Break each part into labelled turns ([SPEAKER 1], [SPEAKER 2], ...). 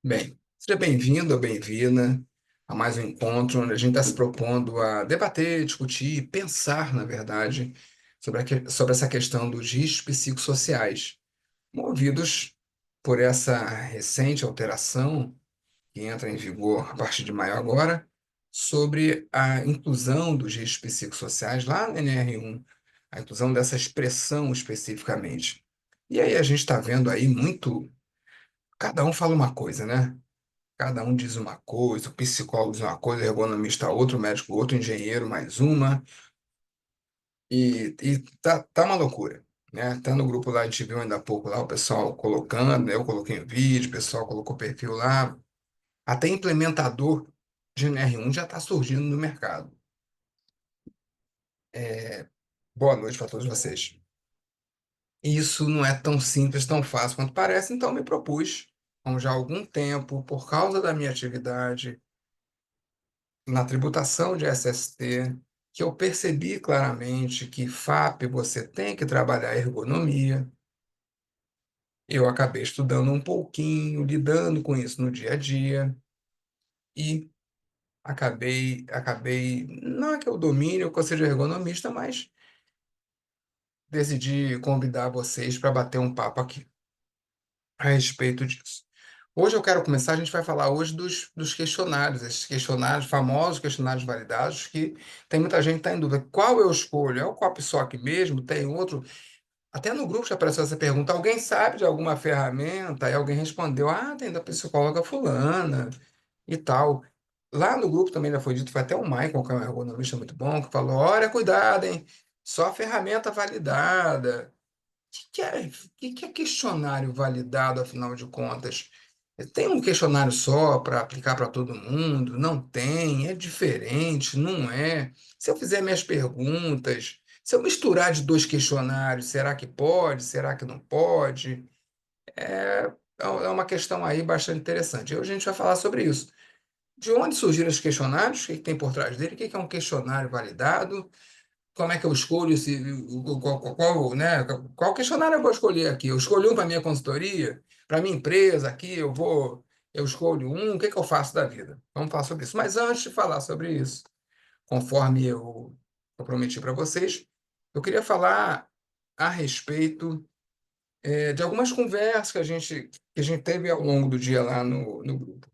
[SPEAKER 1] Bem, seja bem-vindo ou bem-vinda a mais um encontro onde a gente está se propondo a debater, discutir, pensar, na verdade, sobre essa questão dos riscos psicossociais, movidos por essa recente alteração que entra em vigor a partir de maio agora, sobre a inclusão dos riscos psicossociais lá na NR1, a inclusão dessa expressão especificamente. E aí a gente está vendo aí muito, cada um fala uma coisa, né? Cada um diz uma coisa, o psicólogo diz uma coisa, o ergonomista outra, o médico outro, o engenheiro mais uma, e tá uma loucura, né? Tá no grupo lá, a gente viu ainda há pouco lá o pessoal colocando, né? Eu coloquei um vídeo, o pessoal colocou perfil lá, até implementador de NR1 já está surgindo no mercado. Boa noite para todos vocês. Isso não é tão simples, tão fácil quanto parece, então me propus, há já algum tempo, por causa da minha atividade na tributação de SST, que eu percebi claramente que FAP você tem que trabalhar ergonomia. Eu acabei estudando um pouquinho, lidando com isso no dia a dia e acabei, não é que eu domine ou que eu seja ergonomista, mas decidi convidar vocês para bater um papo aqui a respeito disso. Hoje eu quero começar, a gente vai falar hoje dos questionários, esses questionários, famosos questionários validados, que tem muita gente que está em dúvida. Qual eu escolho? É o CopSoc mesmo? Tem outro? Até no grupo já apareceu essa pergunta. Alguém sabe de alguma ferramenta? Aí alguém respondeu, tem da psicóloga fulana e tal. Lá no grupo também já foi dito, foi até o Michael, que é um ergonomista muito bom, que falou, olha, cuidado, hein? Só ferramenta validada que é questionário validado, afinal de contas? Tem um questionário só para aplicar para todo mundo? Não tem? É diferente? Não é? Se eu fizer minhas perguntas, se eu misturar de dois questionários, será que pode? Será que não pode? É uma questão aí bastante interessante. Hoje a gente vai falar sobre isso. De onde surgiram os questionários? O que tem por trás dele? O que é um questionário validado? Como é que eu escolho né, qual questionário eu vou escolher aqui? Eu escolhi um para minha consultoria, para minha empresa aqui, eu escolho um, o que que eu faço da vida? Vamos falar sobre isso. Mas antes de falar sobre isso, conforme eu prometi para vocês, eu queria falar a respeito de algumas conversas que a gente teve ao longo do dia lá no grupo.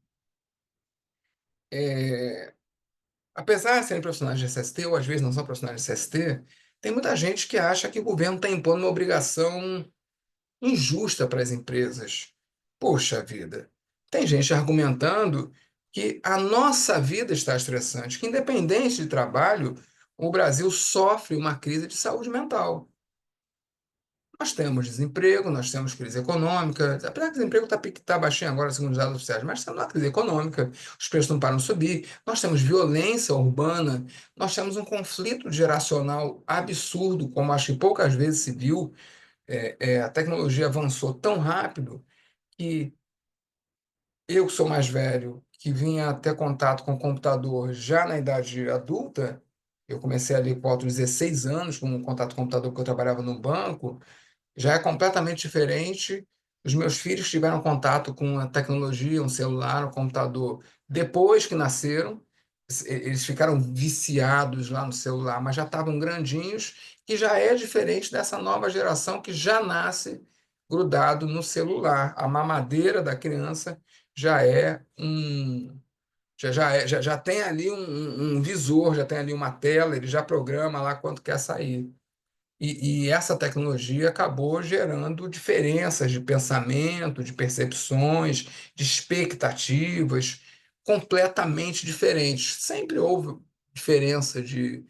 [SPEAKER 1] É, Apesar de serem profissionais de SST, ou às vezes não são profissionais de SST, tem muita gente que acha que o governo está impondo uma obrigação injusta para as empresas. Poxa vida, tem gente argumentando que a nossa vida está estressante, que independente de trabalho, o Brasil sofre uma crise de saúde mental. Nós temos desemprego, nós temos crise econômica, apesar que o desemprego está baixinho agora, segundo os dados oficiais, mas estamos numa crise econômica, os preços não param de subir, nós temos violência urbana, nós temos um conflito geracional absurdo, como acho que poucas vezes se viu. A tecnologia avançou tão rápido que eu, que sou mais velho, que vinha ter contato com o computador já na idade adulta, eu comecei ali por volta de 16 anos com um contato com o computador, porque eu trabalhava no banco, já é completamente diferente. Os meus filhos tiveram contato com a tecnologia, um celular, um computador, depois que nasceram. Eles ficaram viciados lá no celular, mas já estavam grandinhos, que já é diferente dessa nova geração que já nasce grudado no celular. A mamadeira da criança já é um. Já tem ali um visor, já tem ali uma tela, ele já programa lá quanto quer sair. E essa tecnologia acabou gerando diferenças de pensamento, de percepções, de expectativas completamente diferentes. Sempre houve diferença de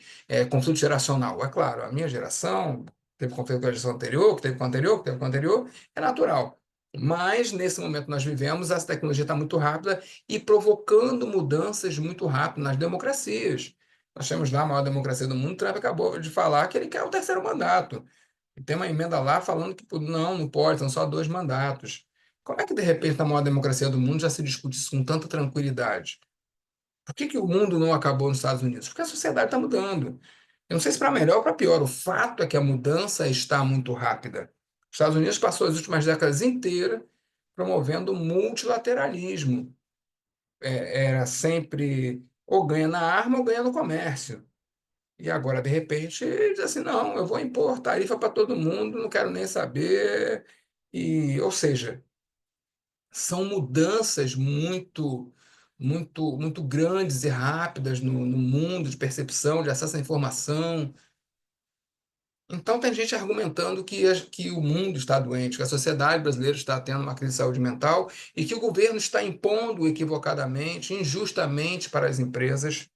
[SPEAKER 1] conflito geracional. É claro, a minha geração teve conflito com a geração anterior, que teve com a anterior, que teve com a anterior, é natural. Mas nesse momento que nós vivemos, essa tecnologia está muito rápida e provocando mudanças muito rápidas nas democracias. Nós temos lá a maior democracia do mundo. Trump acabou de falar que ele quer o terceiro mandato. E tem uma emenda lá falando que não pode, são só dois mandatos. Como é que, de repente, na maior democracia do mundo já se discute isso com tanta tranquilidade? Por que o mundo não acabou nos Estados Unidos? Porque a sociedade está mudando. Eu não sei se para melhor ou para pior. O fato é que a mudança está muito rápida. Os Estados Unidos passou as últimas décadas inteiras promovendo multilateralismo. Era sempre ou ganha na arma ou ganha no comércio. E agora, de repente, diz assim, não, eu vou impor tarifa para todo mundo, não quero nem saber. Ou seja, são mudanças muito grandes e rápidas no mundo de percepção, de acesso à informação. Então, tem gente argumentando que o mundo está doente, que a sociedade brasileira está tendo uma crise de saúde mental e que o governo está impondo equivocadamente, injustamente para as empresas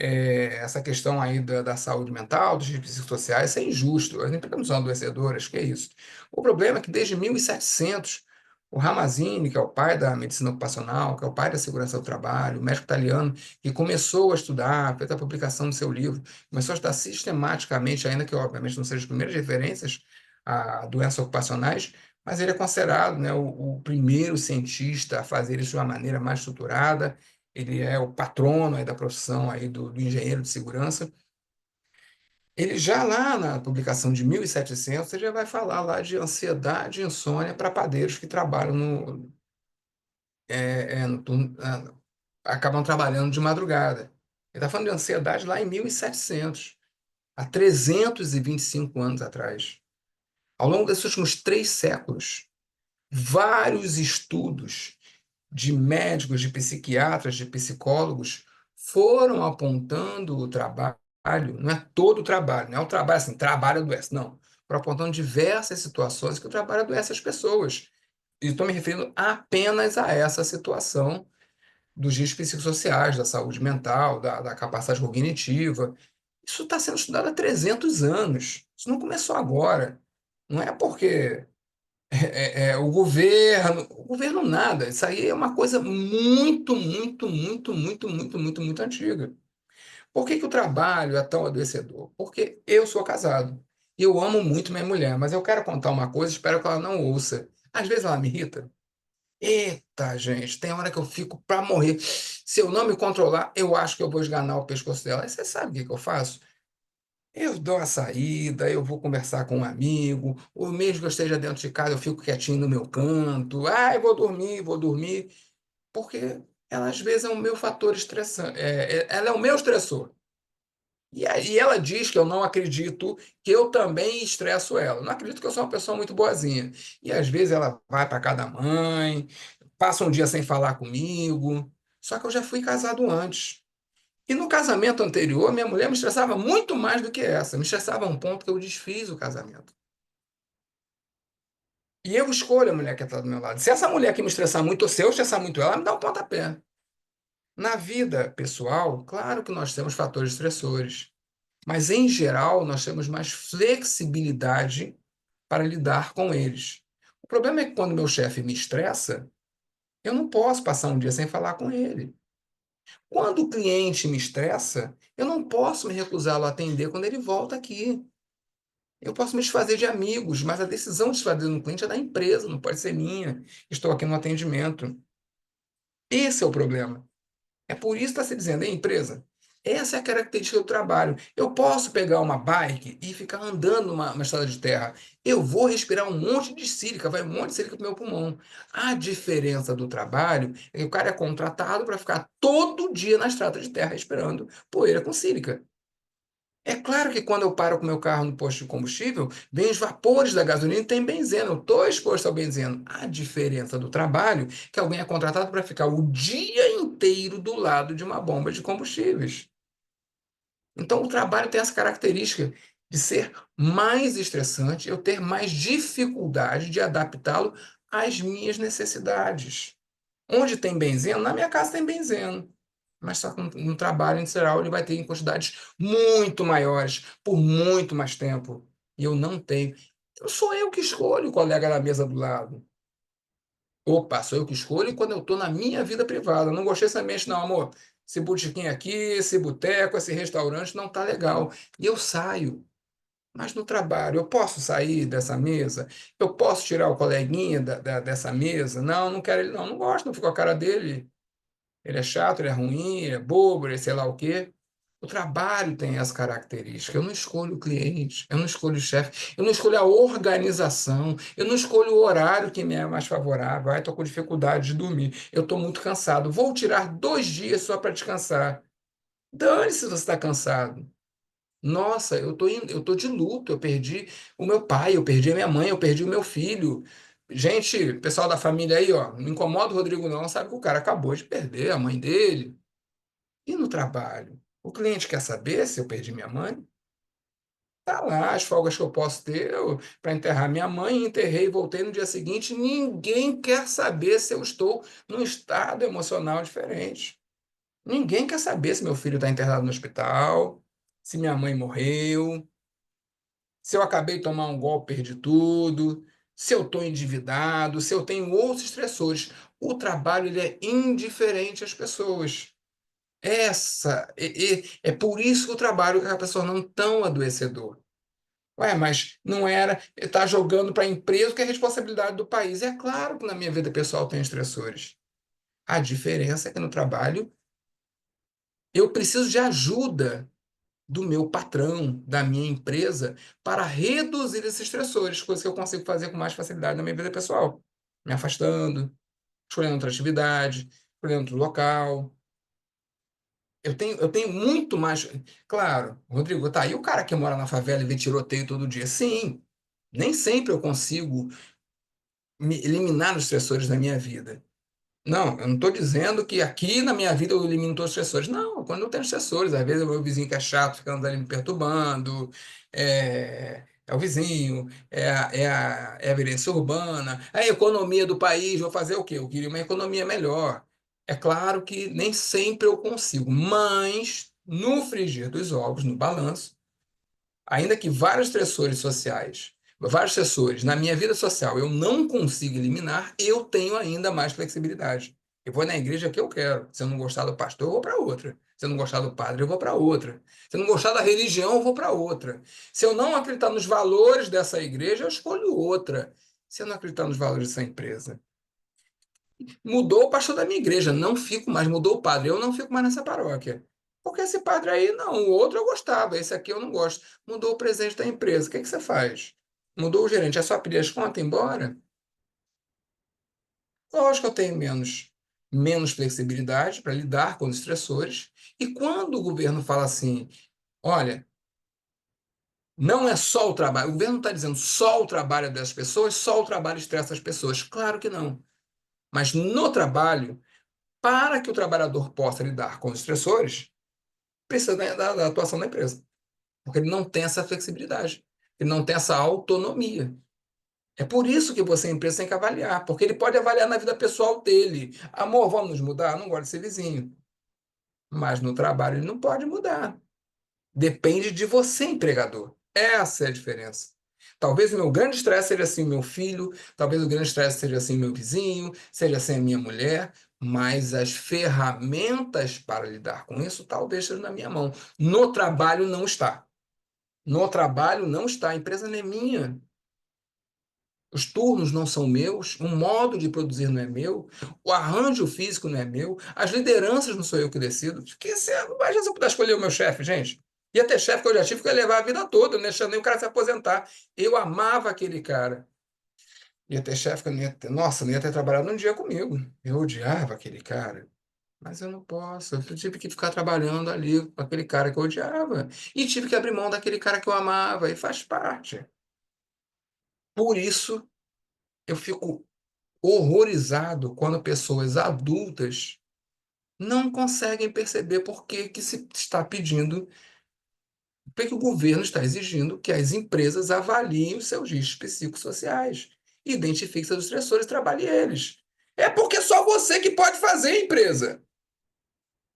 [SPEAKER 1] essa questão aí da saúde mental, dos riscos psicossociais, isso é injusto. As empresas não são adoecedoras, que é isso. O problema é que desde 1700, o Ramazzini, que é o pai da medicina ocupacional, que é o pai da segurança do trabalho, o médico italiano, que começou a estudar, fez a publicação do seu livro, começou a estudar sistematicamente, ainda que obviamente não sejam as primeiras referências a doenças ocupacionais, mas ele é considerado, né, o primeiro cientista a fazer isso de uma maneira mais estruturada. Ele é o patrono aí da profissão aí do engenheiro de segurança. Ele já lá na publicação de 1700, ele já vai falar lá de ansiedade e insônia para padeiros que trabalham no acabam trabalhando de madrugada. Ele está falando de ansiedade lá em 1700, há 325 anos atrás. Ao longo desses últimos 3 séculos, vários estudos de médicos, de psiquiatras, de psicólogos foram apontando o trabalho, não é todo o trabalho, não é o trabalho assim, trabalho adoece, não. Foram apontando diversas situações que o trabalho adoece as pessoas. E estou me referindo apenas a essa situação dos riscos psicossociais, da saúde mental, da capacidade cognitiva. Isso está sendo estudado há 300 anos. Isso não começou agora. Não é porque o governo nada. Isso aí é uma coisa muito antiga. Por que que o trabalho é tão adoecedor? Porque eu sou casado. E eu amo muito minha mulher, mas eu quero contar uma coisa, espero que ela não ouça. Às vezes ela me irrita. Eita, gente, tem hora que eu fico para morrer. Se eu não me controlar, eu acho que eu vou esganar o pescoço dela. Aí você sabe o que que eu faço? Eu dou uma saída, eu vou conversar com um amigo, ou mesmo que eu esteja dentro de casa, eu fico quietinho no meu canto. Ah, eu vou dormir, porque ela às vezes é o meu fator estressante, ela é o meu estressor. E aí ela diz que eu não acredito, que eu também estresso ela. Não acredito que eu sou uma pessoa muito boazinha. E às vezes ela vai para casa da mãe, passa um dia sem falar comigo. Só que eu já fui casado antes. E no casamento anterior, minha mulher me estressava muito mais do que essa. Me estressava a um ponto que eu desfiz o casamento. E eu escolho a mulher que está do meu lado. Se essa mulher que me estressar muito, ou se eu estressar muito ela, me dá um pontapé. Na vida pessoal, claro que nós temos fatores estressores, mas em geral nós temos mais flexibilidade para lidar com eles. O problema é que quando meu chefe me estressa, eu não posso passar um dia sem falar com ele. Quando o cliente me estressa, eu não posso me recusá-lo a atender quando ele volta aqui. Eu posso me desfazer de amigos, mas a decisão de desfazer de um cliente é da empresa, não pode ser minha. Estou aqui no atendimento. Esse é o problema. É por isso que está se dizendo, hein, empresa? Essa é a característica do trabalho. Eu posso pegar uma bike e ficar andando numa estrada de terra. Eu vou respirar um monte de sílica, vai um monte de sílica para o meu pulmão. A diferença do trabalho é que o cara é contratado para ficar todo dia na estrada de terra respirando poeira com sílica. É claro que quando eu paro com o meu carro no posto de combustível, vem os vapores da gasolina e tem benzeno. Eu estou exposto ao benzeno. A diferença do trabalho é que alguém é contratado para ficar o dia inteiro do lado de uma bomba de combustíveis. Então, o trabalho tem essa característica de ser mais estressante, eu ter mais dificuldade de adaptá-lo às minhas necessidades. Onde tem benzeno, na minha casa tem benzeno. Mas só que no trabalho, em geral, ele vai ter em quantidades muito maiores, por muito mais tempo. E eu não tenho. Sou eu que escolho o colega da mesa do lado. Opa, sou eu que escolho quando eu estou na minha vida privada. Não gostei desse ambiente, não, amor. Esse botequim aqui, esse boteco, esse restaurante não tá legal. E eu saio. Mas no trabalho, eu posso sair dessa mesa? Eu posso tirar o coleguinha dessa mesa? Não, não quero ele, não. Não gosto, não fico com a cara dele. Ele é chato, ele é ruim, ele é bobo, ele é sei lá o quê. O trabalho tem essa característica. Eu não escolho o cliente, eu não escolho o chefe, eu não escolho a organização, eu não escolho o horário que me é mais favorável. Estou com dificuldade de dormir, eu estou muito cansado. Vou tirar 2 dias só para descansar. Dane-se se você está cansado. Nossa, eu tô de luto. Eu perdi o meu pai, eu perdi a minha mãe, eu perdi o meu filho. Gente, pessoal da família aí, ó, não incomoda o Rodrigo, não. Sabe que o cara acabou de perder a mãe dele. E no trabalho? O cliente quer saber se eu perdi minha mãe? Tá lá, as folgas que eu posso ter para enterrar minha mãe, enterrei e voltei no dia seguinte. Ninguém quer saber se eu estou num estado emocional diferente. Ninguém quer saber se meu filho está internado no hospital, se minha mãe morreu, se eu acabei de tomar um golpe, perdi tudo, se eu estou endividado, se eu tenho outros estressores. O trabalho ele é indiferente às pessoas. É por isso que o trabalho é a pessoa não tão adoecedor. Ué, mas não era. Está jogando para a empresa que é responsabilidade do país. É claro que na minha vida pessoal tem estressores. A diferença é que no trabalho eu preciso de ajuda do meu patrão, da minha empresa, para reduzir esses estressores, coisa que eu consigo fazer com mais facilidade na minha vida pessoal. Me afastando, escolhendo outra atividade, escolhendo outro local. Eu tenho muito mais. Claro, Rodrigo, tá aí o cara que mora na favela e vê tiroteio todo dia. Sim, nem sempre eu consigo me eliminar os estressores da minha vida. Não, eu não estou dizendo que aqui na minha vida eu elimino todos os estressores. Não, quando eu tenho estressores, às vezes é o meu vizinho que é chato, ficando ali me perturbando, é o vizinho, é a violência urbana, a economia do país, vou fazer o quê? Eu queria uma economia melhor. É claro que nem sempre eu consigo, mas no frigir dos ovos, no balanço, ainda que vários estressores sociais, vários estressores na minha vida social eu não consigo eliminar, eu tenho ainda mais flexibilidade. Eu vou na igreja que eu quero. Se eu não gostar do pastor, eu vou para outra. Se eu não gostar do padre, eu vou para outra. Se eu não gostar da religião, eu vou para outra. Se eu não acreditar nos valores dessa igreja, eu escolho outra. Se eu não acreditar nos valores dessa empresa, mudou o pastor da minha igreja, não fico mais, mudou o padre, eu não fico mais nessa paróquia. Porque esse padre aí, não, o outro eu gostava, esse aqui eu não gosto. Mudou o presidente da empresa, o que que você faz? Mudou o gerente, é só pedir as contas e ir embora? Lógico que eu tenho menos flexibilidade para lidar com os estressores. E quando o governo fala assim, olha, não é só o trabalho, o governo não está dizendo só o trabalho das pessoas, só o trabalho estressa as pessoas. Claro que não. Mas no trabalho, para que o trabalhador possa lidar com os estressores, precisa da atuação da empresa, porque ele não tem essa flexibilidade, ele não tem essa autonomia. É por isso que você, empresa, tem que avaliar, porque ele pode avaliar na vida pessoal dele. Amor, vamos nos mudar? Não gosto de ser vizinho. Mas no trabalho ele não pode mudar. Depende de você, empregador. Essa é a diferença. Talvez o meu grande estresse seja assim o meu filho, talvez o grande estresse seja assim o meu vizinho, seja assim a minha mulher, mas as ferramentas para lidar com isso talvez estejam na minha mão. No trabalho não está. No trabalho não está. A empresa não é minha. Os turnos não são meus, o modo de produzir não é meu, o arranjo físico não é meu, as lideranças não sou eu que decido. Imagina se eu pudesse escolher o meu chefe, gente. Ia ter chefe que eu já tive que ia levar a vida toda, não deixando nem o cara se aposentar. Eu amava aquele cara. Ia ter chefe que eu não ia ter, nossa, não ia ter trabalhado um dia comigo. Eu odiava aquele cara. Mas eu não posso. Eu tive que ficar trabalhando ali com aquele cara que eu odiava. E tive que abrir mão daquele cara que eu amava. E faz parte. Por isso, eu fico horrorizado quando pessoas adultas não conseguem perceber por que que se está pedindo, por que o governo está exigindo que as empresas avaliem os seus riscos psicossociais, identifiquem seus estressores e trabalhem eles. É porque só você que pode fazer, empresa.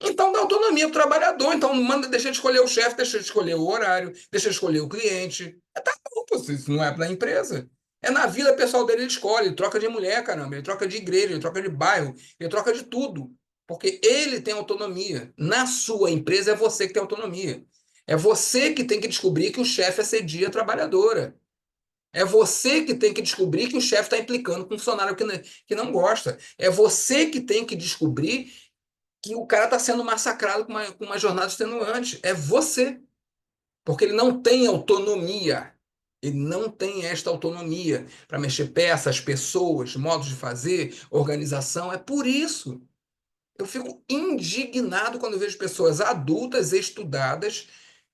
[SPEAKER 1] Então dá autonomia para o trabalhador. Então manda, deixa de escolher o chefe, deixa de escolher o horário, deixa de escolher o cliente. Tá bom, pô, isso não é da empresa. É na vida pessoal dele, ele escolhe, ele troca de mulher, caramba, ele troca de igreja, ele troca de bairro, ele troca de tudo. Porque ele tem autonomia. Na sua empresa é você que tem autonomia. É você que tem que descobrir que o chefe assedia a trabalhadora. É você que tem que descobrir que o chefe está implicando com um funcionário que não gosta. É você que tem que descobrir que o cara está sendo massacrado com uma jornada extenuante. É você, porque ele não tem autonomia. Ele não tem esta autonomia para mexer peças, pessoas, modos de fazer, organização. É por isso. Eu fico indignado quando vejo pessoas adultas, estudadas,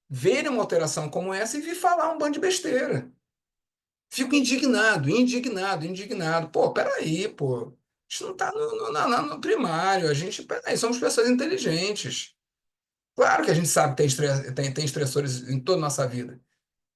[SPEAKER 1] verem uma alteração como essa e vir falar um bando de besteira. Fico indignado, indignado, indignado. Pô, peraí, pô. A gente não está no primário. A gente, peraí, somos pessoas inteligentes. Claro que a gente sabe que tem estressores em toda a nossa vida.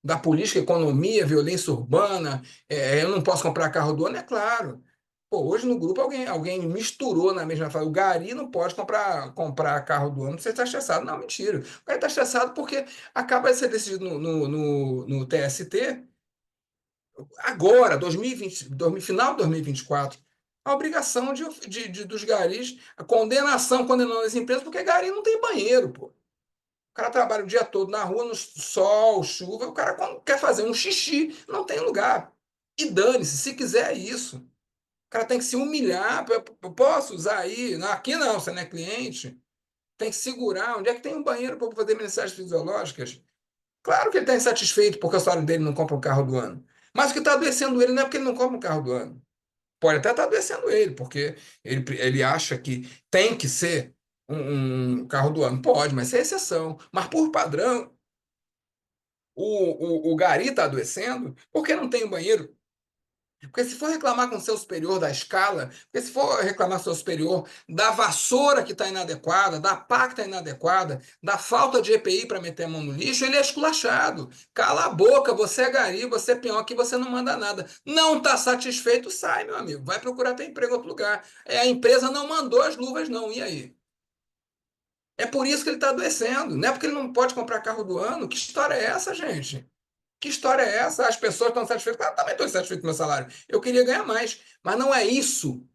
[SPEAKER 1] Da política, economia, violência urbana, eu não posso comprar carro do ano, é claro. Pô, hoje no grupo alguém misturou na mesma fala. O Gari não pode comprar carro do ano, você está estressado. Não, mentira. O cara está estressado porque acaba de ser decidido no TST, agora, 2020, final de 2024, a obrigação dos garis, a condenação condenando as empresas, porque gari não tem banheiro, pô. O cara trabalha o dia todo na rua, no sol, chuva, o cara quando quer fazer um xixi, não tem lugar. E dane-se, se quiser é isso. O cara tem que se humilhar, eu posso usar aí? Não, aqui não, você não é cliente. Tem que segurar. Onde é que tem um banheiro para fazer mensagens fisiológicas? Claro que ele está insatisfeito porque o salário dele não compra um carro do ano. Mas o que está adoecendo ele não é porque ele não compra um carro do ano. Pode até estar adoecendo ele, porque ele acha que tem que ser um carro do ano. Pode, mas isso é exceção. Mas por padrão, o gari está adoecendo porque não tem um banheiro. Porque se for reclamar com o seu superior da escala, porque se for reclamar com o seu superior da vassoura que está inadequada, da pá que está inadequada, da falta de EPI para meter a mão no lixo, ele é esculachado. Cala a boca, você é gari, você é peão aqui, você não manda nada. Não está satisfeito, sai, meu amigo. Vai procurar ter emprego em outro lugar. A empresa não mandou as luvas, não. E aí? É por isso que ele está adoecendo. Não é porque ele não pode comprar carro do ano. Que história é essa, gente? Que história é essa? As pessoas estão satisfeitas. Claro, eu também estou insatisfeito com o meu salário. Eu queria ganhar mais. Mas não é isso.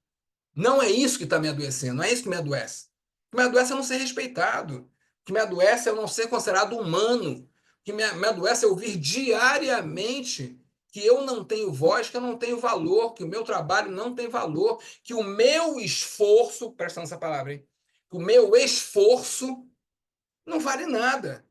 [SPEAKER 1] Não é isso que está me adoecendo. Não é isso que me adoece. O que me adoece é não ser respeitado. O que me adoece é eu não ser considerado humano. O que me adoece é ouvir diariamente que eu não tenho voz, que eu não tenho valor, que o meu trabalho não tem valor, que o meu esforço, presta atenção nessa palavra, hein? Que o meu esforço não vale nada,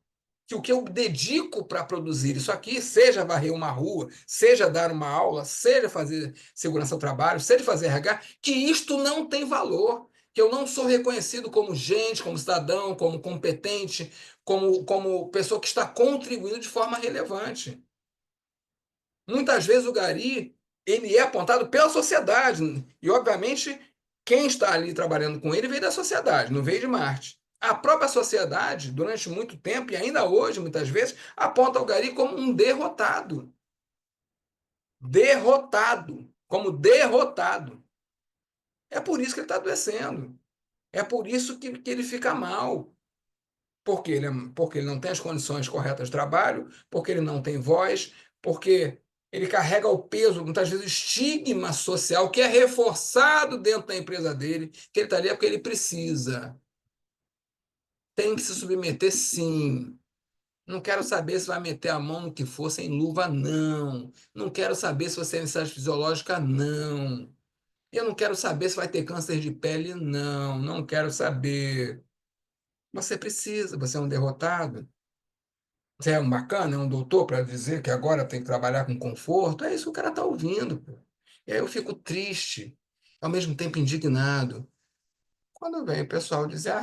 [SPEAKER 1] que o que eu dedico para produzir isso aqui, seja varrer uma rua, seja dar uma aula, seja fazer segurança ao trabalho, seja fazer RH, que isto não tem valor, que eu não sou reconhecido como gente, como cidadão, como competente, como pessoa que está contribuindo de forma relevante. Muitas vezes o gari, ele é apontado pela sociedade, e obviamente quem está ali trabalhando com ele veio da sociedade, não veio de Marte. A própria sociedade, durante muito tempo, e ainda hoje, muitas vezes, aponta o gari como um derrotado. Derrotado. Como derrotado. É por isso que ele está adoecendo. É por isso que ele fica mal. Porque ele não tem as condições corretas de trabalho, porque ele não tem voz, porque ele carrega o peso, muitas vezes, o estigma social que é reforçado dentro da empresa dele, que ele está ali é porque ele precisa. Tem que se submeter, sim. Não quero saber se vai meter a mão no que for sem luva, não. Não quero saber se você tem necessidade fisiológica, não. Eu não quero saber se vai ter câncer de pele, não. Não quero saber. Você precisa, você é um derrotado. Você é um bacana, é um doutor para dizer que agora tem que trabalhar com conforto. É isso que o cara está ouvindo, pô. E aí eu fico triste, ao mesmo tempo indignado. Quando vem o pessoal dizer,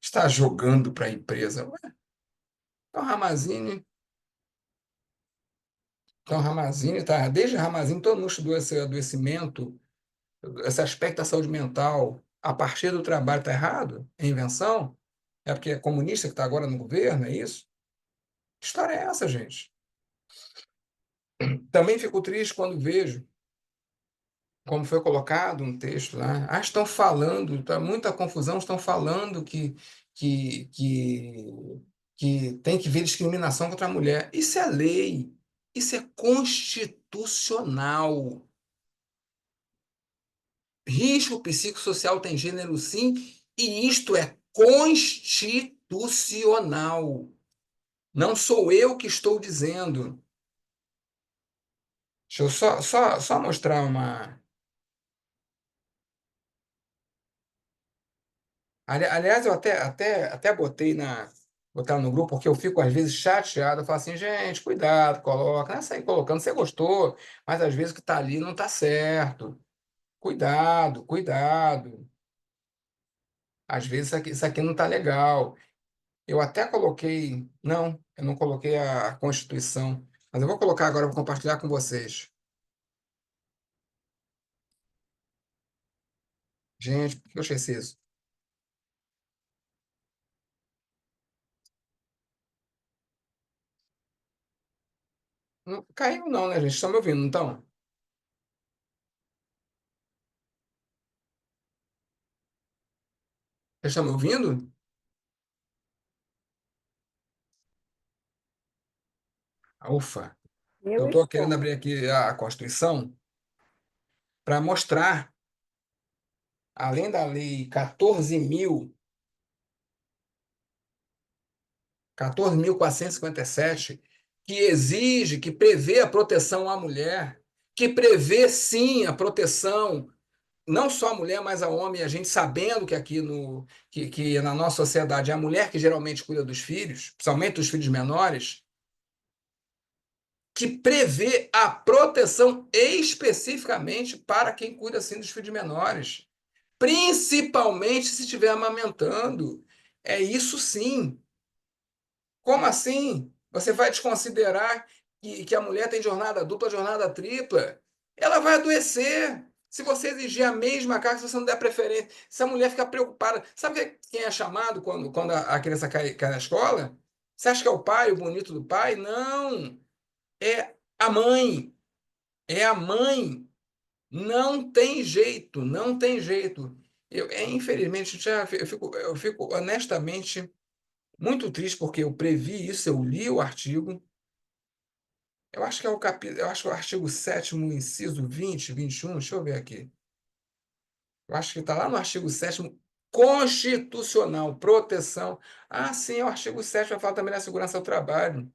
[SPEAKER 1] está jogando para a empresa. Ué, então Ramazini, tá, desde Ramazini todo mundo estudou esse adoecimento, esse aspecto da saúde mental a partir do trabalho está errado? É invenção? É porque é comunista que está agora no governo, é isso? Que história é essa, gente? Também fico triste quando vejo como foi colocado um texto lá. Estão falando, tá muita confusão, estão falando que, que, que tem que haver discriminação contra a mulher. Isso é lei, isso é constitucional. Risco psicossocial tem gênero, sim, e isto é constitucional. Não sou eu que estou dizendo. Deixa eu só mostrar uma. Aliás, eu até botar no grupo, porque eu fico às vezes chateado. Eu falo assim, gente, cuidado, coloca. Não é sair colocando, você gostou, mas às vezes o que está ali não está certo. Cuidado, cuidado. Às vezes isso aqui não está legal. Eu até coloquei. Não, eu não coloquei a Constituição. Mas eu vou colocar agora, vou compartilhar com vocês. Gente, por que eu esqueci isso? Não, caiu não, né, gente? Estão me ouvindo, então? Vocês estão me ouvindo? Ufa. Eu
[SPEAKER 2] Eu
[SPEAKER 1] estou querendo
[SPEAKER 2] estou.
[SPEAKER 1] abrir aqui a Constituição para mostrar, além da Lei 14.457, que exige, que prevê a proteção à mulher, que prevê sim a proteção, não só à mulher, mas ao homem, a gente sabendo que aqui que na nossa sociedade é a mulher que geralmente cuida dos filhos, principalmente dos filhos menores, que prevê a proteção especificamente para quem cuida assim dos filhos menores, principalmente se estiver amamentando. É isso sim. Como assim? Você vai desconsiderar que a mulher tem jornada dupla, jornada tripla? Ela vai adoecer. Se você exigir a mesma carga, se você não der preferência, se a mulher ficar preocupada. Sabe quem é chamado quando a criança cai na escola? Você acha que é o pai, o bonito do pai? Não. É a mãe. É a mãe. Não tem jeito, não tem jeito. Infelizmente, eu fico honestamente muito triste porque eu previ isso, eu li o artigo. Eu acho que é o capítulo, eu acho que é o artigo 7º, inciso 20, 21. Deixa eu ver aqui. Eu acho que está lá no artigo 7º, constitucional, proteção. Ah, sim, é o artigo 7º, vai falar também da segurança do trabalho.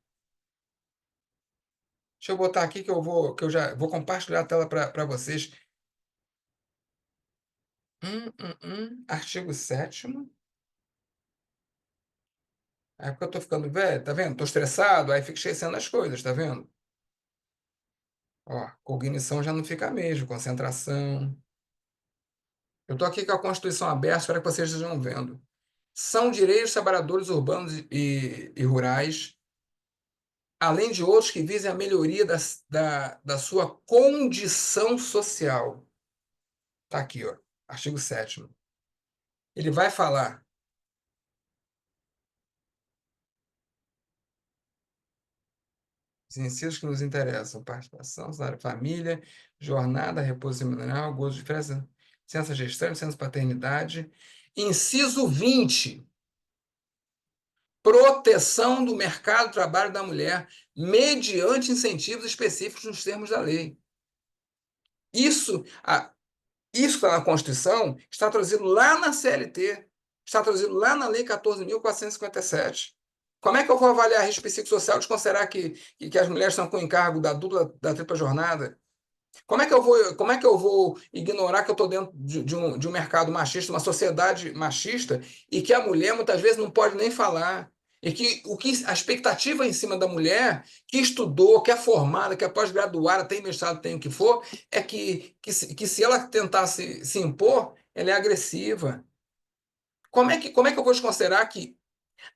[SPEAKER 1] Deixa eu botar aqui que eu já vou compartilhar a tela para vocês. Artigo 7º. É porque eu tô ficando velho, tá vendo? Tô estressado, aí fico esquecendo as coisas, tá vendo? Ó, cognição já não fica a mesma, concentração. Eu tô aqui com a Constituição aberta, espero que vocês estejam vendo. São direitos dos trabalhadores urbanos e rurais, além de outros que visem a melhoria da sua condição social. Tá aqui, ó, artigo 7º. Ele vai falar os incisos que nos interessam: participação, salário família, jornada, repouso semanal, gozo de férias, licença gestante, licença paternidade. Inciso 20, proteção do mercado de trabalho da mulher, mediante incentivos específicos nos termos da lei. Isso, isso está na Constituição, está traduzido lá na CLT, está traduzido lá na Lei 14.457. Como é que eu vou avaliar risco psicossocial de considerar que as mulheres estão com encargo da dupla, da tripla jornada? Como é que eu vou ignorar que eu estou dentro de um mercado machista, uma sociedade machista, e que a mulher muitas vezes não pode nem falar? E que a expectativa em cima da mulher, que estudou, que é formada, que é pós-graduada, tem mestrado, tem o que for, é que se ela tentar se impor, ela é agressiva. Como é que eu vou desconsiderar que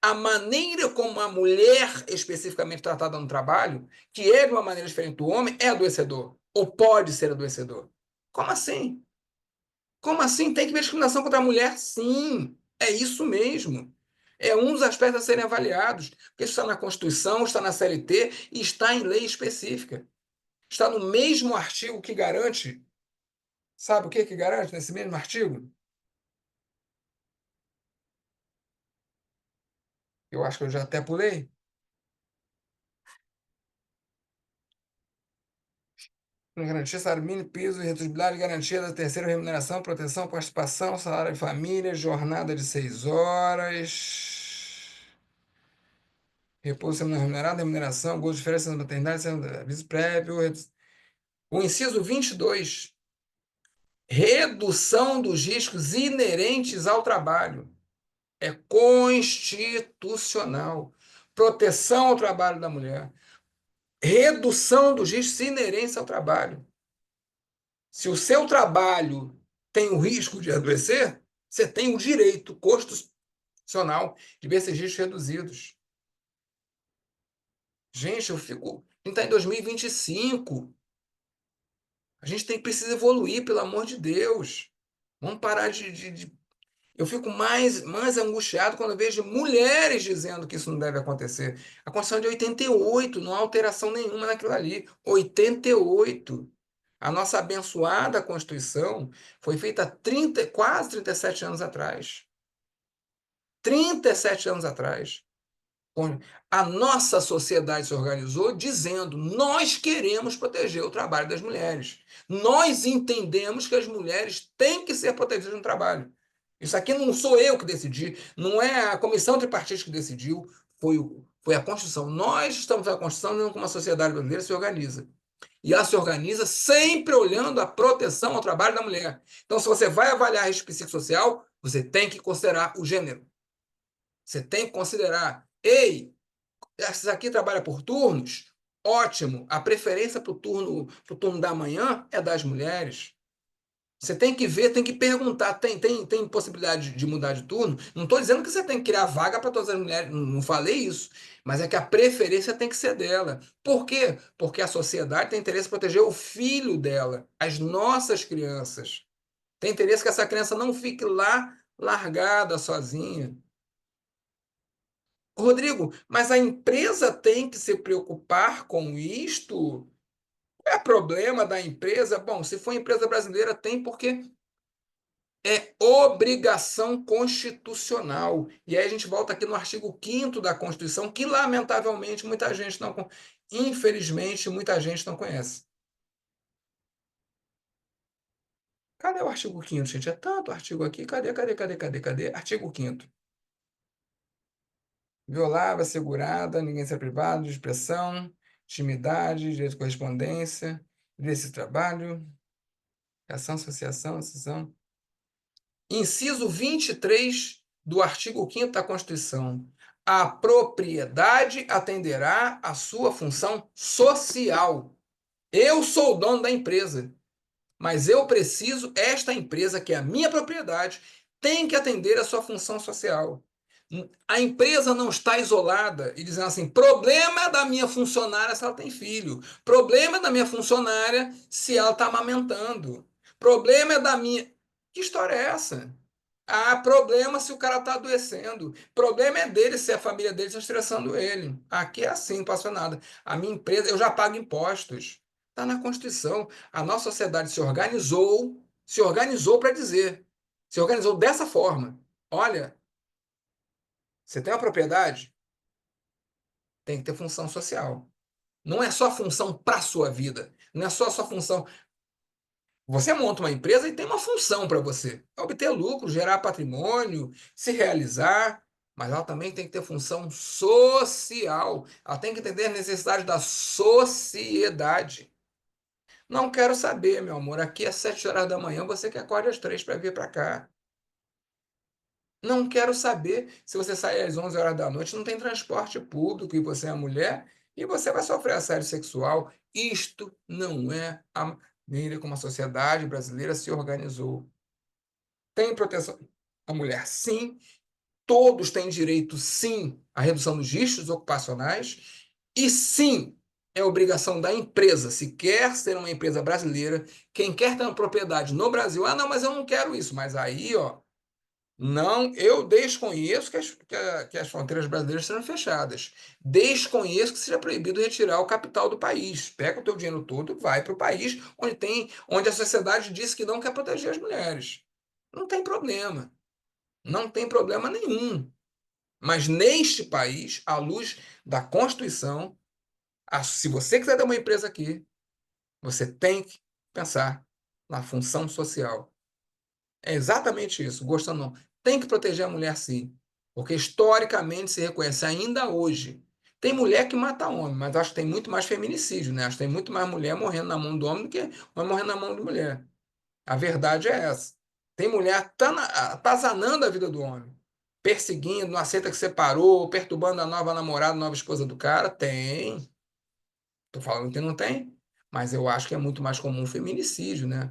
[SPEAKER 1] a maneira como a mulher especificamente tratada no trabalho, que é de uma maneira diferente do homem, é adoecedor, ou pode ser adoecedor? Como assim? Como assim? Tem que ver discriminação contra a mulher? Sim, é isso mesmo. É um dos aspectos a serem avaliados, porque isso está na Constituição, está na CLT e está em lei específica. Está no mesmo artigo que garante, sabe o que garante nesse mesmo artigo? Eu acho que eu já até pulei. Garantia, salário mínimo, piso, redutibilidade, garantia da terceira remuneração, proteção, participação, salário de família, jornada de 6 horas, repouso semanal remunerado, remuneração, gozo de férias, licença maternidade, aviso prévio. O inciso 22, redução dos riscos inerentes ao trabalho. É constitucional. Proteção ao trabalho da mulher. Redução dos riscos inerentes ao trabalho. Se o seu trabalho tem o risco de adoecer, você tem o direito constitucional de ver esses riscos reduzidos. Gente, eu fico. A gente está em 2025. A gente precisa evoluir, pelo amor de Deus. Vamos parar Eu fico mais angustiado quando eu vejo mulheres dizendo que isso não deve acontecer. A Constituição é de 88, não há alteração nenhuma naquilo ali. 88. A nossa abençoada Constituição foi feita há quase 37 anos atrás. 37 anos atrás. A nossa sociedade se organizou dizendo: nós queremos proteger o trabalho das mulheres. Nós entendemos que as mulheres têm que ser protegidas no trabalho. Isso aqui não sou eu que decidi, não é a comissão tripartite que decidiu, foi a Constituição. Nós estamos na Constituição, não como a sociedade brasileira se organiza. E ela se organiza sempre olhando a proteção ao trabalho da mulher. Então, se você vai avaliar risco psicossocial, você tem que considerar o gênero. Você tem que considerar, ei, essa aqui trabalha por turnos? Ótimo. A preferência pro turno da manhã é das mulheres. Você tem que ver, tem que perguntar. Tem possibilidade de mudar de turno? Não estou dizendo que você tem que criar vaga para todas as mulheres. Não falei isso. Mas é que a preferência tem que ser dela. Por quê? Porque a sociedade tem interesse em proteger o filho dela, as nossas crianças. Tem interesse que essa criança não fique lá largada sozinha. Rodrigo, mas a empresa tem que se preocupar com isto? Qual é o problema da empresa? Bom, se for empresa brasileira, tem porque é obrigação constitucional. E aí a gente volta aqui no artigo 5º da Constituição, que lamentavelmente muita gente não, infelizmente, muita gente não conhece. Cadê o artigo 5º, gente? É tanto artigo aqui. Cadê? Artigo 5º. Violava, assegurada, ninguém ser privado de expressão, intimidade, direito de correspondência, direito de trabalho, associação. Inciso 23 do artigo 5º da Constituição. A propriedade atenderá à sua função social. Eu sou o dono da empresa, mas eu preciso, esta empresa, que é a minha propriedade, tem que atender à sua função social. A empresa não está isolada e dizendo assim: problema da minha funcionária se ela tem filho, problema da minha funcionária se ela está amamentando, problema é da minha. Que história é essa? Ah, problema se o cara está adoecendo. Problema é dele se a família dele está estressando ele. Aqui é assim, não passa nada. A minha empresa, eu já pago impostos. Está na Constituição. A nossa sociedade se organizou para dizer, se organizou dessa forma. Olha, você tem uma propriedade, tem que ter função social. Não é só função para a sua vida. Não é só a sua função. Você monta uma empresa e tem uma função para você. É obter lucro, gerar patrimônio, se realizar, mas ela também tem que ter função social. Ela tem que entender as necessidades da sociedade. Não quero saber, meu amor. Aqui é 7 horas da manhã, você que acorda às 3 para vir para cá. Não quero saber se você sai às 11 horas da noite, não tem transporte público e você é mulher e você vai sofrer assédio sexual. Isto não é a maneira como a sociedade brasileira se organizou. Tem proteção à mulher, sim. Todos têm direito, sim, à redução dos riscos ocupacionais. E sim, é obrigação da empresa, se quer ser uma empresa brasileira, quem quer ter uma propriedade no Brasil, ah, não, mas eu não quero isso. Mas aí, ó, não, eu desconheço que as fronteiras brasileiras sejam fechadas. Desconheço que seja proibido retirar o capital do país. Pega o teu dinheiro todo e vai para o país onde a sociedade disse que não quer proteger as mulheres. Não tem problema. Não tem problema nenhum. Mas neste país, à luz da Constituição, se você quiser ter uma empresa aqui, você tem que pensar na função social. É exatamente isso, gostando ou não. Tem que proteger a mulher, sim. Porque historicamente se reconhece ainda hoje. Tem mulher que mata homem, mas acho que tem muito mais feminicídio, né? Acho que tem muito mais mulher morrendo na mão do homem do que homem morrendo na mão de mulher. A verdade é essa. Tem mulher atazanando a vida do homem, perseguindo, não aceita que separou, perturbando a nova namorada, a nova esposa do cara? Tem. Tô falando que não tem, mas eu acho que é muito mais comum o feminicídio, né?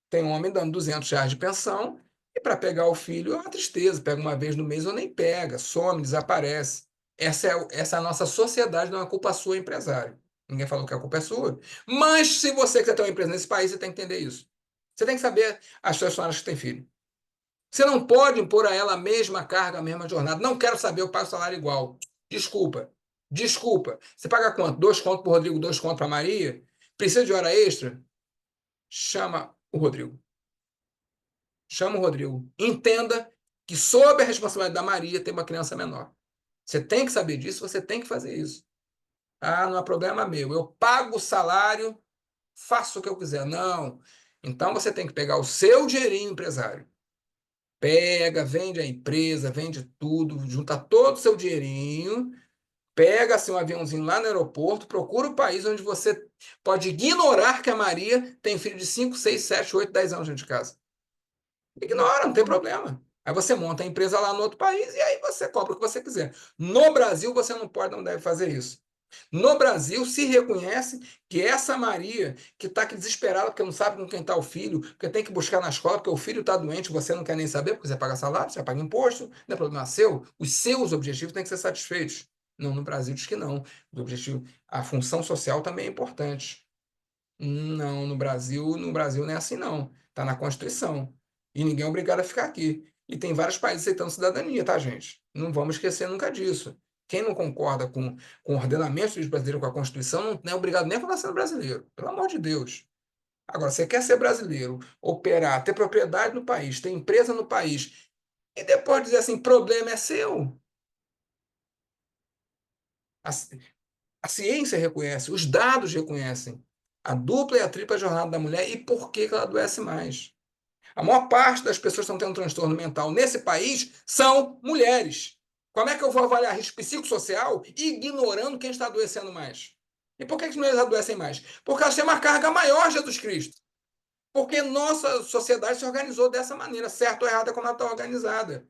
[SPEAKER 1] Tem um homem dando R$ 200 de pensão e para pegar o filho é uma tristeza. Pega uma vez no mês ou nem pega, some, desaparece. Essa é a nossa sociedade, não é culpa sua, empresário. Ninguém falou que a culpa é sua. Mas se você quer ter uma empresa nesse país, você tem que entender isso. Você tem que saber as pessoas que têm filho. Você não pode impor a ela a mesma carga, a mesma jornada. Não quero saber, eu pago salário igual. Desculpa. Desculpa. Você paga quanto? 2 contos para o Rodrigo, 2 contos para a Maria? Precisa de hora extra? Chama o Rodrigo. Chama o Rodrigo. Entenda que, sob a responsabilidade da Maria, tem uma criança menor. Você tem que saber disso, você tem que fazer isso. Ah, não é problema meu. Eu pago o salário, faço o que eu quiser. Não. Então você tem que pegar o seu dinheirinho, empresário. Pega, vende a empresa, vende tudo, junta todo o seu dinheirinho, pega assim, um aviãozinho lá no aeroporto, procura o país onde você pode ignorar que a Maria tem filho de 5, 6, 7, 8, 10 anos dentro de casa. Ignora, não tem problema. Aí você monta a empresa lá no outro país e aí você compra o que você quiser. No Brasil, você não pode, não deve fazer isso. No Brasil, se reconhece que essa Maria, que está aqui desesperada porque não sabe com quem está o filho, porque tem que buscar na escola, porque o filho está doente, você não quer nem saber, porque você paga salário, você paga imposto, não é problema seu. Os seus objetivos têm que ser satisfeitos. Não, no Brasil diz que não. O objetivo, a função social também é importante. Não, no Brasil não é assim não. Está na Constituição. E ninguém é obrigado a ficar aqui. E tem vários países aceitando cidadania, tá, gente? Não vamos esquecer nunca disso. Quem não concorda com o ordenamento jurídico brasileiro, com a Constituição, não é obrigado nem a falar sendo brasileiro. Pelo amor de Deus. Agora, você quer ser brasileiro, operar, ter propriedade no país, ter empresa no país, e depois dizer assim, problema é seu. A, a ciência reconhece, os dados reconhecem a dupla e a tripla jornada da mulher e por que que ela adoece mais. A maior parte das pessoas que estão tendo transtorno mental nesse país são mulheres. Como é que eu vou avaliar risco psicossocial ignorando quem está adoecendo mais? E por que as mulheres adoecem mais? Porque elas têm uma carga maior, Jesus Cristo. Porque nossa sociedade se organizou dessa maneira, certo ou errada, como ela está organizada.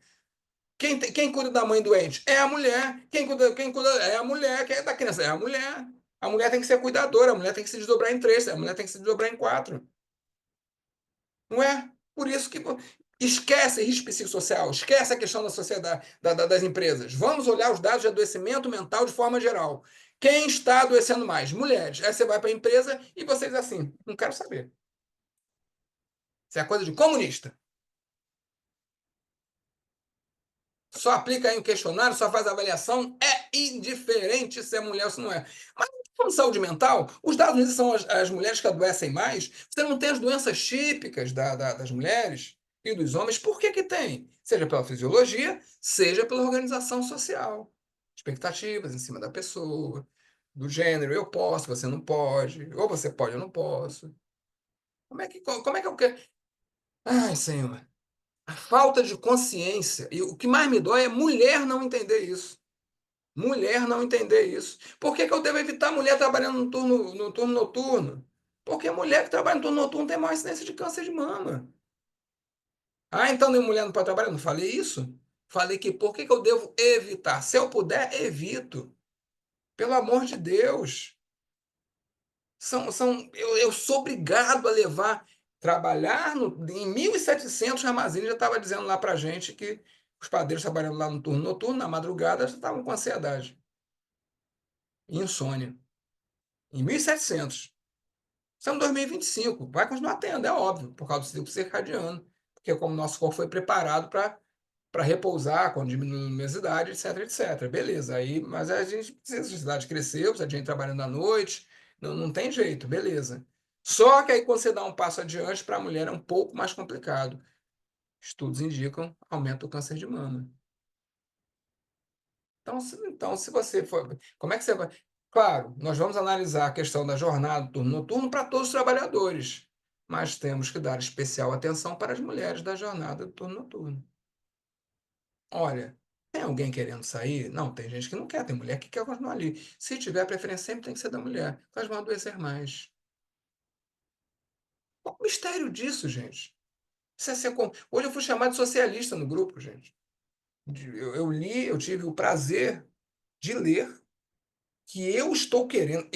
[SPEAKER 1] Quem cuida da mãe doente? É a mulher. Quem cuida é a mulher. Quem é da criança? É a mulher. A mulher tem que ser cuidadora, a mulher tem que se desdobrar em três, a mulher tem que se desdobrar em quatro. Não é? Por isso que esquece risco psicossocial, esquece a questão da sociedade, das empresas. Vamos olhar os dados de adoecimento mental de forma geral. Quem está adoecendo mais? Mulheres. Aí você vai para a empresa e vocês assim, não quero saber. Isso é coisa de comunista. Só aplica aí um questionário, só faz avaliação. É indiferente se é mulher ou se não é. Mas falando de saúde mental, os dados dizem que são as mulheres que adoecem mais. Você não tem as doenças típicas das mulheres e dos homens. Por que que tem? Seja pela fisiologia, seja pela organização social. Expectativas em cima da pessoa, do gênero, eu posso, você não pode, ou você pode, eu não posso. Como é que eu quero? Ai, Senhor. A falta de consciência. E o que mais me dói é mulher não entender isso. Mulher não entender isso. Por que que eu devo evitar mulher trabalhando no turno noturno? Porque mulher que trabalha no turno noturno tem maior incidência de câncer de mama. Ah, então nem mulher não pode trabalhar? Eu não falei isso? Falei que por que que eu devo evitar? Se eu puder, evito. Pelo amor de Deus. Eu sou obrigado a levar. Trabalhar em 1.700 Ramazini já estava dizendo lá para gente que os padeiros trabalhando lá no turno noturno, na madrugada, já estavam com ansiedade e insônia. Em 1.700. Estamos em 2025. Vai continuar tendo, é óbvio, por causa do ciclo circadiano. Porque como o nosso corpo foi preparado para repousar quando diminui a luminosidade, etc, etc. Beleza, aí, mas a gente precisa, a sociedade cresceu, precisa de gente trabalhando à noite, não tem jeito, beleza. Só que aí quando você dá um passo adiante, para a mulher é um pouco mais complicado. Estudos indicam aumento do câncer de mama. Então, se você for. Como é que você vai. Claro, nós vamos analisar a questão da jornada do turno noturno para todos os trabalhadores, mas temos que dar especial atenção para as mulheres da jornada do turno noturno. Olha, tem alguém querendo sair? Não, tem gente que não quer, tem mulher que quer continuar ali. Se tiver preferência, sempre tem que ser da mulher. Elas vão adoecer mais. Qual o mistério disso, gente? Hoje eu fui chamado de socialista no grupo, gente. Eu li, eu tive o prazer de ler que eu estou querendo,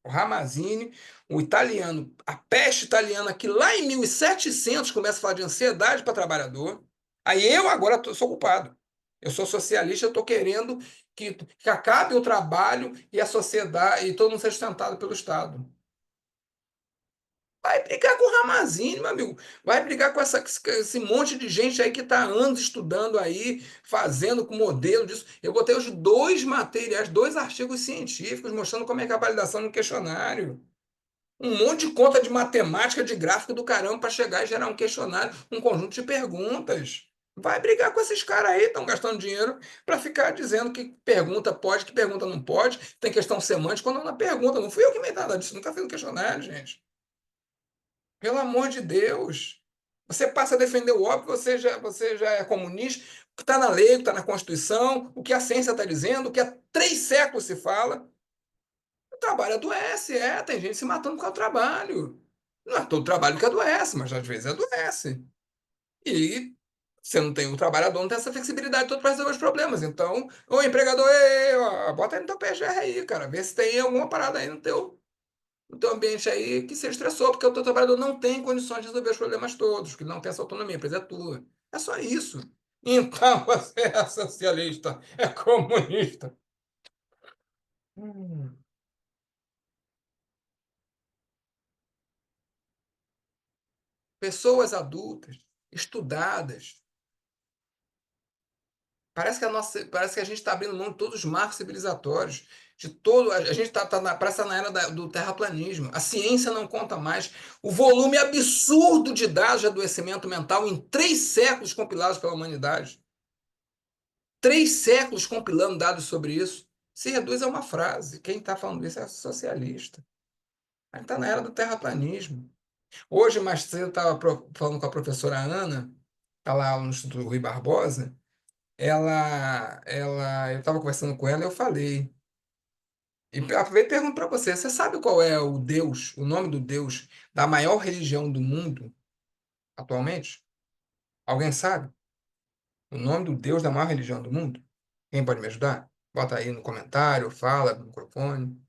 [SPEAKER 1] o Ramazzini, o italiano, a peste italiana, que lá em 1700 começa a falar de ansiedade para trabalhador, aí eu agora sou culpado. Eu sou socialista, eu estou querendo que acabe o trabalho e a sociedade, e todo mundo seja sustentado pelo Estado. Vai brigar com o Ramazzini, meu amigo. Vai brigar com esse monte de gente aí que está há anos estudando aí, fazendo com modelo disso. Eu botei os dois materiais, dois artigos científicos mostrando como é que é a validação no questionário. Um monte de conta de matemática, de gráfico do caramba para chegar e gerar um questionário, um conjunto de perguntas. Vai brigar com esses caras aí, estão gastando dinheiro para ficar dizendo que pergunta pode, que pergunta não pode, tem questão semântica, quando não pergunta. Não fui eu que inventei nada disso, nunca fiz um questionário, gente. Pelo amor de Deus. Você passa a defender o óbvio, você já é comunista, o que está na lei, o que está na Constituição, o que a ciência está dizendo, o que há 3 séculos se fala. O trabalho adoece, tem gente se matando por causa do trabalho. Não é todo trabalho que adoece, mas às vezes adoece. E você não tem, o trabalhador não tem essa flexibilidade toda para resolver os problemas. Então, o empregador, ei, ó, bota aí no teu PGR aí, cara, vê se tem alguma parada aí no teu ambiente aí que seja estressor, porque o teu trabalhador não tem condições de resolver os problemas todos, que ele não tem essa autonomia, a empresa é tua. É só isso. Então você é socialista, é comunista. Hum. Pessoas adultas, estudadas. Parece que a gente está abrindo mão de todos os marcos civilizatórios, de todo, a gente parece estar na era do terraplanismo. A ciência não conta mais. O volume absurdo de dados de adoecimento mental em 3 séculos compilados pela humanidade. 3 séculos compilando dados sobre isso. Se reduz a uma frase. Quem está falando isso é socialista. A gente está na era do terraplanismo. Hoje, mais cedo, eu estava falando com a professora Ana, está lá no Instituto Rui Barbosa. Eu estava conversando com ela e eu falei. E aproveito e pergunto para você: você sabe qual é o Deus, o nome do Deus da maior religião do mundo atualmente? Alguém sabe? O nome do Deus da maior religião do mundo? Quem pode me ajudar? Bota aí no comentário, fala no microfone.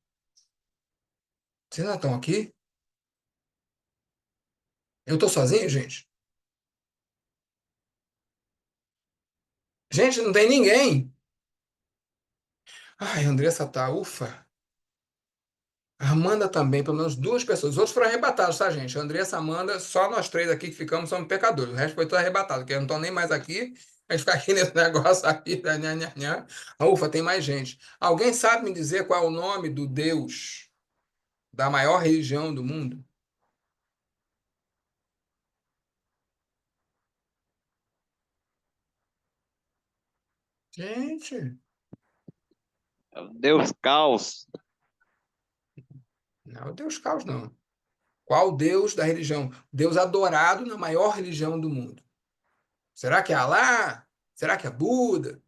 [SPEAKER 1] Vocês não estão aqui? Eu tô sozinho, gente? Gente, não tem ninguém. Ai, a Andressa tá, ufa. A Amanda também, pelo menos 2 pessoas. Os outros foram arrebatados, tá, gente? A Andressa, a Amanda, só nós 3 aqui que ficamos somos pecadores. O resto foi tudo arrebatado, porque eu não estão nem mais aqui. A gente fica aqui nesse negócio aqui. Nha, nha, nha. Ah, ufa, tem mais gente. Alguém sabe me dizer qual é o nome do Deus da maior religião do mundo? Gente,
[SPEAKER 2] Deus caos.
[SPEAKER 1] não é o Deus Caos, não. Qual o Deus da religião? Deus adorado na maior religião do mundo. Será que é Alá? Será que é Buda?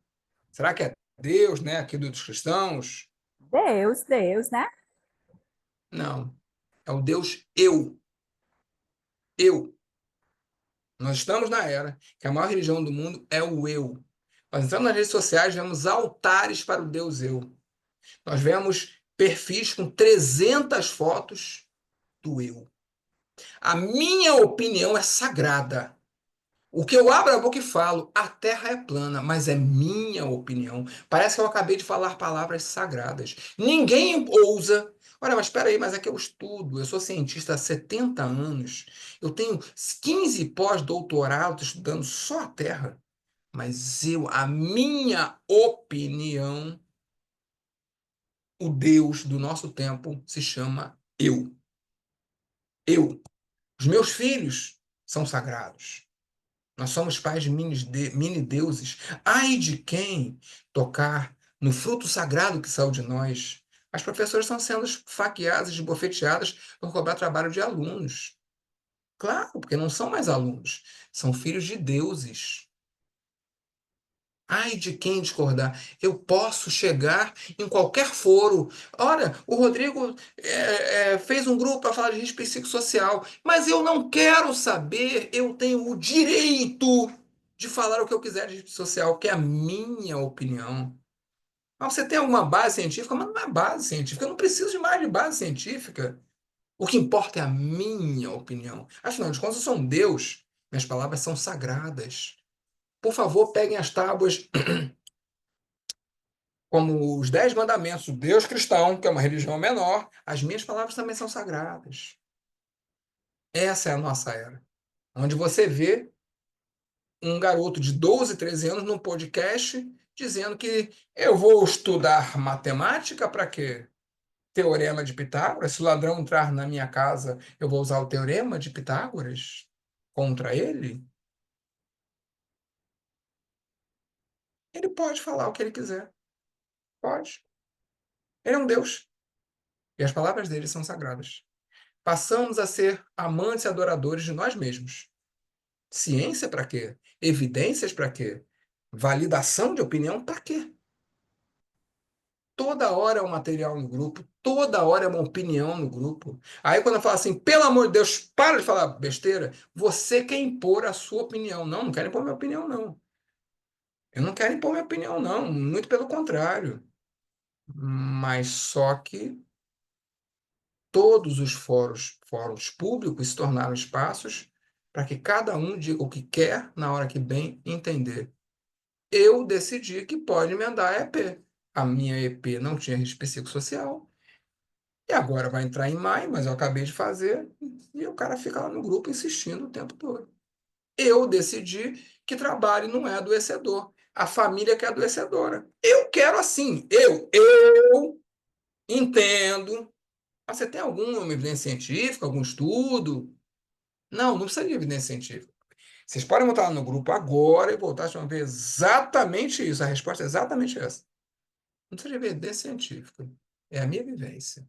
[SPEAKER 1] Será que é Deus, né, aqui dos cristãos?
[SPEAKER 3] Deus, Deus, né?
[SPEAKER 1] Não. É o Deus eu. Eu. Nós estamos na era que a maior religião do mundo é o eu. Nós entramos nas redes sociais, vemos altares para o Deus eu. Nós vemos perfis com 300 fotos do eu. A minha opinião é sagrada. O que eu abro a boca e falo, a Terra é plana, mas é minha opinião. Parece que eu acabei de falar palavras sagradas. Ninguém ousa. Olha, mas espera aí, mas é que eu estudo, eu sou cientista há 70 anos, eu tenho 15 pós-doutorados estudando só a Terra, mas a minha opinião, o Deus do nosso tempo se chama eu. Eu. Os meus filhos são sagrados. Nós somos pais de mini deuses. Ai de quem tocar no fruto sagrado que saiu de nós. As professoras estão sendo esfaqueadas, esbofeteadas por cobrar trabalho de alunos. Claro, porque não são mais alunos, são filhos de deuses. Ai de quem discordar. Eu posso chegar em qualquer foro. Olha, o Rodrigo fez um grupo para falar de risco psicossocial, mas eu não quero saber, eu tenho o direito. de falar o que eu quiser de rede social, que é a minha opinião. Mas você tem alguma base científica? Mas não é base científica. Eu não preciso de mais de base científica. O que importa é a minha opinião. Afinal de contas, eu sou um Deus. Minhas palavras são sagradas. Por favor, peguem as tábuas como os 10 mandamentos do Deus cristão, que é uma religião menor. As minhas palavras também são sagradas. Essa é a nossa era. Onde você vê um garoto de 12, 13 anos num podcast dizendo que eu vou estudar matemática para quê? Teorema de Pitágoras? Se o ladrão entrar na minha casa, eu vou usar o teorema de Pitágoras contra ele? Ele pode falar o que ele quiser. Pode. Ele é um Deus. E as palavras dele são sagradas. Passamos a ser amantes e adoradores de nós mesmos. Ciência para quê? Evidências para quê? Validação de opinião para quê? Toda hora é um material no grupo, toda hora é uma opinião no grupo. Aí quando eu falo assim, pelo amor de Deus, para de falar besteira, você quer impor a sua opinião. Não, não quero impor minha opinião, não. Eu não quero impor minha opinião, não. Muito pelo contrário. Mas só que todos os fóruns públicos se tornaram espaços para que cada um diga o que quer na hora que bem entender. Eu decidi que pode emendar a EP. A minha EP não tinha risco psicossocial. E agora vai entrar em maio, mas eu acabei de fazer, e o cara fica lá no grupo insistindo o tempo todo. Eu decidi que trabalho não é adoecedor. A família que é adoecedora. Eu quero assim. Eu entendo. Mas você tem alguma evidência científica, algum estudo? Não, não precisa de evidência científica. Vocês podem voltar lá no grupo agora e voltar a ver exatamente isso. A resposta é exatamente essa. Não precisa de evidência científica. É a minha vivência.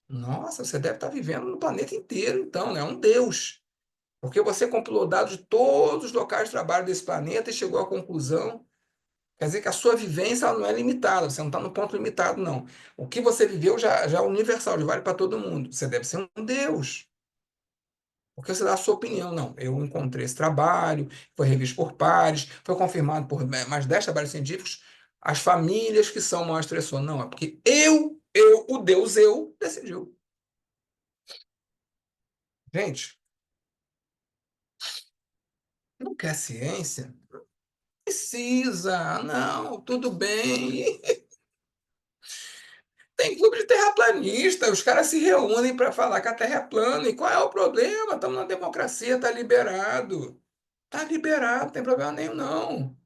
[SPEAKER 1] Nossa, você deve estar vivendo no planeta inteiro, então, né? Um Deus. Porque você compilou dados de todos os locais de trabalho desse planeta e chegou à conclusão. Quer dizer que a sua vivência ela não é limitada, você não está no ponto limitado, não. O que você viveu já é universal, já vale para todo mundo. Você deve ser um Deus. Porque você dá a sua opinião. Não, eu encontrei esse trabalho, foi revisto por pares, foi confirmado por mais 10 trabalhos científicos. As famílias que são maior estressor. Não, é porque o Deus eu, decidiu. Gente, não quer ciência? Precisa, não, tudo bem. Tem clube de terraplanista, os caras se reúnem para falar que a Terra é plana. E qual é o problema? Estamos na democracia, está liberado. Está liberado, não tem problema nenhum, não.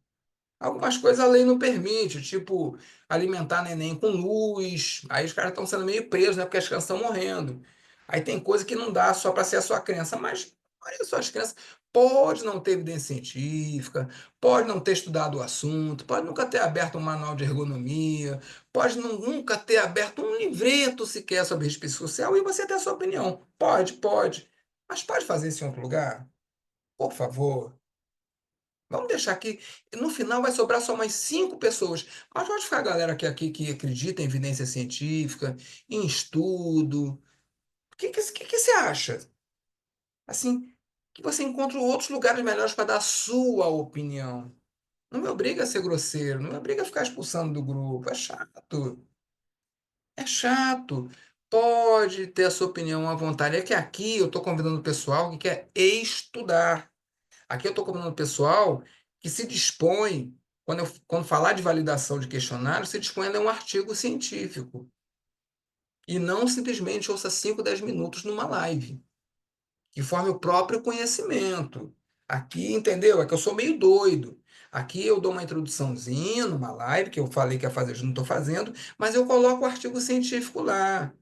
[SPEAKER 1] Algumas coisas a lei não permite, tipo alimentar neném com luz. Aí os caras estão sendo meio presos, né? Porque as crianças estão morrendo. Aí tem coisa que não dá só para ser a sua crença, mas olha só, as crianças pode não ter evidência científica, pode não ter estudado o assunto, pode nunca ter aberto um manual de ergonomia, pode nunca ter aberto um livreto sequer sobre risco social e você ter a sua opinião. Pode, pode. Mas pode fazer isso em outro lugar? Por favor. Vamos deixar aqui. No final vai sobrar só mais 5 pessoas. Mas pode ficar a galera aqui que acredita em evidência científica, em estudo. O que você acha? Assim, que você encontre outros lugares melhores para dar a sua opinião. Não me obriga a ser grosseiro, não me obriga a ficar expulsando do grupo. É chato. É chato. Pode ter a sua opinião à vontade. É que aqui eu estou convidando o pessoal que quer estudar. Aqui eu estou convidando o pessoal que se dispõe, quando falar de validação de questionário, se dispõe a ler um artigo científico. E não simplesmente ouça 5, 10 minutos numa live, que forme o próprio conhecimento. Aqui, entendeu? É que eu sou meio doido. Aqui eu dou uma introduçãozinha numa live, que eu falei que ia fazer, eu não estou fazendo, mas eu coloco o artigo científico lá.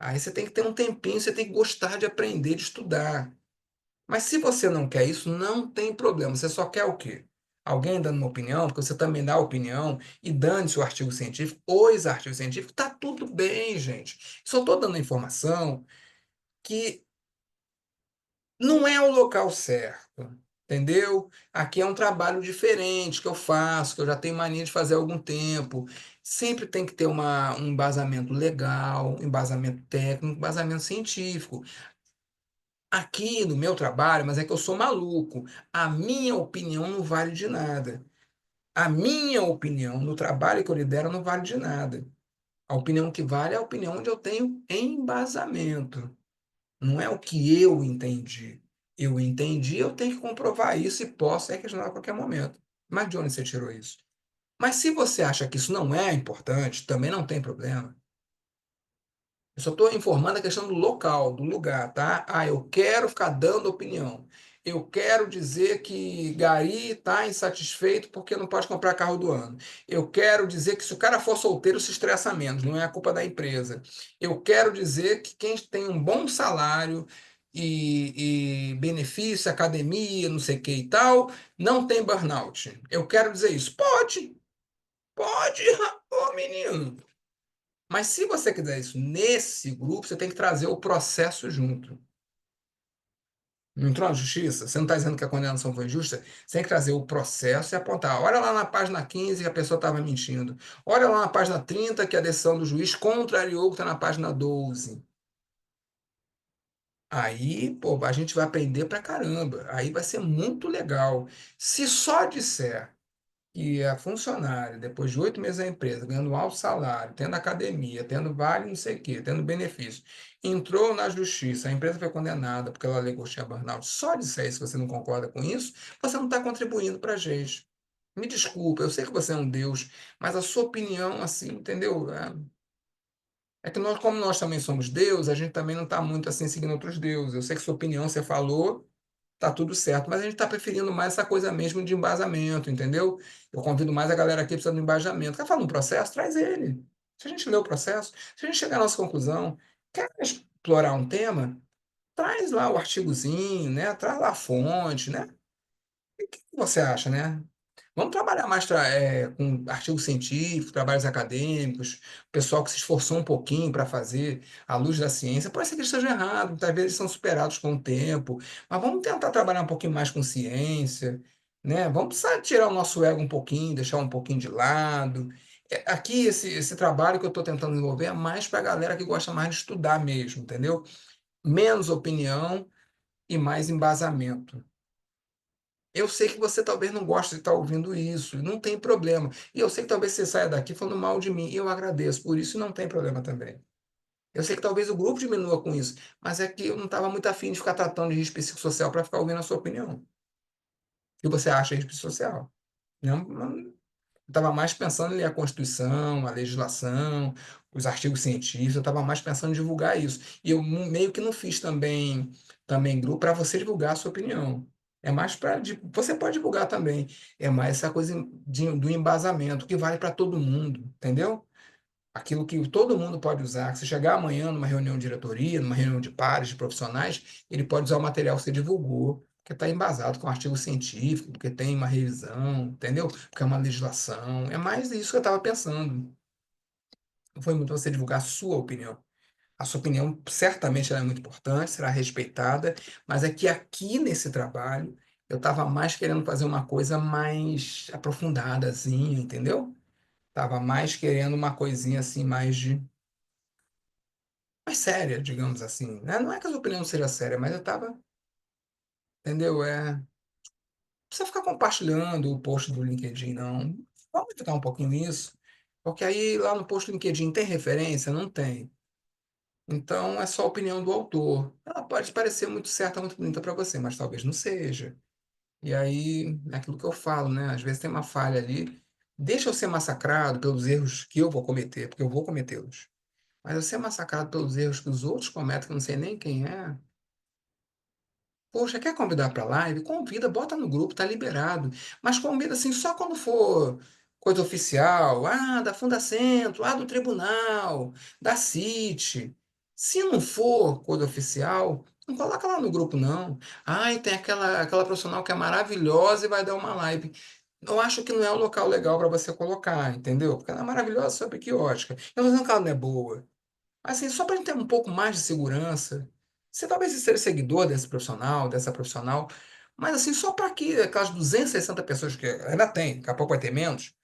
[SPEAKER 1] Aí você tem que ter um tempinho, você tem que gostar de aprender, de estudar. Mas se você não quer isso, não tem problema. Você só quer o quê? Alguém dando uma opinião, porque você também dá opinião, e dane-se o artigo científico, os artigos científicos, tá tudo bem, gente. Só estou dando a informação que não é o local certo, entendeu? Aqui é um trabalho diferente que eu faço, que eu já tenho mania de fazer há algum tempo. Sempre tem que ter um embasamento legal, um embasamento técnico, um embasamento científico. aqui no meu trabalho, mas é que eu sou maluco. A minha opinião não vale de nada. A minha opinião no trabalho que eu lidero não vale de nada. A opinião que vale é a opinião onde eu tenho embasamento. Não é o que eu entendi. Eu entendi, eu tenho que comprovar isso e posso questionar a qualquer momento. Mas de onde você tirou isso? Mas se você acha que isso não é importante, também não tem problema. Eu só estou informando a questão do local, do lugar, tá? Ah, eu quero ficar dando opinião. Eu quero dizer que Gari está insatisfeito porque não pode comprar carro do ano. Eu quero dizer que se o cara for solteiro se estressa menos, não é a culpa da empresa. Eu quero dizer que quem tem um bom salário e benefício, academia, não sei o que e tal, não tem burnout. Eu quero dizer isso. Pode, pode, ô menino. Mas se você quiser isso nesse grupo, você tem que trazer o processo junto. Não entrou na justiça? Você não está dizendo que a condenação foi injusta? Você tem que trazer o processo e apontar. Olha lá na página 15 que a pessoa estava mentindo. Olha lá na página 30 que a decisão do juiz contrariou o que está na página 12. Aí, pô, a gente vai aprender pra caramba. Aí vai ser muito legal. Se só disser que a funcionária, depois de 8 meses da empresa, ganhando um alto salário, tendo academia, tendo vale não sei o quê, tendo benefício, entrou na justiça, a empresa foi condenada porque ela alegou que tinha burnout, só disser isso, se você não concorda com isso, você não está contribuindo para a gente. Me desculpa, eu sei que você é um Deus, mas a sua opinião, assim, entendeu? É que nós, como nós também somos Deus, a gente também não está muito assim seguindo outros deuses. Eu sei que sua opinião, você falou, tá tudo certo, mas a gente está preferindo mais essa coisa mesmo de embasamento, entendeu? Eu convido mais a galera aqui precisando de embasamento. Quer falar um processo? Traz ele. Se a gente ler o processo, se a gente chegar à nossa conclusão, quer explorar um tema, traz lá o artigozinho, né? Traz lá a fonte, né? O que você acha, né? Vamos trabalhar mais com artigos científicos, trabalhos acadêmicos, pessoal que se esforçou um pouquinho para fazer à luz da ciência. Pode ser que eles estejam errados, muitas vezes eles são superados com o tempo, mas vamos tentar trabalhar um pouquinho mais com ciência, né? Vamos tirar o nosso ego um pouquinho, deixar um pouquinho de lado. Aqui, esse trabalho que eu estou tentando desenvolver é mais para a galera que gosta mais de estudar mesmo, entendeu? Menos opinião e mais embasamento. Eu sei que você talvez não goste de estar ouvindo isso, não tem problema. E eu sei que talvez você saia daqui falando mal de mim, e eu agradeço por isso, e não tem problema também. Eu sei que talvez o grupo diminua com isso, mas é que eu não estava muito afim de ficar tratando de risco psicossocial para ficar ouvindo a sua opinião. O que você acha de risco psicossocial? Não, eu estava mais pensando em ler a Constituição, a legislação, os artigos científicos, eu estava mais pensando em divulgar isso. E eu meio que não fiz também grupo para você divulgar a sua opinião. É mais para. Você pode divulgar também. É mais essa coisa do embasamento, que vale para todo mundo, entendeu? Aquilo que todo mundo pode usar. Se chegar amanhã numa reunião de diretoria, numa reunião de pares, de profissionais, ele pode usar o material que você divulgou, porque está embasado com um artigo científico, porque tem uma revisão, entendeu? Porque é uma legislação. É mais isso que eu estava pensando. Não foi muito você divulgar a sua opinião. A sua opinião certamente ela é muito importante, será respeitada, mas é que aqui nesse trabalho eu estava mais querendo fazer uma coisa mais aprofundada, assim, entendeu? Tava mais querendo uma coisinha assim mais séria, digamos assim, né? Não é que a sua opinião seja séria, mas eu tava, entendeu? Não precisa ficar compartilhando o post do LinkedIn, não. Vamos evitar um pouquinho isso, porque aí lá no post do LinkedIn tem referência? Não tem. Então é só a opinião do autor. Ela pode parecer muito certa, muito bonita para você, mas talvez não seja. E aí, é aquilo que eu falo, né? Às vezes tem uma falha ali. Deixa eu ser massacrado pelos erros que eu vou cometer, porque eu vou cometê-los. Mas eu ser massacrado pelos erros que os outros cometem, que eu não sei nem quem é. Poxa, quer convidar para live? Convida, bota no grupo, tá liberado. Mas convida assim só quando for coisa oficial. Ah, da Fundacentro, ah, do tribunal, da CIT. Se não for coisa oficial, não coloca lá no grupo, não. Ai, tem aquela profissional que é maravilhosa e vai dar uma live. Eu acho que não é um local legal para você colocar, entendeu? Porque ela é maravilhosa sobre que ótica. Eu não tô dizendo que ela não é boa. Assim, só para a gente ter um pouco mais de segurança. Você talvez seja seguidor desse profissional, dessa profissional, mas assim, só para que aquelas 260 pessoas que ainda tem, daqui a pouco vai ter menos,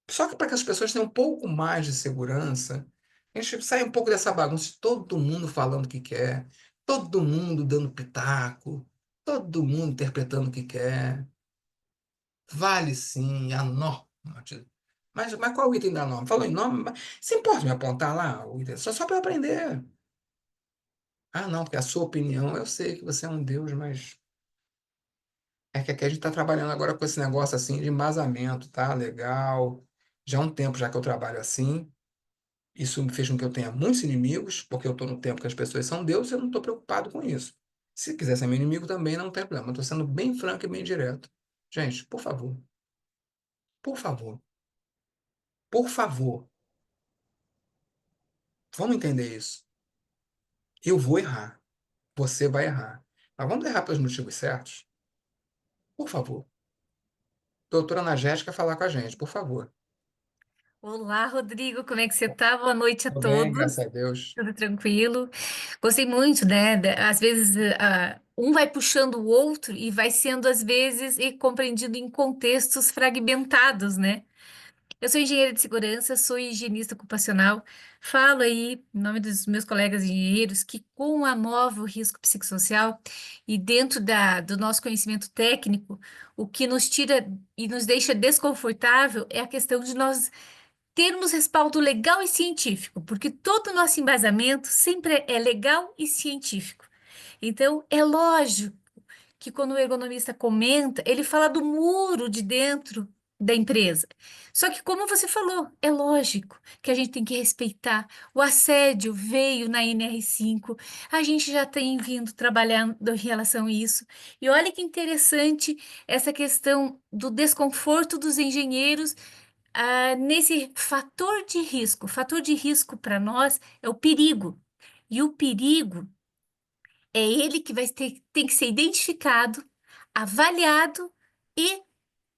[SPEAKER 1] só que para que as pessoas tenham um pouco mais de segurança, a gente sai um pouco dessa bagunça, de todo mundo falando o que quer. todo mundo dando pitaco, todo mundo interpretando o que quer. Vale sim a norma. Mas qual é o item da norma? Falou em norma, mas você pode me apontar lá o item? Só para eu aprender. Ah, não, porque a sua opinião, eu sei que você é um Deus, mas é que aqui a gente está trabalhando agora com esse negócio assim de embasamento, tá? Legal. Já há um tempo já que eu trabalho assim. Isso me fez com que eu tenha muitos inimigos, porque eu estou no tempo que as pessoas são Deus e eu não estou preocupado com isso. Se quiser ser meu inimigo também, não tem problema. Eu estou sendo bem franco e bem direto. Gente, por favor, por favor, vamos entender isso. Eu vou errar, você vai errar. Mas vamos errar pelos motivos certos? Por favor. Doutora Anagética falar com a gente, por favor.
[SPEAKER 3] Olá, Rodrigo, como é que você tá? Boa noite a
[SPEAKER 1] Tudo bem, graças
[SPEAKER 3] todos.
[SPEAKER 1] a Deus.
[SPEAKER 3] Tudo tranquilo? Gostei muito, né? Às vezes, um vai puxando o outro e vai sendo, às vezes, e compreendido em contextos fragmentados, né? Eu sou engenheira de segurança, sou higienista ocupacional. Falo aí, em nome dos meus colegas engenheiros, que com a nova risco psicossocial e dentro do nosso conhecimento técnico, o que nos tira e nos deixa desconfortável é a questão de nós termos respaldo legal e científico, porque todo o nosso embasamento sempre é legal e científico. Então, é lógico que quando o ergonomista comenta, ele fala do muro de dentro da empresa. Só que, como você falou, é lógico que a gente tem que respeitar. O assédio veio na NR5, a gente já tem vindo trabalhando em relação a isso. E olha que interessante essa questão do desconforto dos engenheiros nesse fator de risco. O fator de risco para nós é o perigo. E o perigo é ele que tem que ser identificado, avaliado e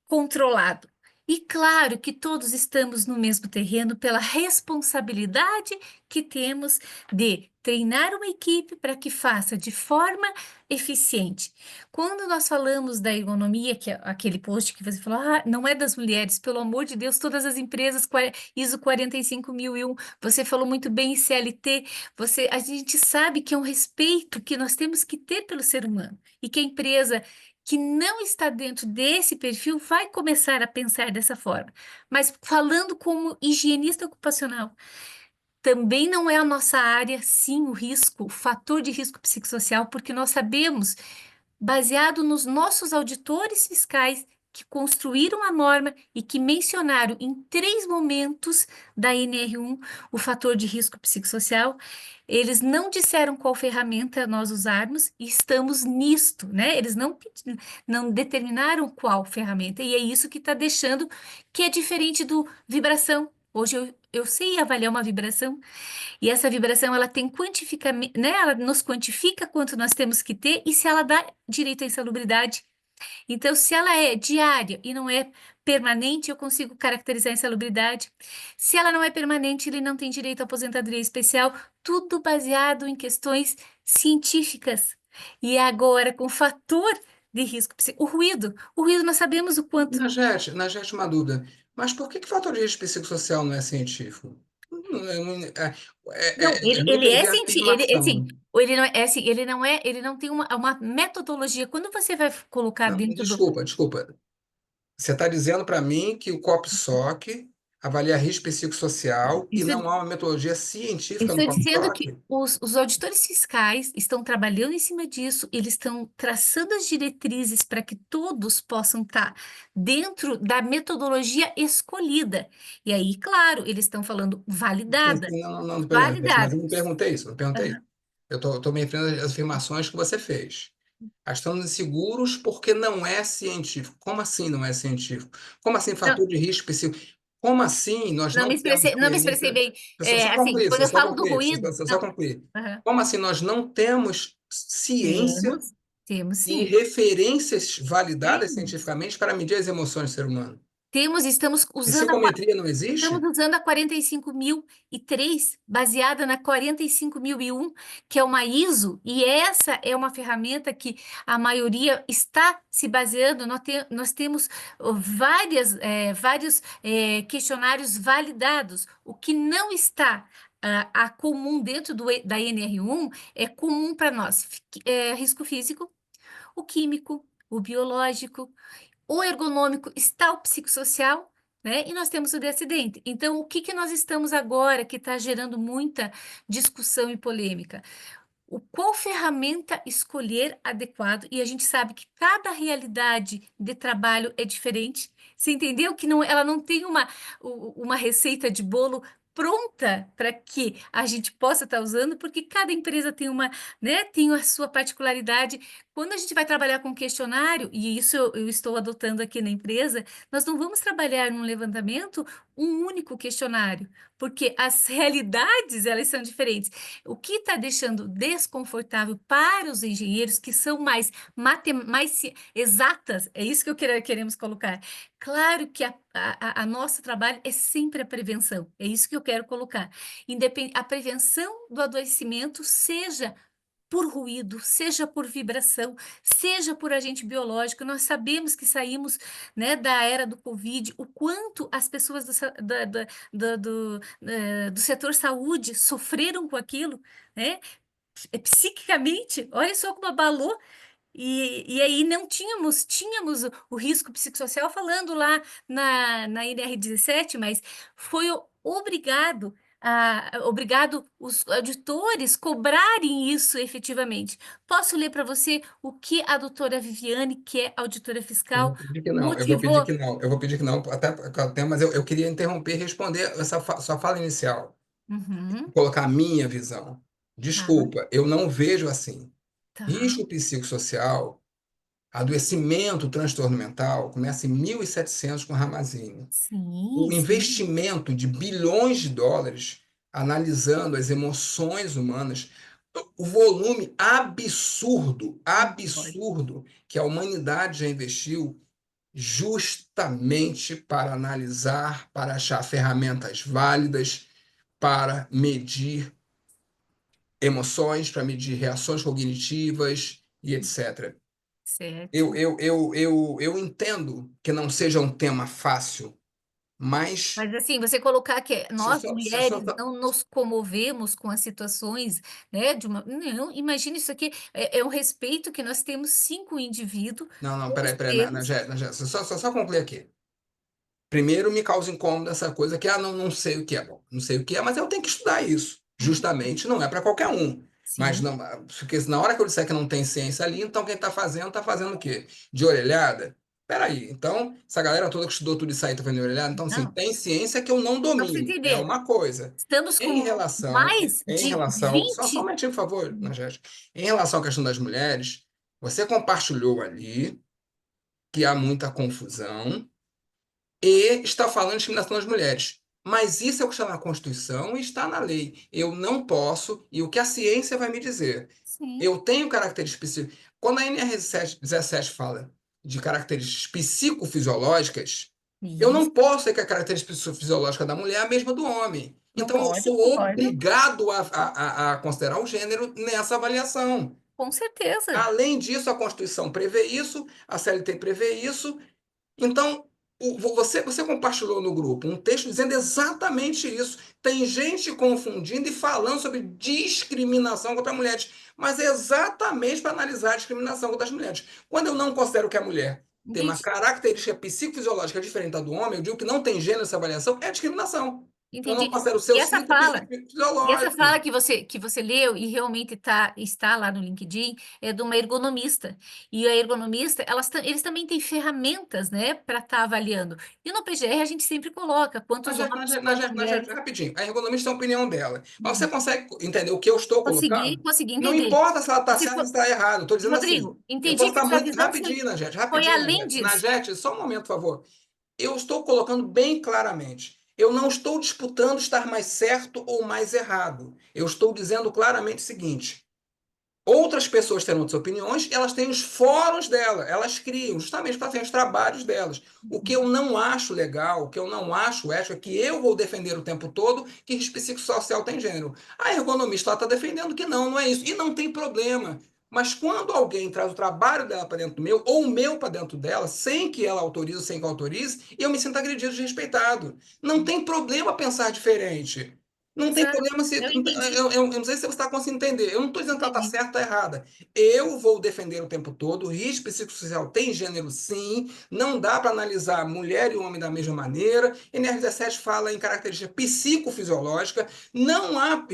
[SPEAKER 3] controlado. E claro que todos estamos no mesmo terreno pela responsabilidade que temos de treinar uma equipe para que faça de forma eficiente. Quando nós falamos da ergonomia, que é aquele post que você falou, não é das mulheres, pelo amor de Deus, todas as empresas, ISO 45001, você falou muito bem em CLT, a gente sabe que é um respeito que nós temos que ter pelo ser humano e que a empresa que não está dentro desse perfil vai começar a pensar dessa forma. Mas falando como higienista ocupacional, também não é a nossa área, sim, o risco, o fator de risco psicossocial, porque nós sabemos baseado nos nossos auditores fiscais que construíram a norma e que mencionaram em 3 momentos da NR1 o fator de risco psicossocial. Eles não disseram qual ferramenta nós usarmos e estamos nisto, né? Eles não determinaram qual ferramenta, e é isso que está deixando que é diferente do vibração. Hoje eu sei avaliar uma vibração, e essa vibração, ela tem quantificamento, né? Ela nos quantifica quanto nós temos que ter e se ela dá direito à insalubridade. Então, se ela é diária e não é permanente, eu consigo caracterizar a insalubridade. Se ela não é permanente, ele não tem direito à aposentadoria especial, tudo baseado em questões científicas. E agora, com o fator de risco, o ruído nós sabemos o quanto.
[SPEAKER 1] Na Jet, uma dúvida. Mas por que fator de risco psicossocial não é científico?
[SPEAKER 3] Não,
[SPEAKER 1] É
[SPEAKER 3] ele
[SPEAKER 1] muito
[SPEAKER 3] é
[SPEAKER 1] ver
[SPEAKER 3] científico, ele, assim,
[SPEAKER 1] afirmação.
[SPEAKER 3] ele não é assim, ele não é, ele não tem uma metodologia. Quando você vai colocar
[SPEAKER 1] Não,
[SPEAKER 3] dentro do.
[SPEAKER 1] desculpa. Você está dizendo para mim que o COPSOC avalia risco psicossocial e
[SPEAKER 3] Isso,
[SPEAKER 1] não há uma metodologia científica no
[SPEAKER 3] estou dizendo que
[SPEAKER 1] COPSOC?
[SPEAKER 3] os auditores fiscais estão trabalhando em cima disso, eles estão traçando as diretrizes para que todos possam estar dentro da metodologia escolhida. E aí, claro, eles estão falando
[SPEAKER 1] Sim,
[SPEAKER 3] validada,
[SPEAKER 1] sim, não, mas
[SPEAKER 3] validada.
[SPEAKER 1] eu não perguntei isso, não perguntei isso.
[SPEAKER 3] Aham.
[SPEAKER 1] Eu estou me referindo às afirmações que você fez. Estamos inseguros porque não é científico. Como assim não é científico? Como assim
[SPEAKER 3] Não,
[SPEAKER 1] fator de risco específico? Como assim nós não temos
[SPEAKER 3] não me expressei
[SPEAKER 1] ciência?
[SPEAKER 3] bem.
[SPEAKER 1] Só
[SPEAKER 3] Assim,
[SPEAKER 1] concluir,
[SPEAKER 3] quando eu
[SPEAKER 1] só
[SPEAKER 3] falo do
[SPEAKER 1] concluir,
[SPEAKER 3] ruído,
[SPEAKER 1] só
[SPEAKER 3] não.
[SPEAKER 1] concluir.
[SPEAKER 3] Aham.
[SPEAKER 1] Como assim nós não temos ciência
[SPEAKER 3] Temos, temos
[SPEAKER 1] e
[SPEAKER 3] sim.
[SPEAKER 1] referências validadas
[SPEAKER 3] Temos.
[SPEAKER 1] cientificamente para medir as emoções do ser humano?
[SPEAKER 3] Temos, estamos usando
[SPEAKER 1] Psicometria não
[SPEAKER 3] estamos
[SPEAKER 1] existe?
[SPEAKER 3] usando a 45003, baseada na 45001, que é uma ISO, e essa é uma ferramenta que a maioria está se baseando. Nós temos vários questionários validados. O que não está A comum dentro da NR1 é comum para nós, risco físico, o químico, o biológico, o ergonômico, está o psicossocial, né? E nós temos o de acidente. Então, o que que nós estamos agora que está gerando muita discussão e polêmica? Qual ferramenta escolher adequado? E a gente sabe que cada realidade de trabalho é diferente. Você entendeu que não, ela não tem uma receita de bolo pronta para que a gente possa estar usando, porque cada empresa tem né, tem a sua particularidade. Quando a gente vai trabalhar com questionário, e isso eu estou adotando aqui na empresa, nós não vamos trabalhar num levantamento um único questionário, porque as realidades elas são diferentes. O que está deixando desconfortável para os engenheiros que são mais exatas, é isso que queremos colocar. Claro que a nosso trabalho é sempre a prevenção, é isso que eu quero colocar. A prevenção do adoecimento, seja por ruído, seja por vibração, seja por agente biológico. Nós sabemos que saímos, né, da era do Covid, o quanto as pessoas do setor saúde sofreram com aquilo, né? Psiquicamente, olha só como abalou. E aí não tínhamos o risco psicossocial falando lá na NR17, mas foi obrigado os auditores cobrarem isso efetivamente. Posso ler para você o que a doutora Viviane, que é auditora
[SPEAKER 1] Eu
[SPEAKER 3] fiscal,
[SPEAKER 1] vou pedir que não, eu vou pedir
[SPEAKER 3] motivou?
[SPEAKER 1] que não, eu vou pedir que não, até por causa do tempo, mas eu queria interromper e responder essa sua fala inicial,
[SPEAKER 3] Uhum,
[SPEAKER 1] colocar a minha visão.
[SPEAKER 3] tá,
[SPEAKER 1] Desculpa, eu não vejo assim.
[SPEAKER 3] tá.
[SPEAKER 1] Risco psicossocial, adoecimento, transtorno mental, começa em 1700 com Ramazzini.
[SPEAKER 3] Sim,
[SPEAKER 1] O
[SPEAKER 3] sim,
[SPEAKER 1] investimento de bilhões de dólares analisando as emoções humanas, o volume absurdo,
[SPEAKER 3] concordo.
[SPEAKER 1] absurdo que a humanidade já investiu justamente para analisar, para achar ferramentas válidas, para medir emoções, para medir reações cognitivas e etc. Eu,
[SPEAKER 3] Certo.
[SPEAKER 1] eu, eu, eu entendo que não seja um tema fácil, mas
[SPEAKER 3] Mas assim, você colocar que
[SPEAKER 1] só,
[SPEAKER 3] nós
[SPEAKER 1] só, só,
[SPEAKER 3] mulheres
[SPEAKER 1] só,
[SPEAKER 3] não nos comovemos com as situações, né, não, imagina isso aqui, é um respeito que nós temos sim com o indivíduo,
[SPEAKER 1] não, não,
[SPEAKER 3] todos
[SPEAKER 1] peraí,
[SPEAKER 3] temos.
[SPEAKER 1] só concluir aqui. Primeiro me causa incômodo essa coisa que, não sei o que é. Bom, não sei o que é, mas eu tenho que estudar isso.
[SPEAKER 3] Uhum.
[SPEAKER 1] Justamente, não é para qualquer um. Mas
[SPEAKER 3] Sim,
[SPEAKER 1] não, porque na hora que eu disser que não tem ciência ali, então quem está fazendo o quê? De orelhada? Peraí, então, essa galera toda que estudou tudo isso aí está fazendo de orelhada, então, assim,
[SPEAKER 3] não,
[SPEAKER 1] tem ciência que eu não
[SPEAKER 3] vamos
[SPEAKER 1] domino, é
[SPEAKER 3] entender.
[SPEAKER 1] uma coisa.
[SPEAKER 3] Estamos
[SPEAKER 1] Em
[SPEAKER 3] com
[SPEAKER 1] relação,
[SPEAKER 3] mais
[SPEAKER 1] em
[SPEAKER 3] de
[SPEAKER 1] relação, só um
[SPEAKER 3] 20.
[SPEAKER 1] momentinho, por favor, Najete. Em relação à questão das mulheres, você compartilhou ali que há muita confusão, e está falando de discriminação das mulheres. Mas isso é o que está na Constituição e está na lei. Eu não posso, e o que a ciência vai me dizer?
[SPEAKER 3] Sim,
[SPEAKER 1] Eu tenho características específicas. Quando a NR17 fala de características psicofisiológicas, eu não
[SPEAKER 3] isso,
[SPEAKER 1] posso ter que a característica psicofisiológica da mulher é a mesma do homem. Então, eu
[SPEAKER 3] concordo,
[SPEAKER 1] sou
[SPEAKER 3] concordo,
[SPEAKER 1] obrigado a considerar o gênero nessa avaliação.
[SPEAKER 3] com certeza.
[SPEAKER 1] Além disso, a Constituição prevê isso, a CLT prevê isso, então, você compartilhou no grupo um texto dizendo exatamente isso. Tem gente confundindo e falando sobre discriminação contra mulheres, mas é exatamente para analisar a discriminação contra as mulheres. Quando eu não considero que a mulher tem uma
[SPEAKER 3] Entendi,
[SPEAKER 1] característica psicofisiológica diferente da do homem, eu digo que não tem gênero nessa avaliação, é discriminação. Eu não
[SPEAKER 3] entendi.
[SPEAKER 1] considero o
[SPEAKER 3] E
[SPEAKER 1] seu
[SPEAKER 3] essa
[SPEAKER 1] ciclo
[SPEAKER 3] fala E essa
[SPEAKER 1] psicofisiológico.
[SPEAKER 3] fala que você leu e realmente está lá no LinkedIn é de uma ergonomista. E a ergonomista, eles também têm ferramentas, né, para estar avaliando. E no PGR a gente sempre coloca quantos homens, quantas mulheres.
[SPEAKER 1] Rapidinho, a ergonomista é a opinião dela. Mas você
[SPEAKER 3] Uhum.
[SPEAKER 1] consegue entender o que eu estou colocando?
[SPEAKER 3] Consegui
[SPEAKER 1] Não
[SPEAKER 3] entender.
[SPEAKER 1] importa se ela está
[SPEAKER 3] Você
[SPEAKER 1] certa ou se
[SPEAKER 3] foi,
[SPEAKER 1] está errado. Estou dizendo assim,
[SPEAKER 3] Rodrigo,
[SPEAKER 1] eu posso
[SPEAKER 3] entendi que
[SPEAKER 1] estar
[SPEAKER 3] sua
[SPEAKER 1] muito.
[SPEAKER 3] visão foi
[SPEAKER 1] Rapidinho,
[SPEAKER 3] além
[SPEAKER 1] Najete.
[SPEAKER 3] disso.
[SPEAKER 1] Najete, só um momento, por favor. Eu estou colocando bem claramente. Eu não estou disputando estar mais certo ou mais errado. Eu estou dizendo claramente o seguinte: outras pessoas terão outras opiniões, elas têm os fóruns dela, elas criam, justamente para ter os trabalhos delas. O que eu não acho legal, o que eu não acho ético, é que eu vou defender o tempo todo que risco psicossocial tem gênero. A ergonomista está defendendo que não, não é isso. E não tem problema. Mas quando alguém traz o trabalho dela para dentro do meu, ou o meu para dentro dela, sem que ela autorize, sem que eu autorize, eu me sinto agredido, desrespeitado. Não tem problema pensar diferente. Não tem
[SPEAKER 3] Exato.
[SPEAKER 1] problema se.
[SPEAKER 3] Eu entendi.
[SPEAKER 1] Eu não sei se você está conseguindo entender. Eu não estou dizendo que ela está
[SPEAKER 3] Entendi.
[SPEAKER 1] certa ou errada. Eu vou defender o tempo todo. O risco psicossocial tem gênero, sim. Não dá para analisar mulher e homem da mesma maneira. NR17 fala em característica psicofisiológica. Não há.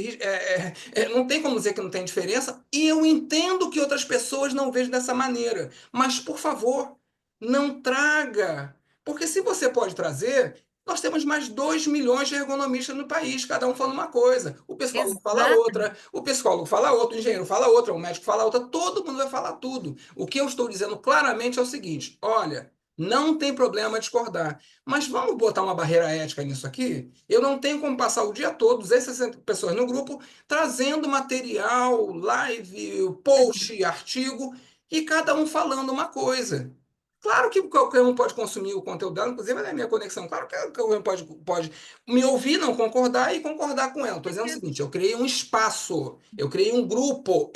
[SPEAKER 1] Não tem como dizer que não tem diferença. E eu entendo que outras pessoas não vejam dessa maneira. Mas, por favor, não traga. Porque se você pode trazer. Nós temos mais 2 milhões de ergonomistas no país, cada um falando uma coisa. O psicólogo fala
[SPEAKER 3] Exatamente.
[SPEAKER 1] outra, o psicólogo fala outra, o engenheiro fala outra, o médico fala outra, todo mundo vai falar tudo. O que eu estou dizendo claramente é o seguinte: olha, não tem problema discordar, mas vamos botar uma barreira ética nisso aqui? Eu não tenho como passar o dia todo, 260 pessoas no grupo, trazendo material, live, post, artigo, e cada um falando uma coisa. Claro que qualquer um pode consumir o conteúdo dela, inclusive é a minha conexão. Claro que qualquer um pode me ouvir, não concordar e concordar com ela. Estou dizendo o seguinte: eu criei um espaço, eu criei um grupo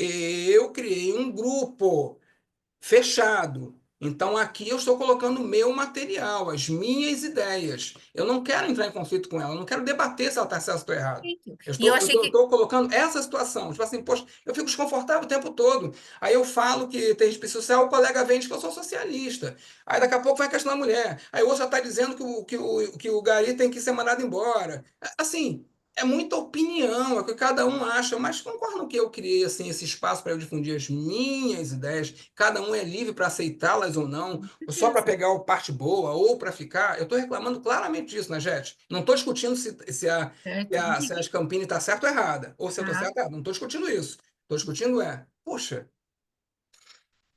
[SPEAKER 1] fechado. Então aqui eu estou colocando o meu material, as minhas ideias. Eu não quero entrar em conflito com ela, eu não quero debater se ela está certa ou estou errado.
[SPEAKER 3] Perfeito.
[SPEAKER 1] Eu
[SPEAKER 3] E eu
[SPEAKER 1] estou, eu
[SPEAKER 3] achei
[SPEAKER 1] estou, eu
[SPEAKER 3] que.
[SPEAKER 1] estou colocando essa situação. Tipo assim, poxa, eu fico desconfortável o tempo todo. Aí eu falo que tem risco social, o colega vem e diz que eu sou socialista. Aí daqui a pouco vai questionar a mulher. Aí o outro já está dizendo que o gari tem que ser mandado embora. Assim, é muita opinião, é o que cada um acha, mas concordam que eu criei assim, esse espaço para eu difundir as minhas ideias. Cada um é livre para aceitá-las ou não,
[SPEAKER 3] Com
[SPEAKER 1] ou só para
[SPEAKER 3] certeza.
[SPEAKER 1] pegar o parte boa ou para ficar. Eu estou reclamando claramente disso, né, Jete? Não estou discutindo se
[SPEAKER 3] Certo?
[SPEAKER 1] a, se a
[SPEAKER 3] Entendi.
[SPEAKER 1] Scampini está certa ou errada, ou se eu estou
[SPEAKER 3] Tá.
[SPEAKER 1] certo ou errado. Não estou discutindo isso. Estou discutindo poxa,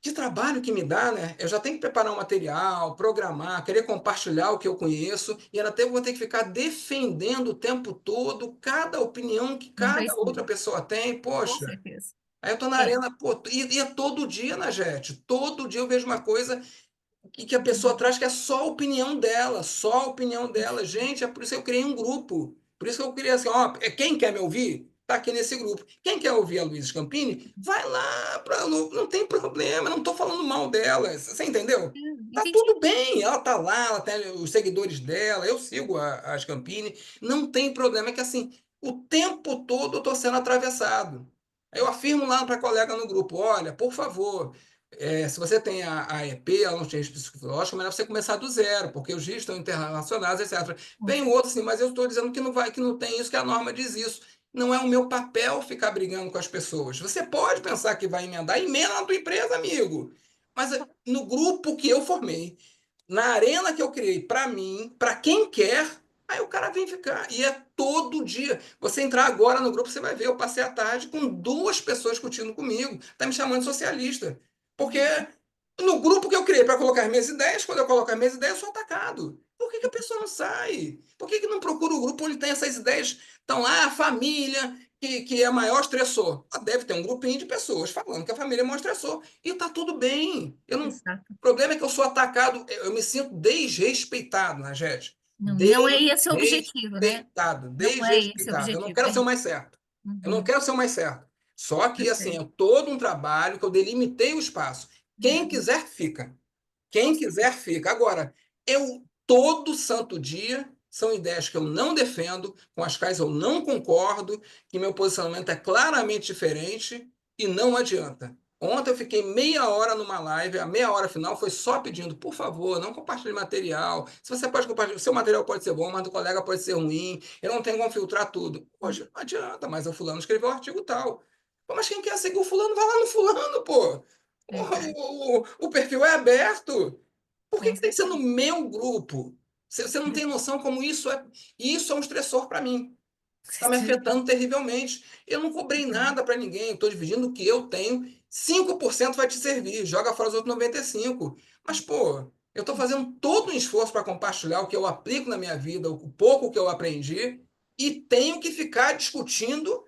[SPEAKER 1] que trabalho que me dá, né? Eu já tenho que preparar um material, programar, querer compartilhar o que eu conheço, e ainda vou ter que ficar defendendo o tempo todo cada opinião que
[SPEAKER 3] Não
[SPEAKER 1] cada outra
[SPEAKER 3] precisa.
[SPEAKER 1] pessoa tem.
[SPEAKER 3] Com
[SPEAKER 1] Poxa,
[SPEAKER 3] certeza.
[SPEAKER 1] aí eu tô na
[SPEAKER 3] É.
[SPEAKER 1] arena, pô, e é todo dia, na Jete. Todo dia eu vejo uma coisa que a pessoa
[SPEAKER 3] Uhum.
[SPEAKER 1] traz que é só a opinião dela, só a opinião dela. Gente, é por isso que eu criei um grupo. Por isso que eu criei assim, ó, quem quer me ouvir, tá aqui nesse grupo. Quem quer ouvir a Luísa Scampini, vai lá, não tem problema, não tô falando mal dela. Você entendeu?
[SPEAKER 3] É,
[SPEAKER 1] Tá
[SPEAKER 3] entendi.
[SPEAKER 1] tudo bem, ela tá lá, ela tem os seguidores dela, eu sigo a Scampini, não tem problema, é que assim, o tempo todo eu tô sendo atravessado. Eu afirmo lá para colega no grupo, olha, por favor, se você tem a EP, ela não tem risco psicológico, é melhor você começar do zero, porque os riscos estão interrelacionados, etc. Vem o outro assim, mas eu estou dizendo que não vai, que não tem isso, que a norma diz isso. Não é o meu papel ficar brigando com as pessoas. Você pode pensar que vai emendar, emenda na tua empresa, amigo. Mas no grupo que eu formei, na arena que eu criei para mim, para quem quer, aí o cara vem ficar. E é todo dia. Você entrar agora no grupo, você vai ver. Eu passei a tarde com 2 pessoas discutindo comigo. Tá me chamando de socialista. Porque no grupo que eu criei para colocar as minhas ideias, quando eu coloco as minhas ideias, eu sou atacado. Por que a pessoa não sai? Por que não procura o grupo onde tem essas ideias? Estão lá, a família, que é a maior estressor. Deve ter um grupinho de pessoas falando que a família é o maior estressor. E tá tudo bem. Eu não,
[SPEAKER 3] Exato.
[SPEAKER 1] o problema é que eu sou atacado, eu me sinto desrespeitado, né, gente?
[SPEAKER 3] Não, não é esse o objetivo, né? Não é esse o
[SPEAKER 1] Desrespeitado. Eu não
[SPEAKER 3] objetivo.
[SPEAKER 1] quero ser o mais certo. Eu não
[SPEAKER 3] Uhum.
[SPEAKER 1] quero ser o mais certo. Só
[SPEAKER 3] Tá
[SPEAKER 1] que, assim,
[SPEAKER 3] certo.
[SPEAKER 1] é todo um trabalho que eu delimitei o espaço. Quem
[SPEAKER 3] Uhum.
[SPEAKER 1] quiser, fica.
[SPEAKER 3] Com
[SPEAKER 1] Quem
[SPEAKER 3] certeza.
[SPEAKER 1] quiser, fica. Agora, eu, todo santo dia, são ideias que eu não defendo, com as quais eu não concordo, que meu posicionamento é claramente diferente e não adianta. Ontem eu fiquei meia hora numa live, a meia hora final foi só pedindo, por favor, não compartilhe material. Se você pode compartilhar, seu material pode ser bom, mas do colega pode ser ruim. Eu não tenho como filtrar tudo. Hoje não adianta, mas o fulano escreveu o artigo tal. Pô, mas quem quer seguir o fulano, vai lá no fulano, pô.
[SPEAKER 3] Verdade.
[SPEAKER 1] O perfil é aberto. Por que
[SPEAKER 3] Com
[SPEAKER 1] que tem que ser no
[SPEAKER 3] certeza.
[SPEAKER 1] meu grupo? Você não tem noção como isso é um estressor para mim.
[SPEAKER 3] Com
[SPEAKER 1] Está me
[SPEAKER 3] certeza.
[SPEAKER 1] afetando terrivelmente. Eu não cobrei nada para ninguém. Estou dividindo o que eu tenho. 5% vai te servir. Joga fora os outros 95%. Mas, pô, eu estou fazendo todo um esforço para compartilhar o que eu aplico na minha vida, o pouco que eu aprendi, e tenho que ficar discutindo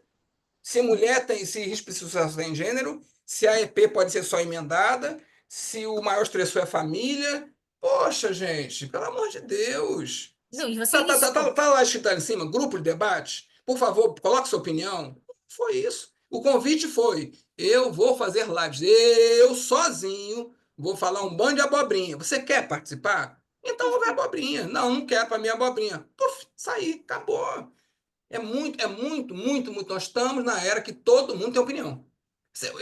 [SPEAKER 1] se mulher tem, se risco psicossocial tem gênero, se a EP pode ser só emendada, se o maior estressor é a família. Poxa, gente, pelo amor de Deus.
[SPEAKER 3] Não, e você
[SPEAKER 1] Tá
[SPEAKER 3] iniciou.
[SPEAKER 1] lá escrito ali em cima, grupo de debate. Por favor, coloque sua opinião. Foi isso. O convite foi: eu vou fazer lives, eu sozinho vou falar um bando de abobrinha. Você quer participar? Então vai
[SPEAKER 3] Perfeito.
[SPEAKER 1] abobrinha. Não, não quero para mim abobrinha. Puf, saí, acabou. É muito, muito, muito. Nós estamos na era que todo mundo tem opinião.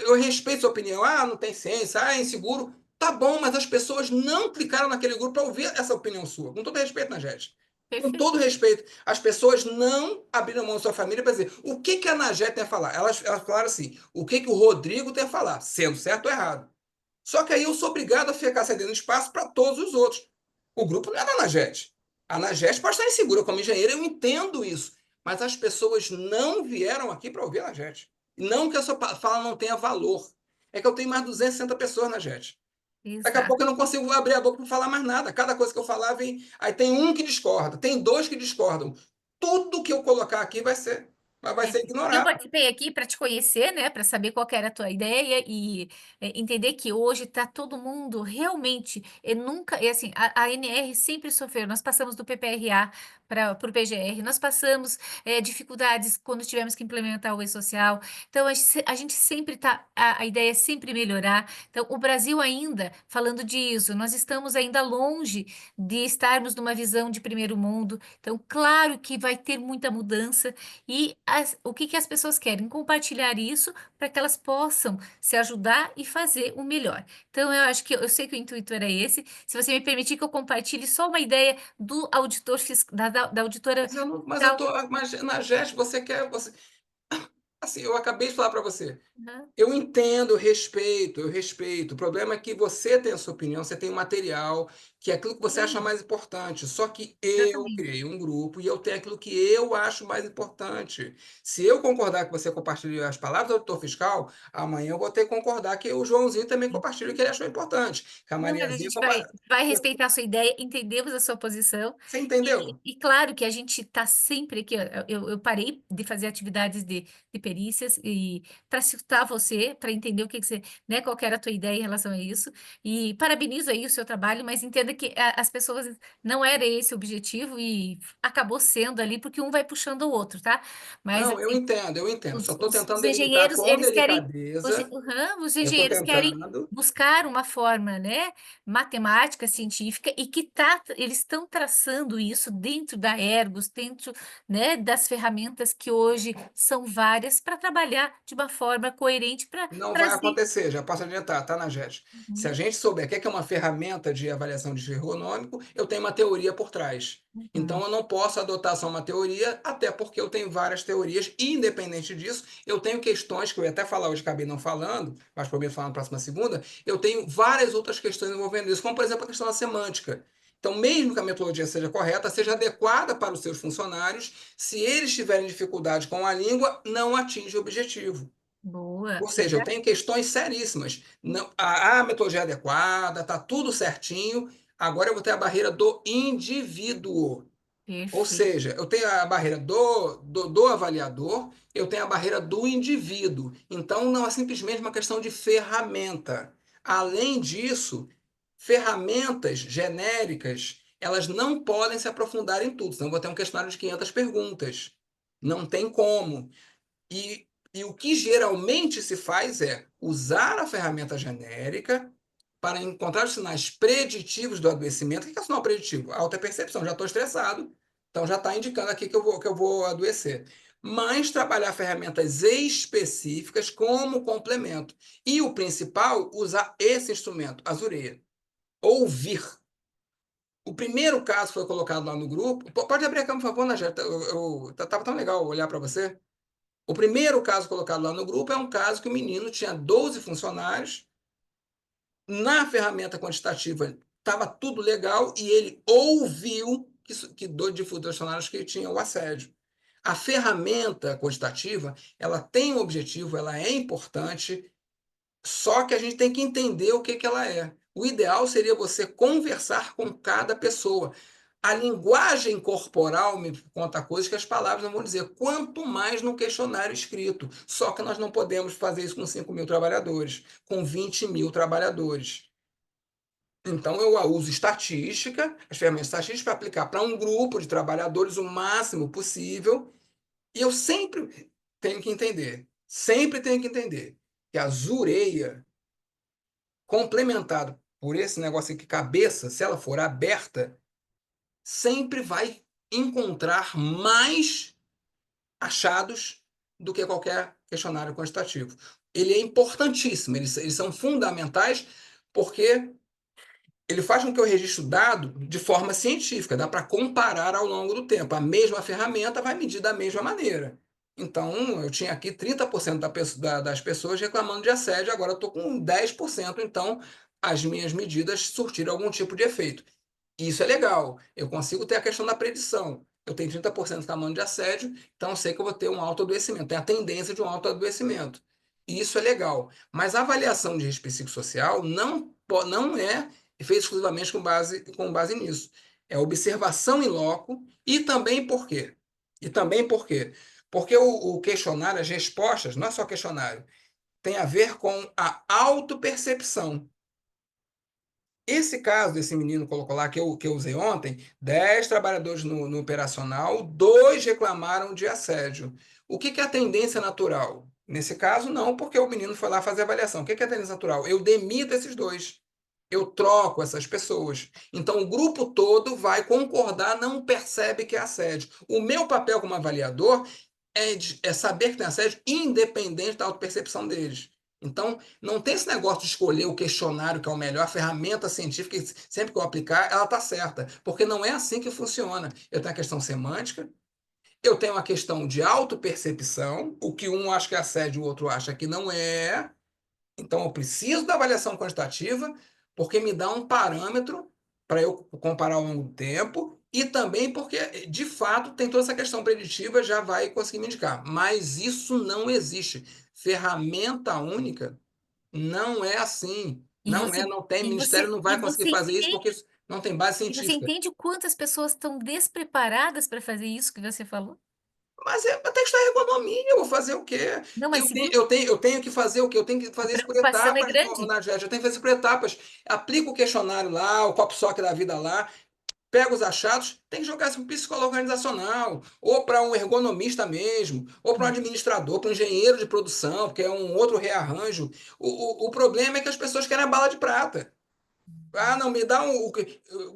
[SPEAKER 1] Eu respeito sua opinião. Ah, não tem ciência, ah, é inseguro. Tá bom, mas as pessoas não clicaram naquele grupo para ouvir essa opinião sua. Com todo respeito, Nagete. Com todo
[SPEAKER 3] Perfeito.
[SPEAKER 1] respeito, as pessoas não abriram mão da sua família para dizer o que a Nagete tem a falar. Elas falaram assim: o que o Rodrigo tem a falar, sendo certo ou errado. Só que aí eu sou obrigado a ficar cedendo espaço para todos os outros. O grupo não é da Anagete. A Anagete pode estar insegura como engenheira, eu entendo isso. Mas as pessoas não vieram aqui para ouvir a Anagete. Não que a sua fala não tenha valor. É que eu tenho mais 260 pessoas na JET. Daqui a
[SPEAKER 3] Exato.
[SPEAKER 1] pouco eu não consigo abrir a boca para falar mais nada. Cada coisa que eu falar vem. Aí tem um que discorda, tem dois que discordam. Tudo que eu colocar aqui vai
[SPEAKER 3] É.
[SPEAKER 1] ser
[SPEAKER 3] E eu
[SPEAKER 1] ignorado.
[SPEAKER 3] participei aqui para te conhecer, né, para saber qual que era a tua ideia e entender que hoje está todo mundo realmente, nunca, assim, a ANR sempre sofreu. Nós passamos do PPRA para o PGR, nós passamos dificuldades quando tivemos que implementar o e-social. Então a gente sempre tá, a ideia é sempre melhorar. Então o Brasil ainda, falando disso, nós estamos ainda longe de estarmos numa visão de primeiro mundo. Então, claro que vai ter muita mudança. E o que que as pessoas querem? Compartilhar isso para que elas possam se ajudar e fazer o melhor. Então, eu acho que eu sei que o intuito era esse. Se você me permitir que eu compartilhe só uma ideia do auditor da auditora
[SPEAKER 1] Mas eu
[SPEAKER 3] fiscal.
[SPEAKER 1] tô, mas na JET assim, eu acabei de falar para você.
[SPEAKER 3] Aham.
[SPEAKER 1] Eu entendo, eu respeito, eu respeito. O problema é que você tem a sua opinião, você tem um material, que é aquilo que você acha
[SPEAKER 3] Sim,
[SPEAKER 1] mais importante. Só que eu
[SPEAKER 3] exatamente.
[SPEAKER 1] criei um grupo e eu tenho aquilo que eu acho mais importante. Se eu concordar que você compartilhe as palavras do auditor fiscal, amanhã eu vou ter que concordar que o Joãozinho também compartilha o que ele achou importante. Que a
[SPEAKER 3] Não, mas a
[SPEAKER 1] Mariazinha
[SPEAKER 3] gente vai
[SPEAKER 1] compartilha.
[SPEAKER 3] respeitar a sua ideia, entendemos a sua posição,
[SPEAKER 1] Você entendeu?
[SPEAKER 3] e claro que a gente está sempre aqui. Ó, eu parei de fazer atividades de perícias e para escutar você, para entender o que você, né, qual que era a tua ideia em relação a isso. E parabenizo aí o seu trabalho, mas entenda que as pessoas não era esse o objetivo e acabou sendo ali, porque um vai puxando o outro, tá? Mas
[SPEAKER 1] Não, eu
[SPEAKER 3] assim,
[SPEAKER 1] entendo, eu entendo. Só estou
[SPEAKER 3] os
[SPEAKER 1] tentando delimitar
[SPEAKER 3] engenheiros,
[SPEAKER 1] com
[SPEAKER 3] eles querem,
[SPEAKER 1] delicadeza.
[SPEAKER 3] os
[SPEAKER 1] Eu estou
[SPEAKER 3] engenheiros querem
[SPEAKER 1] tentando.
[SPEAKER 3] buscar uma forma, né, matemática, científica, e que eles estão traçando isso dentro da Ergos, dentro, né, das ferramentas que hoje são várias para trabalhar de uma forma coerente para
[SPEAKER 1] Não vai
[SPEAKER 3] trazer.
[SPEAKER 1] acontecer, já posso adiantar, tá na JET. Se a
[SPEAKER 3] Uhum,
[SPEAKER 1] gente souber o que é uma ferramenta de avaliação de risco econômico, eu tenho uma teoria por trás. Então,
[SPEAKER 3] uhum,
[SPEAKER 1] eu não posso adotar só uma teoria, até porque eu tenho várias teorias, e, independente disso, eu tenho questões que eu ia até falar hoje, acabei não falando, mas prometo falar na próxima segunda, eu tenho várias outras questões envolvendo isso, como, por exemplo, a questão da semântica. Então, mesmo que a metodologia seja correta, seja adequada para os seus funcionários, se eles tiverem dificuldade com a língua, não atinge o objetivo.
[SPEAKER 3] boa,
[SPEAKER 1] Ou seja, eu
[SPEAKER 3] verdade,
[SPEAKER 1] tenho questões seríssimas. Não, a metodologia é adequada, está tudo certinho. Agora eu vou ter a barreira do indivíduo. Ou
[SPEAKER 3] perfeito,
[SPEAKER 1] seja, eu tenho a barreira do avaliador, eu tenho a barreira do indivíduo. Então, não é simplesmente uma questão de ferramenta. Além disso, ferramentas genéricas, elas não podem se aprofundar em tudo, senão eu vou ter um questionário de 500 perguntas. Não tem como. E o que geralmente se faz é usar a ferramenta genérica para encontrar os sinais preditivos do adoecimento. O que é sinal preditivo? Alta percepção. Já estou estressado, então já está indicando aqui que eu vou adoecer. Mas trabalhar ferramentas específicas como complemento. E o principal, usar esse instrumento, a Zureia. Ouvir. O primeiro caso que foi colocado lá no grupo. Pode abrir a câmera, por favor, Najera. Tava tão legal olhar para você. O primeiro caso colocado lá no grupo é um caso que o menino tinha 12 funcionários, na ferramenta quantitativa estava tudo legal e ele ouviu que dois de funcionários que tinham o assédio. A ferramenta quantitativa, ela tem um objetivo, ela é importante, só que a gente tem que entender o que, que ela é. O ideal seria você conversar com cada pessoa. A linguagem corporal me conta coisas que as palavras não vão dizer, quanto mais no questionário escrito. Só que nós não podemos fazer isso com 5.000 trabalhadores, com 20.000 trabalhadores. Então, eu uso estatística, as ferramentas estatísticas, para aplicar para um grupo de trabalhadores o máximo possível. E eu sempre tenho que entender, que a Zureia complementado por esse negócio aqui, cabeça, se ela for aberta, sempre vai encontrar mais achados do que qualquer questionário quantitativo. Ele é importantíssimo, eles são fundamentais porque ele faz com que eu registre o dado de forma científica, dá para comparar ao longo do tempo. A mesma ferramenta vai medir da mesma maneira. Então, eu tinha aqui 30% das pessoas reclamando de assédio, agora eu estou com 10%, então as minhas medidas surtiram algum tipo de efeito. Isso é legal. Eu consigo ter a questão da predição. Eu tenho 30% tamanho de assédio, então eu sei que eu vou ter um autoadoecimento. Tem a tendência de um autoadoecimento. Isso é legal. Mas a avaliação de risco psicossocial não é feita exclusivamente com base nisso. É observação em loco e também por quê? E também por quê? Porque o questionário, as respostas, não é só questionário, tem a ver com a autopercepção. Esse caso desse menino colocou lá que eu usei ontem, 10 trabalhadores no operacional, dois reclamaram de assédio. O que é a tendência natural? Nesse caso, não, porque o menino foi lá fazer avaliação. O que é a tendência natural? Eu demito esses dois. Eu troco essas pessoas. Então, o grupo todo vai concordar, não percebe que é assédio. O meu papel como avaliador é saber que tem assédio independente da autopercepção deles. Então, não tem esse negócio de escolher o questionário que é o melhor, a ferramenta científica, que sempre que eu aplicar, ela está certa. Porque não é assim que funciona. Eu tenho a questão semântica, eu tenho a questão de autopercepção, o que um acha que é assédio, o outro acha que não é. Então, eu preciso da avaliação quantitativa, porque me dá um parâmetro para eu comparar ao longo do tempo, e também porque, de fato, tem toda essa questão preditiva, já vai conseguir me indicar. Mas isso não existe. Ferramenta única não é assim.
[SPEAKER 3] E
[SPEAKER 1] Não é,
[SPEAKER 3] você,
[SPEAKER 1] não tem. O
[SPEAKER 3] e
[SPEAKER 1] Ministério
[SPEAKER 3] você,
[SPEAKER 1] não
[SPEAKER 3] e
[SPEAKER 1] vai conseguir
[SPEAKER 3] você
[SPEAKER 1] fazer isso
[SPEAKER 3] entende,
[SPEAKER 1] porque isso não tem base
[SPEAKER 3] e você
[SPEAKER 1] científica.
[SPEAKER 3] entende o quanto as pessoas estão despreparadas para fazer isso que você falou?
[SPEAKER 1] Mas é para testar ergonomia, eu vou fazer o quê?
[SPEAKER 3] Não, mas
[SPEAKER 1] Eu tenho,
[SPEAKER 3] segundo,
[SPEAKER 1] eu tenho, eu tenho que fazer o quê? Eu tenho que
[SPEAKER 3] a
[SPEAKER 1] fazer isso por
[SPEAKER 3] preocupação é
[SPEAKER 1] etapas,
[SPEAKER 3] grande.
[SPEAKER 1] Nagete. Eu tenho que fazer isso por etapas. Aplica o questionário lá, o CopSoc da vida lá, pega os achados, tem que jogar isso para um psicólogo organizacional, ou para um ergonomista mesmo, ou para um administrador, para um engenheiro de produção, porque é um outro rearranjo. O problema é que as pessoas querem a bala de prata. Ah, não, me dá o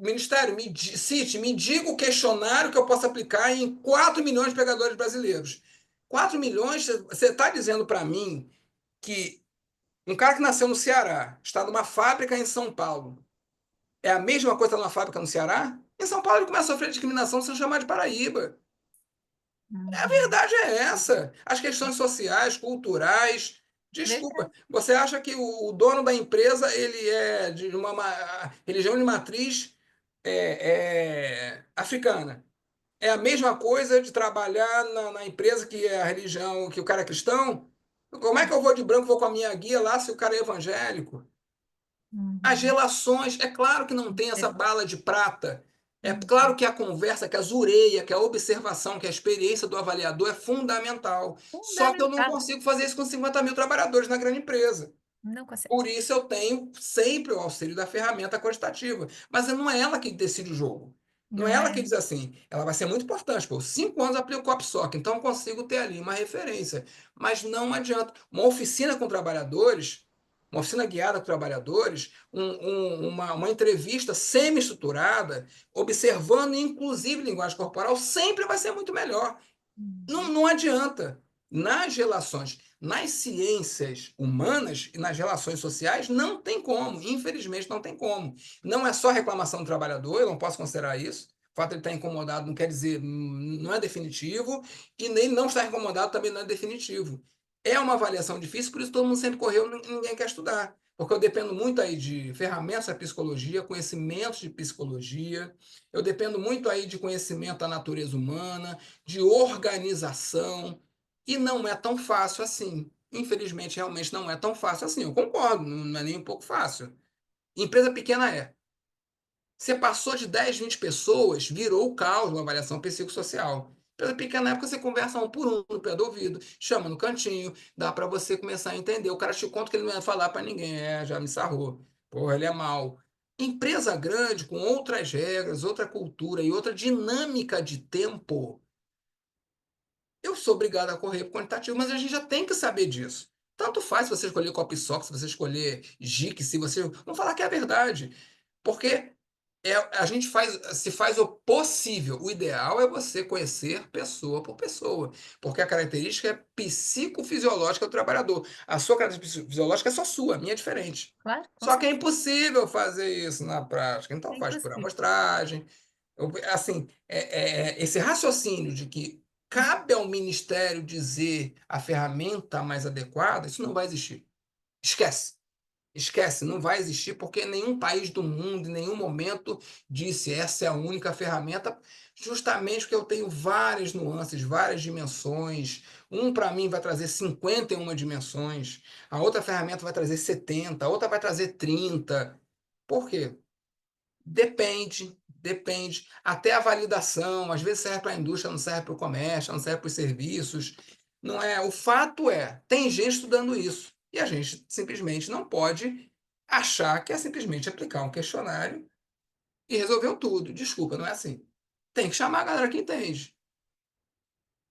[SPEAKER 1] Ministério, cite, me diga o questionário que eu possa aplicar em 4 milhões de pegadores brasileiros. 4 milhões, você está dizendo para mim que um cara que nasceu no Ceará, está numa fábrica em São Paulo, é a mesma coisa numa fábrica no Ceará? Em São Paulo ele começa a sofrer discriminação se chamar de Paraíba. A
[SPEAKER 3] Uhum.
[SPEAKER 1] verdade é essa. As questões sociais, culturais. Desculpa,
[SPEAKER 3] Verdade.
[SPEAKER 1] você acha que o dono da empresa ele é de uma religião de matriz africana? É a mesma coisa de trabalhar na empresa que é a religião, que o cara é cristão? Como é que eu vou de branco, vou com a minha guia lá se o cara é evangélico? As
[SPEAKER 3] Uhum.
[SPEAKER 1] relações, é claro que não tem essa
[SPEAKER 3] Verdade.
[SPEAKER 1] bala de prata. É claro
[SPEAKER 3] Uhum.
[SPEAKER 1] que a conversa, que a zureia, que a observação, que a experiência do avaliador é fundamental. Só que eu não
[SPEAKER 3] Fundamental.
[SPEAKER 1] consigo fazer isso com 50 mil trabalhadores na grande empresa.
[SPEAKER 3] Não consegue.
[SPEAKER 1] Por isso eu tenho sempre o auxílio da ferramenta quantitativa. Mas não é ela que decide o jogo. Não é
[SPEAKER 3] Não
[SPEAKER 1] ela
[SPEAKER 3] é?
[SPEAKER 1] que diz assim. Ela vai ser muito importante. Por 5 anos eu aplico o COPSOC, então eu consigo ter ali uma referência. Mas não adianta. Uma oficina com trabalhadores, uma oficina guiada com trabalhadores, uma entrevista semi-estruturada, observando inclusive linguagem corporal, sempre vai ser muito melhor. Não,
[SPEAKER 3] Uhum.
[SPEAKER 1] não adianta. Nas relações, nas ciências humanas e nas relações sociais, não tem como. Infelizmente, não tem como. Não é só reclamação do trabalhador, eu não posso considerar isso. O fato de ele estar incomodado não quer dizer, não é definitivo, e nem não estar incomodado também não é definitivo. É uma avaliação difícil, por isso todo mundo sempre correu, ninguém quer estudar. Porque eu dependo muito aí de ferramentas da psicologia, conhecimentos de psicologia, eu dependo muito aí de conhecimento da natureza humana, de organização, e não é tão fácil assim. Infelizmente, realmente não é tão fácil assim. Eu concordo, não é nem um pouco fácil. Empresa pequena é. Você passou de 10, 20 pessoas, virou o caos na avaliação psicossocial. Empresa pequena época você conversa um por um no pé do ouvido, chama no cantinho, dá para você começar a entender. O cara te conta que ele não ia falar para ninguém, já me sarrou. Porra, ele é mau. Empresa grande, com outras regras, outra cultura e outra dinâmica de tempo, eu sou obrigado a correr para o quantitativo, mas a gente já tem que saber disso. Tanto faz se você escolher Copsoc, se você escolher GIC, se você. Vamos falar que é a verdade. Porque a gente faz o possível. O ideal é você conhecer pessoa por pessoa, porque a característica é psicofisiológica do trabalhador. A sua característica fisiológica é só sua, a minha é diferente.
[SPEAKER 3] Claro, com
[SPEAKER 1] Só que é
[SPEAKER 3] certeza.
[SPEAKER 1] impossível fazer isso na prática. Então
[SPEAKER 3] É
[SPEAKER 1] faz por
[SPEAKER 3] impossível.
[SPEAKER 1] amostragem. Assim, esse raciocínio de que cabe ao ministério dizer a ferramenta mais adequada, isso não vai existir. Esquece. Esquece, não vai existir, porque nenhum país do mundo, em nenhum momento, disse essa é a única ferramenta, justamente porque eu tenho várias nuances, várias dimensões. Um, para mim, vai trazer 51 dimensões, a outra ferramenta vai trazer 70, a outra vai trazer 30. Por quê? Depende, depende. Até a validação, às vezes serve para a indústria, não serve para o comércio, não serve para os serviços. Não é. O fato é, tem gente estudando isso. E a gente simplesmente não pode achar que é simplesmente aplicar um questionário e resolveu tudo. Desculpa, não é assim. Tem que chamar a galera que entende.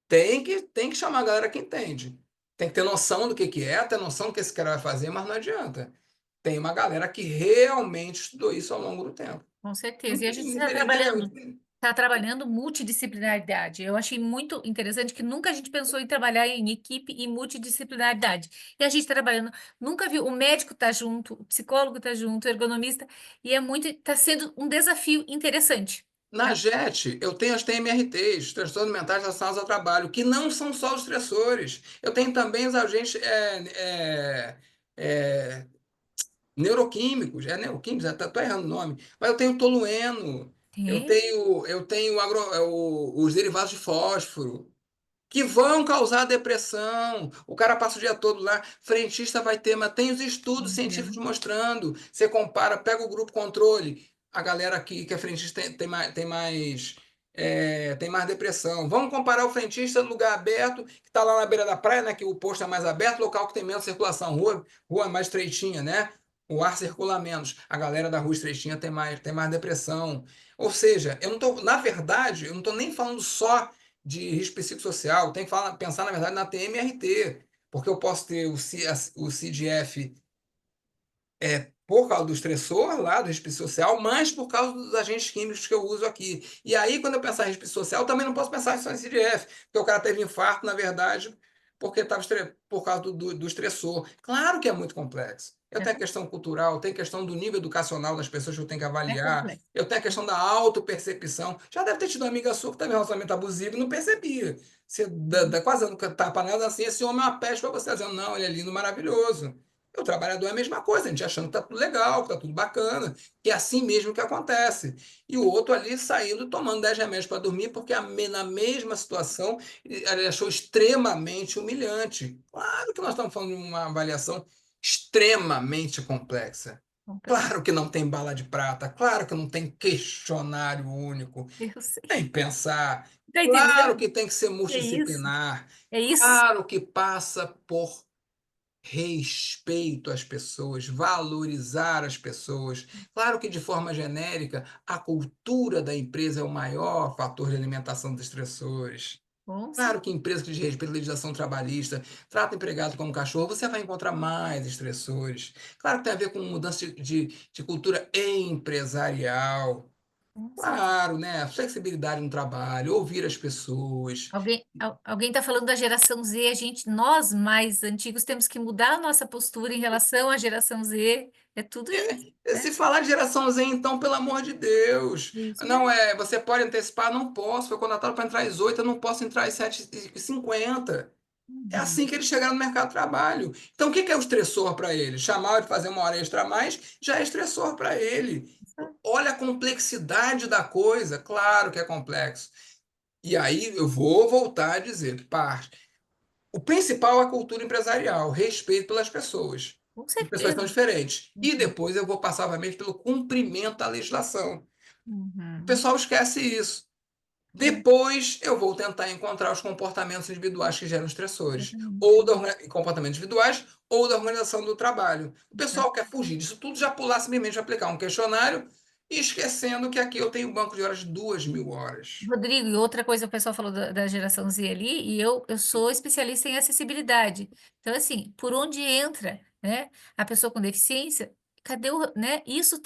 [SPEAKER 1] Tem que chamar a galera que entende. Tem que ter noção do que é, ter noção do que esse cara vai fazer, mas não adianta. Tem uma galera que realmente estudou isso ao longo do tempo.
[SPEAKER 3] Com certeza. E a gente
[SPEAKER 1] Entendeu?
[SPEAKER 3] está trabalhando multidisciplinaridade. Eu achei muito interessante que nunca a gente pensou em trabalhar em equipe e multidisciplinaridade. E a gente está trabalhando, nunca viu, o médico tá junto, o psicólogo tá junto, o ergonomista, e está sendo um desafio interessante.
[SPEAKER 1] Na JET, eu tenho as TMRTs, transtornos mentais relacionados ao trabalho, que não são só os estressores. Eu tenho também os agentes é, neuroquímicos, neuroquímicos, até estou errando o nome, mas eu tenho tolueno,
[SPEAKER 3] Tem,
[SPEAKER 1] eu tenho os derivados de fósforo, que vão causar depressão. O cara passa o dia todo lá, frentista vai ter, mas tem os estudos científicos
[SPEAKER 3] entendo.
[SPEAKER 1] mostrando. Você compara, pega o grupo controle, a galera aqui que é frentista tem mais depressão. Vamos comparar o frentista no lugar aberto, que está lá na beira da praia, né, que o posto é mais aberto, local que tem menos circulação, rua mais estreitinha, né? O ar circula menos. A galera da rua estreitinha tem mais depressão. Ou seja, eu não tô, na verdade, eu não estou nem falando só de risco psicossocial, tem que pensar, na verdade, na TMRT, porque eu posso ter o CDF por causa do estressor lá, do risco social, mas por causa dos agentes químicos que eu uso aqui. E aí, quando eu pensar em risco social, eu também não posso pensar só em CDF, porque o cara teve infarto, na verdade, porque estava por causa do estressor. Claro que é muito complexo. Eu
[SPEAKER 3] É,
[SPEAKER 1] tenho a questão cultural, tenho a questão do nível educacional das pessoas que eu tenho que
[SPEAKER 3] é
[SPEAKER 1] avaliar,
[SPEAKER 3] complexo.
[SPEAKER 1] eu tenho a questão da autopercepção. Já deve ter tido uma amiga sua que teve um relacionamento abusivo e não percebia. Você quase dando tapa nela assim, esse homem é uma peste para você, dizendo, não, ele é lindo, maravilhoso. O trabalhador é a mesma coisa, a gente achando que tá tudo legal, que tá tudo bacana, que é assim mesmo que acontece. E o outro ali saindo tomando 10 remédios para dormir, porque na mesma situação ele achou extremamente humilhante. Claro que nós estamos falando de uma avaliação extremamente complexa.
[SPEAKER 3] Complexo.
[SPEAKER 1] Claro que não tem bala de prata, claro que não tem questionário único,
[SPEAKER 3] Eu sei.
[SPEAKER 1] tem que pensar,
[SPEAKER 3] Tá
[SPEAKER 1] claro
[SPEAKER 3] entendendo?
[SPEAKER 1] que tem que ser
[SPEAKER 3] É isso.
[SPEAKER 1] multidisciplinar,
[SPEAKER 3] É isso.
[SPEAKER 1] claro que passa por respeito às pessoas, valorizar as pessoas. Claro que, de forma genérica, a cultura da empresa é o maior fator de alimentação dos estressores.
[SPEAKER 3] Com
[SPEAKER 1] Claro
[SPEAKER 3] certeza.
[SPEAKER 1] que empresa que desrespeita a legislação trabalhista, trata o empregado como cachorro, você vai encontrar mais estressores. Claro que tem a ver com mudança de cultura empresarial.
[SPEAKER 3] Com certeza.
[SPEAKER 1] Claro, né? Flexibilidade no trabalho, ouvir as pessoas.
[SPEAKER 3] Alguém está falando da geração Z, nós mais antigos temos que mudar a nossa postura em relação à geração Z. É tudo isso, né?
[SPEAKER 1] Se falar de geração Z, então, pelo amor de Deus.
[SPEAKER 3] Isso
[SPEAKER 1] Não
[SPEAKER 3] mesmo.
[SPEAKER 1] é, você pode antecipar? Não posso. Foi contratado para entrar às 8, eu não posso entrar às 7h50. É assim
[SPEAKER 3] Uhum.
[SPEAKER 1] que eles chegaram no mercado de trabalho. Então, o que é o estressor para ele? Chamar de fazer uma hora extra a mais já é estressor para ele. Olha a complexidade da coisa. Claro que é complexo. E aí eu vou voltar a dizer que parte. O principal é a cultura empresarial, respeito pelas pessoas.
[SPEAKER 3] Com
[SPEAKER 1] As pessoas
[SPEAKER 3] certeza.
[SPEAKER 1] são diferentes. E
[SPEAKER 3] Uhum.
[SPEAKER 1] depois eu vou passar, obviamente, pelo cumprimento da legislação. O
[SPEAKER 3] Uhum.
[SPEAKER 1] pessoal esquece isso.
[SPEAKER 3] É,
[SPEAKER 1] Depois eu vou tentar encontrar os comportamentos individuais que geram estressores,
[SPEAKER 3] exatamente.
[SPEAKER 1] ou comportamentos individuais, ou da organização do trabalho. O pessoal
[SPEAKER 3] Exato.
[SPEAKER 1] quer fugir disso tudo, já pular simplesmente aplicar um questionário, e esquecendo que aqui eu tenho um banco de horas de 2.000 horas.
[SPEAKER 3] Rodrigo, e outra coisa, o pessoal falou da geração Z ali, e eu sou especialista em acessibilidade. Então, assim, por onde entra, né, a pessoa com deficiência, Cadê o, né? Isso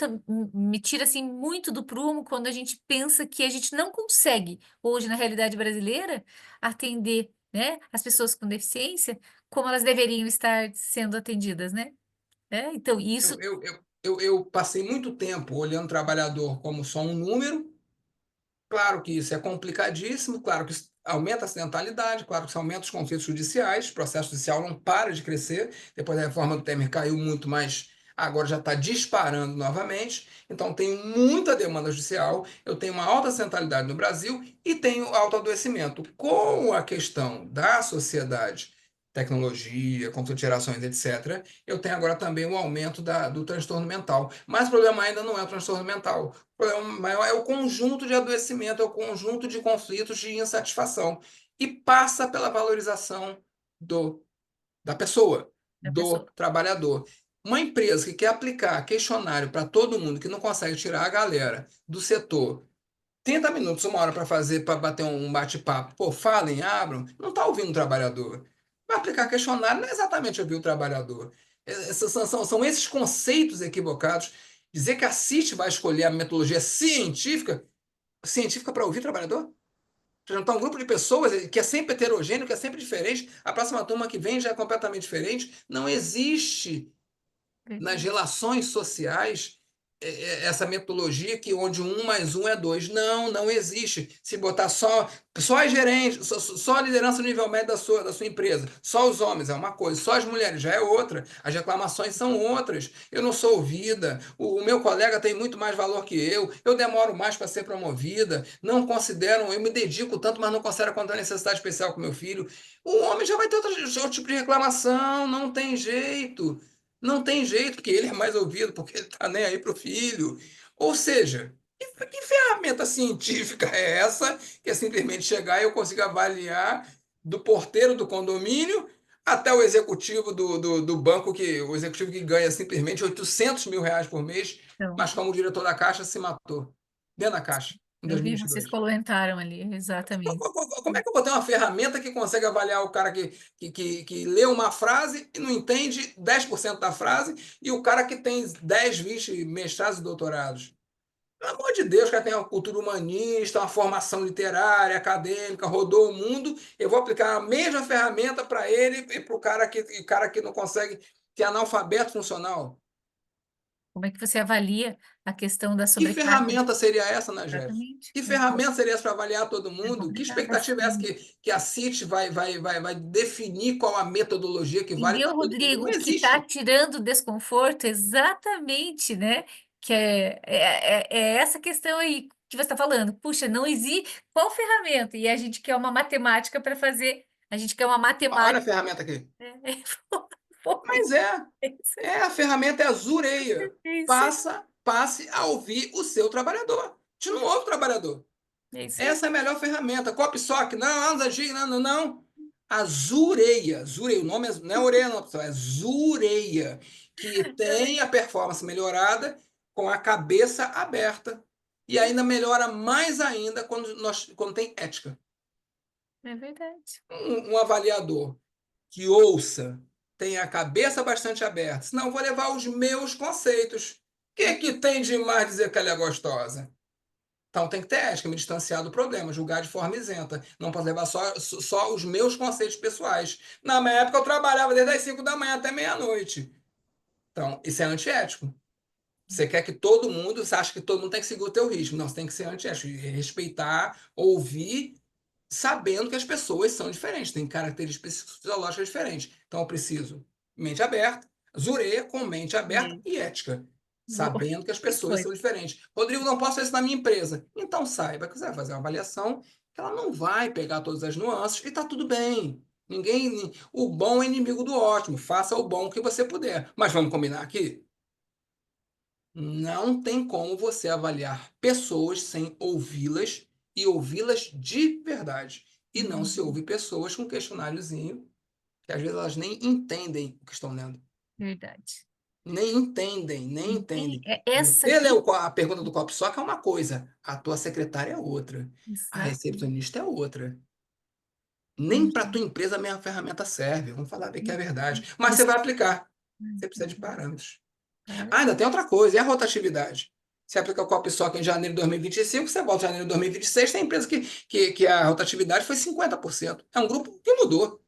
[SPEAKER 3] me tira assim muito do prumo quando a gente pensa que a gente não consegue hoje na realidade brasileira atender, né, as pessoas com deficiência como elas deveriam estar sendo atendidas, né? Então isso,
[SPEAKER 1] Eu passei muito tempo olhando o trabalhador como só um número. Claro que isso é complicadíssimo, claro que isso aumenta a acidentalidade, claro que isso aumenta os conflitos judiciais, o processo judicial não para de crescer, depois da reforma do Temer caiu muito, mas agora já está disparando novamente, então tenho muita demanda judicial, eu tenho uma alta acidentalidade no Brasil e tenho alto adoecimento. Com a questão da sociedade, tecnologia, conflito de gerações, etc., eu tenho agora também o aumento do transtorno mental, mas o problema ainda não é o transtorno mental, o problema maior é o conjunto de adoecimento, é o conjunto de conflitos de insatisfação. E passa pela valorização do, da pessoa,
[SPEAKER 3] a
[SPEAKER 1] do
[SPEAKER 3] pessoa,
[SPEAKER 1] trabalhador. Uma empresa que quer aplicar questionário para todo mundo, que não consegue tirar a galera do setor, 30 minutos, uma hora para fazer, para bater um bate-papo. Pô, falem, abram. Não está ouvindo o trabalhador. Vai aplicar questionário não é exatamente ouvir o trabalhador. São esses conceitos equivocados. Dizer que a CIT vai escolher a metodologia científica para ouvir o trabalhador? Juntar um grupo de pessoas que é sempre heterogêneo, que é sempre diferente. A próxima turma que vem já é completamente diferente. Não existe nas
[SPEAKER 3] verdade.
[SPEAKER 1] relações sociais essa metodologia que onde um mais um é dois. Não, não existe. Se botar só as gerentes, só a liderança no nível médio da sua empresa, só os homens é uma coisa, só as mulheres já é outra. As reclamações são outras. Eu não sou ouvida, o meu colega tem muito mais valor que eu demoro mais para ser promovida, não consideram, eu me dedico tanto, mas não considero quanto a necessidade especial com meu filho. O homem já vai ter outro tipo de reclamação, não tem jeito. Não tem jeito, porque ele é mais ouvido, porque ele está nem aí para o filho. Ou seja, que ferramenta científica é essa que é simplesmente chegar e eu consigo avaliar do porteiro do condomínio até o executivo do banco, o executivo que ganha simplesmente R$ 800 mil por mês,
[SPEAKER 3] Então,
[SPEAKER 1] mas como diretor da Caixa se matou dentro da Caixa em
[SPEAKER 3] eu vi, vocês
[SPEAKER 1] 2022.
[SPEAKER 3] comentaram ali, exatamente.
[SPEAKER 1] Como é que eu vou ter uma ferramenta que consegue avaliar o cara que lê uma frase e não entende 10% da frase e o cara que tem 10, 20 mestrados e doutorados? Pelo amor de Deus, o cara tem uma cultura humanista, uma formação literária, acadêmica, rodou o mundo. Eu vou aplicar a mesma ferramenta para ele e para o cara que não consegue, que é analfabeto funcional.
[SPEAKER 3] Como é que você avalia a questão da
[SPEAKER 1] Que
[SPEAKER 3] sobrecarga?
[SPEAKER 1] ferramenta seria essa, né, Jeff?
[SPEAKER 3] Exatamente.
[SPEAKER 1] Que ferramenta seria essa para avaliar todo
[SPEAKER 3] É
[SPEAKER 1] mundo? Que
[SPEAKER 3] complicado
[SPEAKER 1] expectativa é essa
[SPEAKER 3] assim.
[SPEAKER 1] que a CIT vai definir qual a metodologia que vale para
[SPEAKER 3] Entendeu,
[SPEAKER 1] todo mundo? Não
[SPEAKER 3] Rodrigo, que está
[SPEAKER 1] existe.
[SPEAKER 3] tirando o desconforto, exatamente, né? Que é essa questão aí que você está falando. Puxa, não existe. Qual ferramenta? E a gente quer uma matemática para fazer. A gente quer uma
[SPEAKER 1] Olha a
[SPEAKER 3] matemática.
[SPEAKER 1] ferramenta aqui.
[SPEAKER 3] Né? Foi
[SPEAKER 1] Mas
[SPEAKER 3] isso,
[SPEAKER 1] a ferramenta é a Zureia.
[SPEAKER 3] é isso aí,
[SPEAKER 1] Passe a ouvir o seu trabalhador. A gente não ouve o trabalhador.
[SPEAKER 3] é isso aí.
[SPEAKER 1] Essa é a melhor ferramenta. Copsoc, não, não, não, não, não. A Zureia, Zureia, o nome não é orelha, não, pessoal, é Zureia, que tem a performance melhorada com a cabeça aberta. E ainda melhora mais ainda quando tem ética.
[SPEAKER 3] É verdade.
[SPEAKER 1] Um avaliador que ouça, tenha a cabeça bastante aberta, senão eu vou levar os meus conceitos. O que tem de mais dizer que ela é gostosa? Então tem que ter ética, me distanciar do problema, julgar de forma isenta. Não posso levar só os meus conceitos pessoais. Na minha época eu trabalhava desde as 5 da manhã até meia-noite. Então, isso é antiético. Você quer que todo mundo, você acha que todo mundo tem que seguir o teu ritmo. Não, você tem que ser antiético, e respeitar, ouvir, sabendo que as pessoas são diferentes, têm características fisiológicas diferentes. Então eu preciso mente aberta, Zureia com mente aberta
[SPEAKER 3] É.
[SPEAKER 1] e ética,
[SPEAKER 3] Boa.
[SPEAKER 1] sabendo que as
[SPEAKER 3] Isso
[SPEAKER 1] pessoas
[SPEAKER 3] foi.
[SPEAKER 1] são diferentes. Rodrigo, não posso fazer isso na minha empresa. Então saiba que você vai fazer uma avaliação que ela não vai pegar todas as nuances e está tudo bem. O bom é inimigo do ótimo. Faça o bom que você puder. Mas vamos combinar aqui? Não tem como você avaliar pessoas sem ouvi-las e ouvi-las de verdade. E não se
[SPEAKER 3] Uhum.
[SPEAKER 1] ouve pessoas com questionáriozinho, que às vezes elas nem entendem o que estão lendo.
[SPEAKER 3] Verdade.
[SPEAKER 1] Nem entendem, nem
[SPEAKER 3] Ninguém,
[SPEAKER 1] entendem.
[SPEAKER 3] essa
[SPEAKER 1] Você leu
[SPEAKER 3] aqui.
[SPEAKER 1] a pergunta do copo só que é uma coisa, a tua secretária é outra, a
[SPEAKER 3] Exatamente.
[SPEAKER 1] recepcionista é outra. Nem para a tua
[SPEAKER 3] Uhum.
[SPEAKER 1] empresa a mesma ferramenta serve. Vamos falar bem que é verdade. Mas você
[SPEAKER 3] Você,
[SPEAKER 1] vai aplicar. Você precisa de parâmetros. Ah, ainda tem outra coisa, e a rotatividade? Você aplica com a pessoa aqui em janeiro de 2025, você volta em janeiro de 2026, tem empresa que a rotatividade foi 50%. É um grupo que mudou.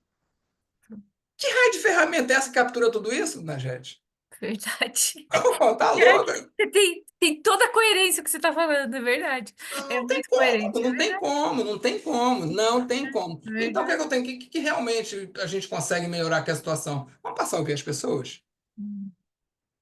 [SPEAKER 1] Que raio de ferramenta é essa que captura tudo isso, Najete?
[SPEAKER 3] Verdade.
[SPEAKER 1] Tá
[SPEAKER 3] Verdade.
[SPEAKER 1] louca?
[SPEAKER 3] Tem toda a coerência que você está falando, é verdade. É
[SPEAKER 1] Não tem
[SPEAKER 3] muito
[SPEAKER 1] como,
[SPEAKER 3] coerente, é
[SPEAKER 1] não tem
[SPEAKER 3] verdade.
[SPEAKER 1] como, não tem como, não tem como.
[SPEAKER 3] É
[SPEAKER 1] Então, o que é que
[SPEAKER 3] verdade.
[SPEAKER 1] eu tenho? Que realmente a gente consegue melhorar aqui a situação? Vamos passar a ouvir as pessoas?
[SPEAKER 3] Hum,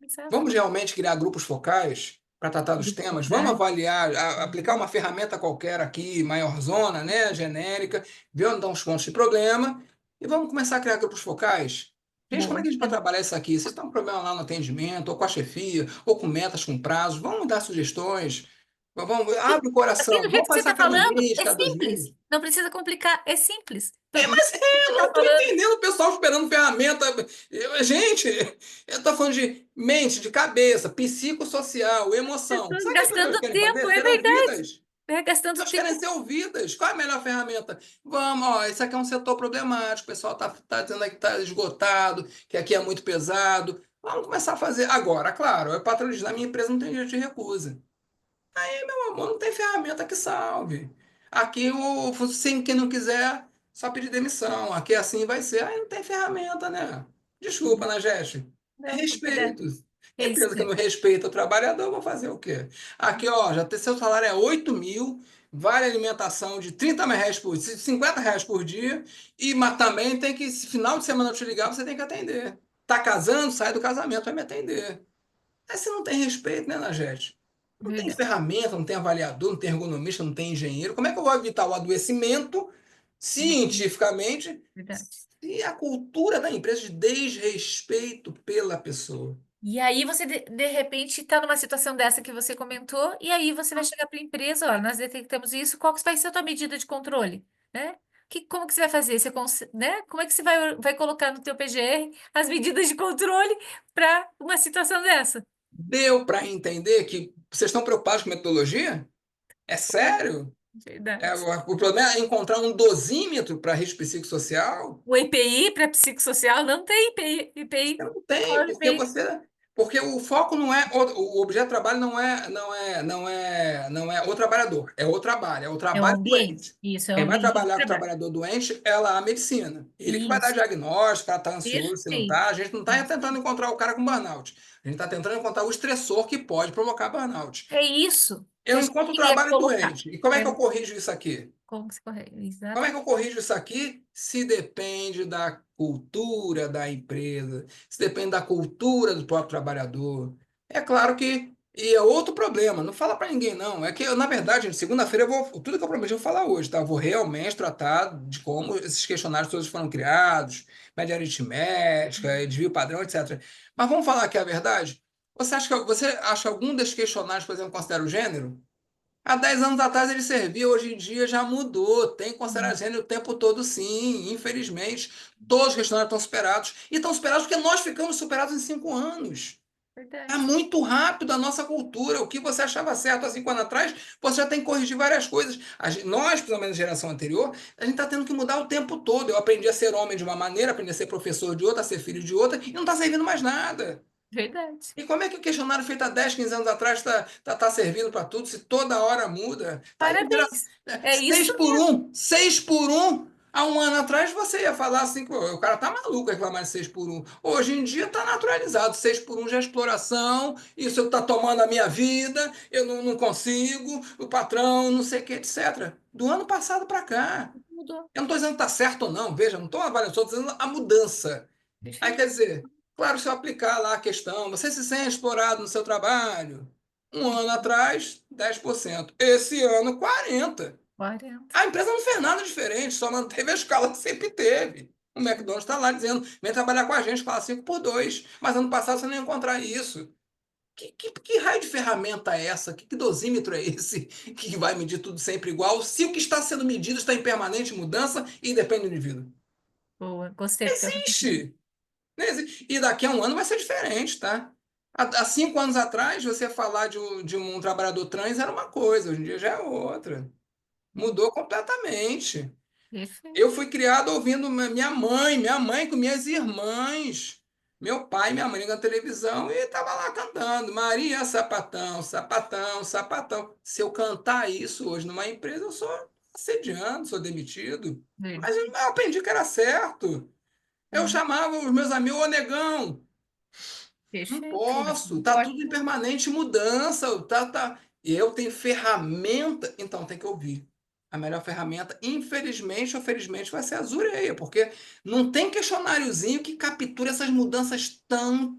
[SPEAKER 3] Exato.
[SPEAKER 1] Vamos realmente criar grupos focais para tratar dos
[SPEAKER 3] Grupos
[SPEAKER 1] temas? Vamos
[SPEAKER 3] focais.
[SPEAKER 1] avaliar, aplicar uma ferramenta qualquer aqui, maiorzona, né, genérica, ver onde estão os pontos de problema e vamos começar a criar grupos focais? Gente, como é
[SPEAKER 3] Boa.
[SPEAKER 1] que a gente pode trabalhar isso aqui? Vocês estão com problema lá no atendimento, ou com a chefia, ou com metas, com prazos? Vamos dar sugestões. Vamos,
[SPEAKER 3] E,
[SPEAKER 1] abre o
[SPEAKER 3] assim,
[SPEAKER 1] coração.
[SPEAKER 3] do jeito
[SPEAKER 1] Vamos
[SPEAKER 3] que você
[SPEAKER 1] passar
[SPEAKER 3] está
[SPEAKER 1] cada
[SPEAKER 3] falando,
[SPEAKER 1] mês,
[SPEAKER 3] é
[SPEAKER 1] cada dois
[SPEAKER 3] simples.
[SPEAKER 1] meses.
[SPEAKER 3] Não precisa complicar, é simples.
[SPEAKER 1] É,
[SPEAKER 3] Do
[SPEAKER 1] mas
[SPEAKER 3] jeito que você
[SPEAKER 1] eu
[SPEAKER 3] está
[SPEAKER 1] não estou
[SPEAKER 3] falando,
[SPEAKER 1] entendendo o pessoal esperando ferramenta. Gente, eu estou falando de mente, de cabeça, psicossocial, emoção.
[SPEAKER 3] pessoas
[SPEAKER 1] Sabe o que as pessoas
[SPEAKER 3] gastando
[SPEAKER 1] querem
[SPEAKER 3] fazer,
[SPEAKER 1] fazer?
[SPEAKER 3] é
[SPEAKER 1] Ser
[SPEAKER 3] verdade.
[SPEAKER 1] ouvidas.
[SPEAKER 3] É gastando
[SPEAKER 1] As pessoas querem
[SPEAKER 3] tempo.
[SPEAKER 1] ser ouvidas. Qual é a melhor ferramenta? Vamos, ó, esse aqui é um setor problemático. O pessoal tá dizendo aí que está esgotado, que aqui é muito pesado. Vamos começar a fazer. Agora, claro, o patrão diz, na minha empresa não tem direito de recusa. Aí, meu amor, não tem ferramenta que salve. Aqui, sem quem não quiser, só pedir demissão. Aqui assim vai ser. Aí não tem ferramenta, né? Desculpa, né, Jeste?
[SPEAKER 3] Não, é verdade.
[SPEAKER 1] Respeito.
[SPEAKER 3] É isso
[SPEAKER 1] Empresa que não
[SPEAKER 3] mesmo.
[SPEAKER 1] respeita o trabalhador, vou fazer o quê? Aqui, ó, já tem seu salário é 8 mil, vale alimentação de R$ 30 por dia, R$ 50 por dia, mas também tem que, se final de semana eu te ligar, você tem que atender. Tá casando, sai do casamento, vai me atender. Aí você não tem respeito, né, Nagete? Não tem
[SPEAKER 3] Verdade.
[SPEAKER 1] ferramenta, não tem avaliador, não tem ergonomista, não tem engenheiro. Como é que eu vou evitar o adoecimento cientificamente
[SPEAKER 3] Verdade.
[SPEAKER 1] se a cultura da empresa de desrespeito pela pessoa?
[SPEAKER 3] E aí você de repente está numa situação dessa que você comentou, e aí você vai chegar para a empresa, olha, nós detectamos isso, qual que vai ser a tua medida de controle, né? Como que você vai fazer? Né? Como é que você vai colocar no teu PGR as medidas de controle para uma situação dessa?
[SPEAKER 1] Deu para entender que vocês estão preocupados com metodologia? É sério?
[SPEAKER 3] Verdade.
[SPEAKER 1] O problema é encontrar um dosímetro para risco psicossocial?
[SPEAKER 3] O EPI para psicossocial não tem EPI, EPI.
[SPEAKER 1] Não tem,
[SPEAKER 3] Qual é o EPI?
[SPEAKER 1] porque o foco não é o objeto de trabalho não é o trabalhador, é o trabalho, é o
[SPEAKER 3] É o
[SPEAKER 1] trabalho
[SPEAKER 3] ambiente.
[SPEAKER 1] doente.
[SPEAKER 3] Isso, é o
[SPEAKER 1] Quem vai
[SPEAKER 3] ambiente de
[SPEAKER 1] trabalhar com o
[SPEAKER 3] trabalho.
[SPEAKER 1] trabalhador doente é lá a medicina. Ele que vai dar
[SPEAKER 3] Isso,
[SPEAKER 1] diagnóstico, ela está ansioso, se não
[SPEAKER 3] perfeito.
[SPEAKER 1] está. A gente não está tentando encontrar o cara com burnout. A gente está tentando encontrar o estressor que pode provocar burnout.
[SPEAKER 3] É isso que
[SPEAKER 1] Eu
[SPEAKER 3] a gente
[SPEAKER 1] encontro o
[SPEAKER 3] queria
[SPEAKER 1] trabalho
[SPEAKER 3] colocar.
[SPEAKER 1] doente. E como é
[SPEAKER 3] É,
[SPEAKER 1] que eu corrijo isso aqui?
[SPEAKER 3] como se corre?
[SPEAKER 1] Como é que eu
[SPEAKER 3] Exatamente.
[SPEAKER 1] corrijo isso aqui? Se depende da cultura da empresa, se depende da cultura do próprio trabalhador. É claro que e é outro problema, não fala para ninguém não. É que na verdade, gente, segunda-feira eu vou tudo que eu prometi eu vou falar hoje, tá? Eu vou realmente tratar de como esses questionários todos foram criados, média aritmética, desvio padrão, etc. Mas vamos falar aqui a verdade? Você acha algum desses questionários, por exemplo, considera o gênero? Há 10 anos atrás ele servia, hoje em dia já mudou. Tem que considerar gênero o tempo todo, sim. Infelizmente, todos os questionários estão superados. E estão superados porque nós ficamos superados em 5 anos. É
[SPEAKER 3] Verdade.
[SPEAKER 1] muito rápido a nossa cultura. O que você achava certo há 5 anos atrás, você já tem que corrigir várias coisas. Nós, pelo menos a geração anterior, a gente está tendo que mudar o tempo todo. Eu aprendi a ser homem de uma maneira, aprendi a ser professor de outra, a ser filho de outra, e não está servindo mais nada.
[SPEAKER 3] Verdade.
[SPEAKER 1] E como é que o questionário feito há 10, 15 anos atrás está servindo para tudo, se toda hora muda? Tá aí,
[SPEAKER 3] Parabéns. É
[SPEAKER 1] seis
[SPEAKER 3] isso
[SPEAKER 1] por
[SPEAKER 3] mesmo.
[SPEAKER 1] um, 6 por 1. Há um ano atrás você ia falar assim, pô, o cara tá maluco reclamar de 6 por 1. Hoje em dia tá naturalizado, 6 por 1 já é exploração, isso está tomando a minha vida, eu não consigo, o patrão, não sei o que, etc. Do ano passado para cá.
[SPEAKER 3] Mudou.
[SPEAKER 1] Eu não estou dizendo que está certo ou não, veja, não estou avaliando, estou dizendo a mudança. Aí
[SPEAKER 3] Perfeito.
[SPEAKER 1] quer dizer, claro, se eu aplicar lá a questão, você se sente explorado no seu trabalho? Um ano atrás, 10%. Esse ano, 40%.
[SPEAKER 3] 40.
[SPEAKER 1] A empresa não fez nada diferente, só manteve a escala que sempre teve. O McDonald's está lá dizendo, vem trabalhar com a gente, escala 5 por 2. Mas ano passado você não ia encontrar isso. Que raio de ferramenta é essa? Que dosímetro é esse que vai medir tudo sempre igual, se o que está sendo medido está em permanente mudança e depende do indivíduo?
[SPEAKER 3] Boa. Gostei porque eu
[SPEAKER 1] Existe! Não existe. E daqui a um ano vai ser diferente, tá? Há 5 anos atrás, você falar de um trabalhador trans era uma coisa, hoje em dia já é outra. Mudou completamente.
[SPEAKER 3] Perfeito.
[SPEAKER 1] Eu fui criado ouvindo minha mãe com minhas irmãs. Meu pai e minha mãe ligam na televisão e tava lá cantando, Maria Sapatão, sapatão, sapatão. Se eu cantar isso hoje numa empresa, eu sou assediando, sou demitido. Mas
[SPEAKER 3] Verdade.
[SPEAKER 1] eu aprendi que era certo. Eu
[SPEAKER 3] É,
[SPEAKER 1] chamava os meus amigos, ô negão, não
[SPEAKER 3] perfeito,
[SPEAKER 1] posso,
[SPEAKER 3] não
[SPEAKER 1] tá
[SPEAKER 3] pode.
[SPEAKER 1] tudo em permanente mudança, tá. Eu tenho ferramenta, então tem que ouvir. A melhor ferramenta, infelizmente ou felizmente, vai ser a Zureia, porque não tem questionáriozinho que capture essas mudanças tão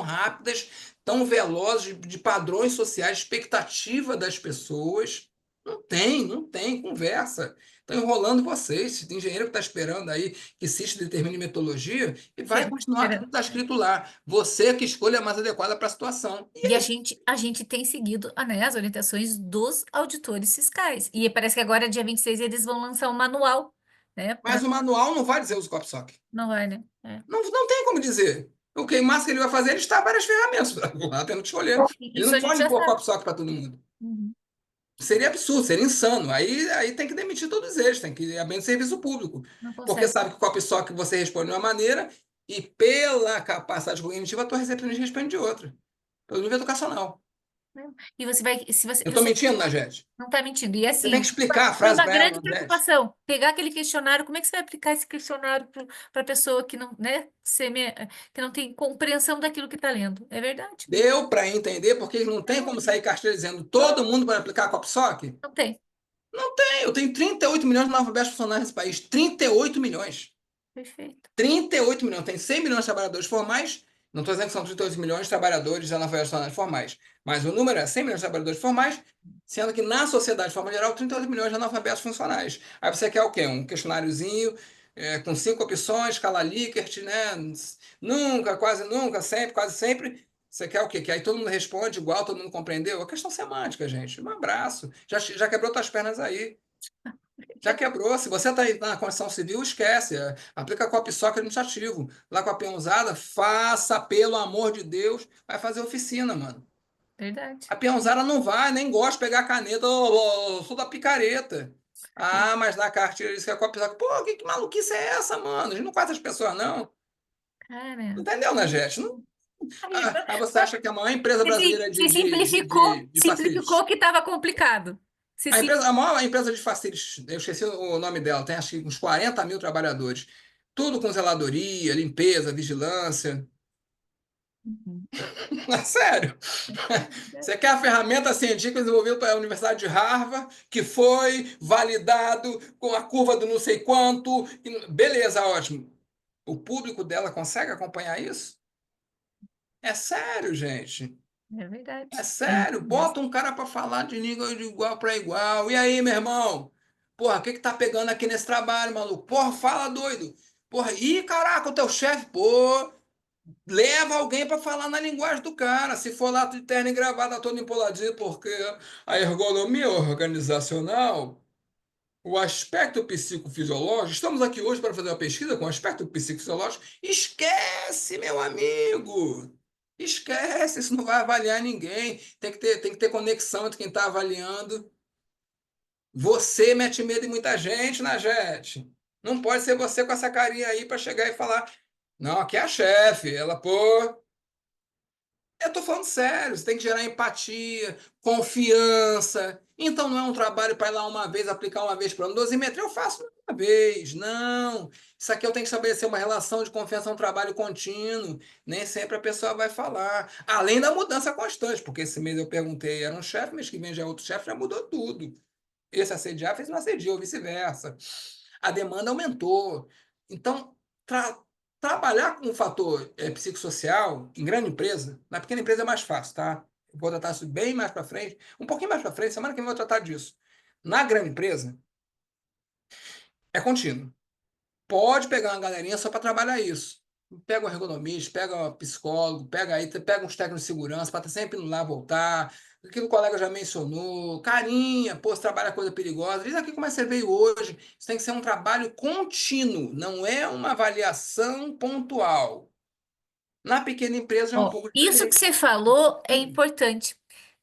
[SPEAKER 1] rápidas, tão velozes, de padrões sociais, expectativa das pessoas. Não tem conversa. Estão enrolando vocês. Tem engenheiro que está esperando aí que CIST determine metodologia e vai
[SPEAKER 3] Sempre
[SPEAKER 1] continuar aquilo que
[SPEAKER 3] esperando.
[SPEAKER 1] está escrito lá. Você que escolha a mais adequada para a situação. E
[SPEAKER 3] E
[SPEAKER 1] é
[SPEAKER 3] a
[SPEAKER 1] isso.
[SPEAKER 3] gente, a gente tem seguido, né, as orientações dos auditores fiscais. E parece que agora, dia 26 eles vão lançar um manual, né?
[SPEAKER 1] Mas o manual não vai dizer uso COPSOC.
[SPEAKER 3] Não vai, né? É.
[SPEAKER 1] Não tem como dizer. O que mais que ele vai fazer? Ele está várias ferramentas lá, tendo que escolher. Ele
[SPEAKER 3] Isso
[SPEAKER 1] não
[SPEAKER 3] a gente
[SPEAKER 1] pode
[SPEAKER 3] já
[SPEAKER 1] impor
[SPEAKER 3] sabe.
[SPEAKER 1] COPSOC para todo mundo.
[SPEAKER 3] Uhum.
[SPEAKER 1] Seria absurdo, seria insano. Aí tem que demitir todos eles, tem que ir a bem do serviço público.
[SPEAKER 3] Não
[SPEAKER 1] Porque
[SPEAKER 3] consegue.
[SPEAKER 1] sabe que o COPSOC você responde de uma maneira e pela capacidade cognitiva a tua recepcionista responde de outra. Pelo nível educacional.
[SPEAKER 3] Né? E você vai, se você,
[SPEAKER 1] Eu estou
[SPEAKER 3] você
[SPEAKER 1] mentindo, Najete?
[SPEAKER 3] não está mentindo. E
[SPEAKER 1] Você tem que
[SPEAKER 3] assim,
[SPEAKER 1] explicar a
[SPEAKER 3] foi
[SPEAKER 1] frase
[SPEAKER 3] uma
[SPEAKER 1] para ela,
[SPEAKER 3] grande
[SPEAKER 1] Najete.
[SPEAKER 3] preocupação. Pegar aquele questionário, como é que você vai aplicar esse questionário para a pessoa que não, né, que não tem compreensão daquilo que está lendo? É verdade.
[SPEAKER 1] Deu para entender porque não tem como sair carteira dizendo todo mundo vai aplicar a COPSOC?
[SPEAKER 3] Não tem.
[SPEAKER 1] Não tem. Eu tenho 38 milhões de analfabetos funcionários nesse país. 38 milhões.
[SPEAKER 3] Perfeito.
[SPEAKER 1] 38 milhões. Tem 100 milhões de trabalhadores formais. Não estou dizendo que são 38 milhões de trabalhadores analfabetos funcionários formais. Mas o número é 100 milhões de trabalhadores formais, sendo que na sociedade de forma geral, 38 milhões de analfabetos funcionais. Aí você quer o quê? Um questionáriozinho com 5 opções, escala Likert, né? Nunca, quase nunca, sempre, quase sempre. Você quer o quê? Que aí todo mundo responde igual, todo mundo compreendeu? É questão semântica, gente. Um abraço. Já quebrou tuas pernas aí. Já quebrou. Se você está aí na Constituição Civil, esquece. Aplica com a PSOC administrativo. Lá com a peãozada, faça, pelo amor de Deus, vai fazer oficina, mano.
[SPEAKER 3] Verdade.
[SPEAKER 1] A peãozada não vai, nem gosta de pegar a caneta. Ô, sou da picareta. Ah, mas na carteira diz que é com a PSOC. Pô, que maluquice é essa, mano? A gente não faz as pessoas, não.
[SPEAKER 3] Cara.
[SPEAKER 1] Entendeu, né, gente? Não...
[SPEAKER 3] Aí,
[SPEAKER 1] Aí você acha que a maior empresa brasileira
[SPEAKER 3] se simplificou,
[SPEAKER 1] de
[SPEAKER 3] simplificou
[SPEAKER 1] facilities.
[SPEAKER 3] o que estava complicado. Se
[SPEAKER 1] A
[SPEAKER 3] sim.
[SPEAKER 1] empresa, a maior empresa de facilities, eu esqueci o nome dela, tem acho que uns 40 mil trabalhadores. Tudo com zeladoria, limpeza, vigilância.
[SPEAKER 3] Uhum.
[SPEAKER 1] Sério. Você quer a ferramenta científica desenvolvida pela Universidade de Harvard, que foi validado com a curva do não sei quanto. Beleza, ótimo. O público dela consegue acompanhar isso? É sério, gente.
[SPEAKER 3] É
[SPEAKER 1] É
[SPEAKER 3] verdade. É
[SPEAKER 1] sério,
[SPEAKER 3] muito mesmo.
[SPEAKER 1] bota um cara para falar de língua de igual para igual. E aí, meu irmão? Porra, o que que tá pegando aqui nesse trabalho, maluco? Porra, fala doido. Porra, ih, caraca, o teu chefe, pô, leva alguém para falar na linguagem do cara. Se for lá de terno e gravata todo empoladinho, porque a ergonomia organizacional, o aspecto psicofisiológico, estamos aqui hoje para fazer uma pesquisa com o aspecto psicofisiológico. Esquece, meu amigo. Esquece, isso não vai avaliar ninguém. Tem que ter conexão entre quem está avaliando. Você mete medo em muita gente, Najete. Não pode ser você com essa carinha aí para chegar e falar: não, aqui é a chefe. Ela, pô, eu tô falando sério, você tem que gerar empatia, confiança. Então não é um trabalho para ir lá uma vez, aplicar uma vez por ano. Dosimetria eu faço uma vez. Não. Isso aqui eu tenho que estabelecer uma relação de confiança, um trabalho contínuo. Nem sempre a pessoa vai falar. Além da mudança constante, porque esse mês eu perguntei, era um chefe, mês que vem já é outro chefe, já mudou tudo. Esse assediar fez não assediou, vice-versa. A demanda aumentou. Então, trabalhar com o fator psicossocial em grande empresa, na pequena empresa é mais fácil, tá? Eu vou tratar isso bem mais para frente, um pouquinho mais para frente, semana que vem eu vou tratar disso. Na grande empresa, é contínuo. Pode pegar uma galerinha só para trabalhar isso. Pega um ergonomista, pega um psicólogo, pega aí, pega uns técnicos de segurança para estar sempre indo lá voltar. Aquilo que o colega já mencionou. Carinha, pô, você trabalha coisa perigosa. Diz aqui como é que você veio hoje. Isso tem que ser um trabalho contínuo, não é uma avaliação pontual. Na pequena empresa já é um
[SPEAKER 3] Ó,
[SPEAKER 1] pouco
[SPEAKER 3] isso que
[SPEAKER 1] diferente.
[SPEAKER 3] você falou é importante.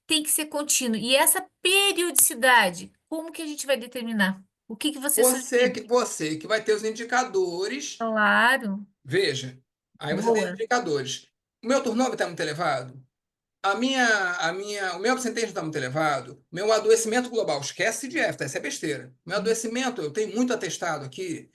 [SPEAKER 3] Tem que ser contínuo. E essa periodicidade, como que a gente vai determinar? O que que você
[SPEAKER 1] Você que,
[SPEAKER 3] sugere?
[SPEAKER 1] você que vai ter os indicadores.
[SPEAKER 3] Claro.
[SPEAKER 1] Veja. Aí você tem
[SPEAKER 3] Boa.
[SPEAKER 1] indicadores. O meu turnover está muito elevado? O meu absenteísmo está muito elevado? Meu adoecimento global, esquece CDF, tá? Isso é besteira. Meu adoecimento, eu tenho muito atestado aqui.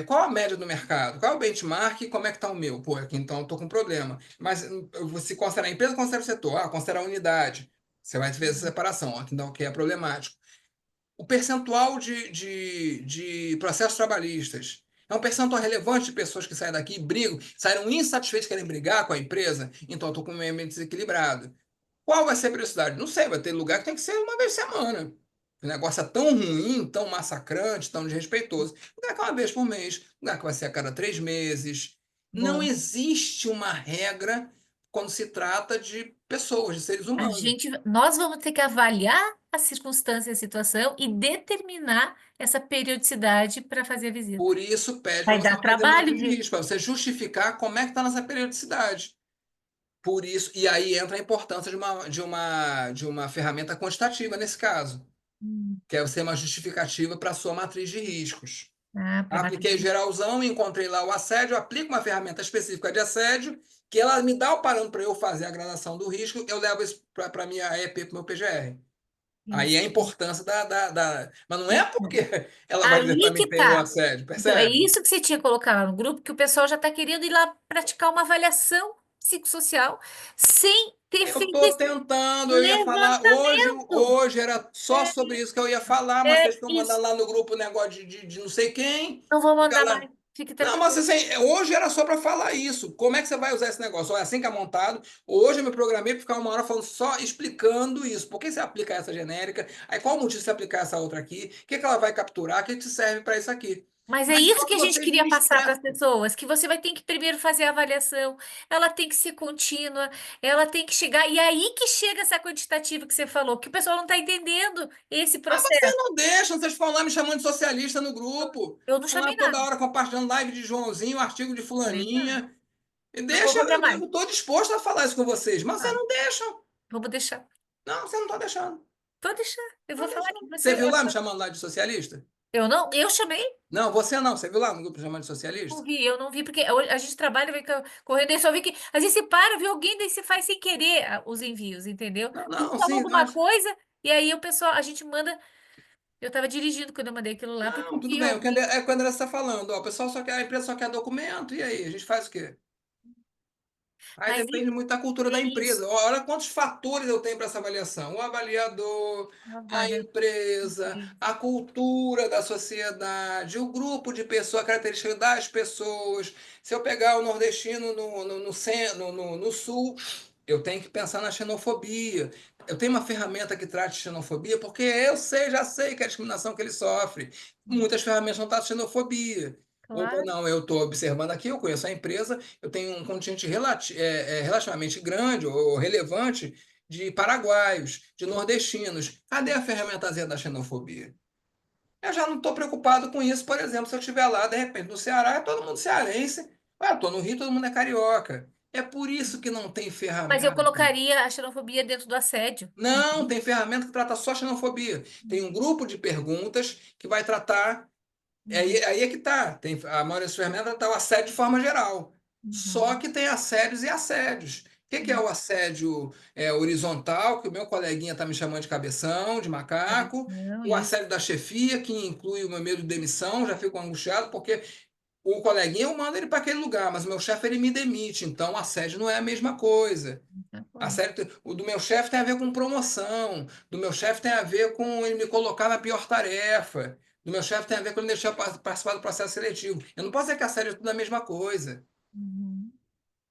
[SPEAKER 1] Qual a média do mercado? Qual é o benchmark e como é que está o meu? Pô, aqui então eu estou com problema. Mas você considera a empresa, considera o setor, considera a unidade. Você vai ver essa separação, ó, que, então, que é problemático. O percentual de processos trabalhistas é um percentual relevante de pessoas que saem daqui e brigam, saíram insatisfeitos, querem brigar com a empresa, então eu estou com o meio ambiente desequilibrado. Qual vai ser a prioridade? Não sei, vai ter lugar que tem que ser uma vez por semana. O negócio é tão ruim, tão massacrante, tão desrespeitoso. Lugar que é uma vez por mês, lugar que vai ser a cada 3 meses. Não
[SPEAKER 3] Boa.
[SPEAKER 1] existe uma regra quando se trata de pessoas, de seres humanos.
[SPEAKER 3] Nós vamos ter que avaliar a circunstância e a situação e determinar essa periodicidade para fazer a visita.
[SPEAKER 1] Por isso, pede para
[SPEAKER 3] Vai
[SPEAKER 1] você
[SPEAKER 3] dar
[SPEAKER 1] fazer
[SPEAKER 3] trabalho,
[SPEAKER 1] matriz de
[SPEAKER 3] viu?
[SPEAKER 1] risco, para você justificar como é que está nessa periodicidade. Por isso, e aí entra a importância de uma ferramenta quantitativa nesse caso,
[SPEAKER 3] Hum.
[SPEAKER 1] que é você ter uma justificativa para a sua matriz de riscos.
[SPEAKER 3] Ah, para
[SPEAKER 1] Apliquei
[SPEAKER 3] matriz.
[SPEAKER 1] geralzão, encontrei lá o assédio, aplico uma ferramenta específica de assédio, que ela me dá o parâmetro para eu fazer a gradação do risco, eu levo isso para a minha EP, para o meu PGR. Aí é a
[SPEAKER 3] Isso.
[SPEAKER 1] importância Mas não é porque ela vai dizer para
[SPEAKER 3] Aí
[SPEAKER 1] mim
[SPEAKER 3] que
[SPEAKER 1] que tem o
[SPEAKER 3] tá.
[SPEAKER 1] assédio,
[SPEAKER 3] Então, é
[SPEAKER 1] percebe?
[SPEAKER 3] isso que você tinha colocado lá no grupo, que o pessoal já está querendo ir lá praticar uma avaliação psicossocial sem ter
[SPEAKER 1] Eu
[SPEAKER 3] feito
[SPEAKER 1] estou
[SPEAKER 3] esse
[SPEAKER 1] tentando, eu ia falar hoje,
[SPEAKER 3] levantamento.
[SPEAKER 1] hoje era só
[SPEAKER 3] É,
[SPEAKER 1] sobre isso que eu ia falar, mas vocês
[SPEAKER 3] é
[SPEAKER 1] estão mandando
[SPEAKER 3] isso.
[SPEAKER 1] lá no grupo o negócio de não sei quem.
[SPEAKER 3] Não vou
[SPEAKER 1] Fica
[SPEAKER 3] mandar
[SPEAKER 1] lá.
[SPEAKER 3] mais. Fique
[SPEAKER 1] Não, mas
[SPEAKER 3] tranquilo.
[SPEAKER 1] assim, hoje era só para falar isso. Como é que você vai usar esse negócio? Olha, assim que é montado. Hoje eu me programei para ficar uma hora falando só explicando isso. Por que você aplica essa genérica? Aí qual o motivo de você aplicar essa outra aqui? O que que ela vai capturar? O que te serve para isso aqui?
[SPEAKER 3] Mas é
[SPEAKER 1] Mas
[SPEAKER 3] isso
[SPEAKER 1] só
[SPEAKER 3] que
[SPEAKER 1] que
[SPEAKER 3] a gente
[SPEAKER 1] vocês não
[SPEAKER 3] queria
[SPEAKER 1] me
[SPEAKER 3] passar para as
[SPEAKER 1] expressam.
[SPEAKER 3] pessoas, que você vai ter que primeiro fazer a avaliação, ela tem que ser contínua, ela tem que chegar, e aí que chega essa quantitativa que você falou, que o pessoal não está entendendo esse
[SPEAKER 1] Mas vocês
[SPEAKER 3] processo.
[SPEAKER 1] não deixam, vocês ficam lá me chamando de socialista no grupo.
[SPEAKER 3] Eu não
[SPEAKER 1] Ficam lá
[SPEAKER 3] chamei
[SPEAKER 1] toda
[SPEAKER 3] nada.
[SPEAKER 1] hora compartilhando live de Joãozinho, artigo de
[SPEAKER 3] Falei nada.
[SPEAKER 1] fulaninha. E
[SPEAKER 3] Não vou
[SPEAKER 1] deixa,
[SPEAKER 3] fazer
[SPEAKER 1] eu
[SPEAKER 3] mais.
[SPEAKER 1] estou disposto a falar isso com vocês, mas vocês
[SPEAKER 3] Ah,
[SPEAKER 1] não deixam.
[SPEAKER 3] vamos deixar.
[SPEAKER 1] Não, vocês não estão deixando.
[SPEAKER 3] Vou deixar. Eu vou
[SPEAKER 1] Não
[SPEAKER 3] falar
[SPEAKER 1] deixando.
[SPEAKER 3] com você.
[SPEAKER 1] Você viu lá me chamando lá de socialista?
[SPEAKER 3] Eu não, eu chamei,
[SPEAKER 1] Não, você não. Você viu lá no grupo chamando de
[SPEAKER 3] não
[SPEAKER 1] socialista?
[SPEAKER 3] vi, eu não vi, porque a gente trabalha, vem correndo, e só vi que às vezes você para, vê alguém, daí você faz sem querer os envios, entendeu?
[SPEAKER 1] Não,
[SPEAKER 3] Você
[SPEAKER 1] não,
[SPEAKER 3] falou
[SPEAKER 1] sim,
[SPEAKER 3] alguma
[SPEAKER 1] nós.
[SPEAKER 3] coisa, e aí o pessoal, a gente manda. Eu estava dirigindo quando eu mandei aquilo lá, porque
[SPEAKER 1] Não,
[SPEAKER 3] eu
[SPEAKER 1] tudo
[SPEAKER 3] vi
[SPEAKER 1] bem. O que
[SPEAKER 3] alguém.
[SPEAKER 1] é quando ela está falando. Ó, o pessoal só quer, a empresa só quer documento. E aí, a gente faz o quê? Aí
[SPEAKER 3] Mas
[SPEAKER 1] depende muito da cultura
[SPEAKER 3] é
[SPEAKER 1] da
[SPEAKER 3] isso.
[SPEAKER 1] empresa. Olha quantos fatores eu tenho para essa avaliação: o avaliador, a
[SPEAKER 3] Trabalha.
[SPEAKER 1] empresa, a cultura da sociedade, o grupo de pessoas, a característica das pessoas. Se eu pegar o nordestino no sul, eu tenho que pensar na xenofobia. Eu tenho uma ferramenta que trate de xenofobia, porque eu sei, já sei que é a discriminação que ele sofre. Muitas ferramentas não tratam de xenofobia. Ou
[SPEAKER 3] Claro.
[SPEAKER 1] não, eu estou observando aqui, eu conheço a empresa, eu tenho um contingente relativamente grande ou relevante de paraguaios, de nordestinos. Cadê a ferramentazinha da xenofobia? Eu já não estou preocupado com isso, por exemplo, se eu estiver lá, de repente, no Ceará, é todo mundo cearense. Ah, estou no Rio, todo mundo é carioca. É por isso que não tem
[SPEAKER 3] Mas eu
[SPEAKER 1] ferramenta.
[SPEAKER 3] colocaria a xenofobia dentro do assédio.
[SPEAKER 1] Não, tem ferramenta que trata só xenofobia. Tem um grupo de perguntas que vai tratar.
[SPEAKER 3] Uhum.
[SPEAKER 1] Aí é que tá. A maioria das ferramentas trata o assédio de forma geral. Só
[SPEAKER 3] Uhum.
[SPEAKER 1] que tem assédios e assédios. O que é
[SPEAKER 3] Uhum.
[SPEAKER 1] o assédio horizontal, que o meu coleguinha está me chamando de cabeção, de macaco?
[SPEAKER 3] Não,
[SPEAKER 1] O
[SPEAKER 3] isso.
[SPEAKER 1] assédio da chefia, que inclui o meu medo de demissão, já fico angustiado, porque o coleguinha eu mando ele para aquele lugar, mas o meu chefe ele me demite. Então, o assédio não é a mesma coisa.
[SPEAKER 3] Outra
[SPEAKER 1] A
[SPEAKER 3] coisa.
[SPEAKER 1] série, o do meu chefe tem a ver com promoção. Do meu chefe tem a ver com ele me colocar na pior tarefa. Do meu chefe tem a ver com ele deixar eu participar do processo seletivo. Eu não posso dizer que a série é tudo a mesma coisa.
[SPEAKER 3] Uhum.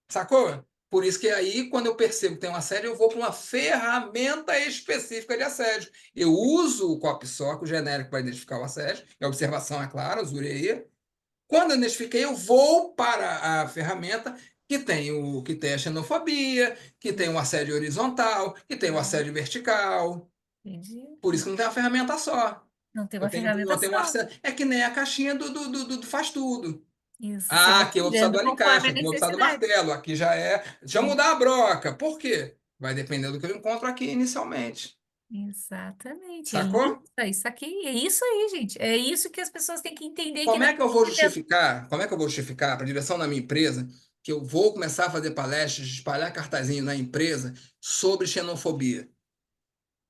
[SPEAKER 1] Sacou? Por isso que aí, quando eu percebo que tem um assédio, eu vou para uma ferramenta específica de assédio. Eu uso o COPSOC, o genérico, para identificar o assédio. É observação, é claro, usureia. Quando eu identifiquei, eu vou para a ferramenta que tem a xenofobia, que tem o assédio horizontal, que tem o
[SPEAKER 3] Uhum.
[SPEAKER 1] assédio vertical.
[SPEAKER 3] Entendi.
[SPEAKER 1] Por isso que não tem uma ferramenta só.
[SPEAKER 3] Não tem
[SPEAKER 1] Eu
[SPEAKER 3] uma
[SPEAKER 1] tenho,
[SPEAKER 3] ferramenta
[SPEAKER 1] eu tenho um
[SPEAKER 3] só.
[SPEAKER 1] assédio. É que nem a caixinha do faz tudo.
[SPEAKER 3] Isso, você
[SPEAKER 1] Ah,
[SPEAKER 3] vai
[SPEAKER 1] aqui eu vou precisar
[SPEAKER 3] fazendo
[SPEAKER 1] do
[SPEAKER 3] conforme
[SPEAKER 1] alicate,
[SPEAKER 3] a
[SPEAKER 1] aqui eu vou precisar do
[SPEAKER 3] necessidade.
[SPEAKER 1] martelo, aqui já é. Deixa eu mudar a broca. Por quê? Vai depender do que eu encontro aqui inicialmente.
[SPEAKER 3] Exatamente.
[SPEAKER 1] Sacou?
[SPEAKER 3] É isso aqui, é isso aí, gente. É isso que as pessoas têm que entender que
[SPEAKER 1] Como
[SPEAKER 3] nós
[SPEAKER 1] é que eu
[SPEAKER 3] temos
[SPEAKER 1] vou
[SPEAKER 3] que ter.
[SPEAKER 1] justificar? Como é que eu vou justificar para a direção da minha empresa que eu vou começar a fazer palestras, espalhar cartazinho na empresa sobre xenofobia.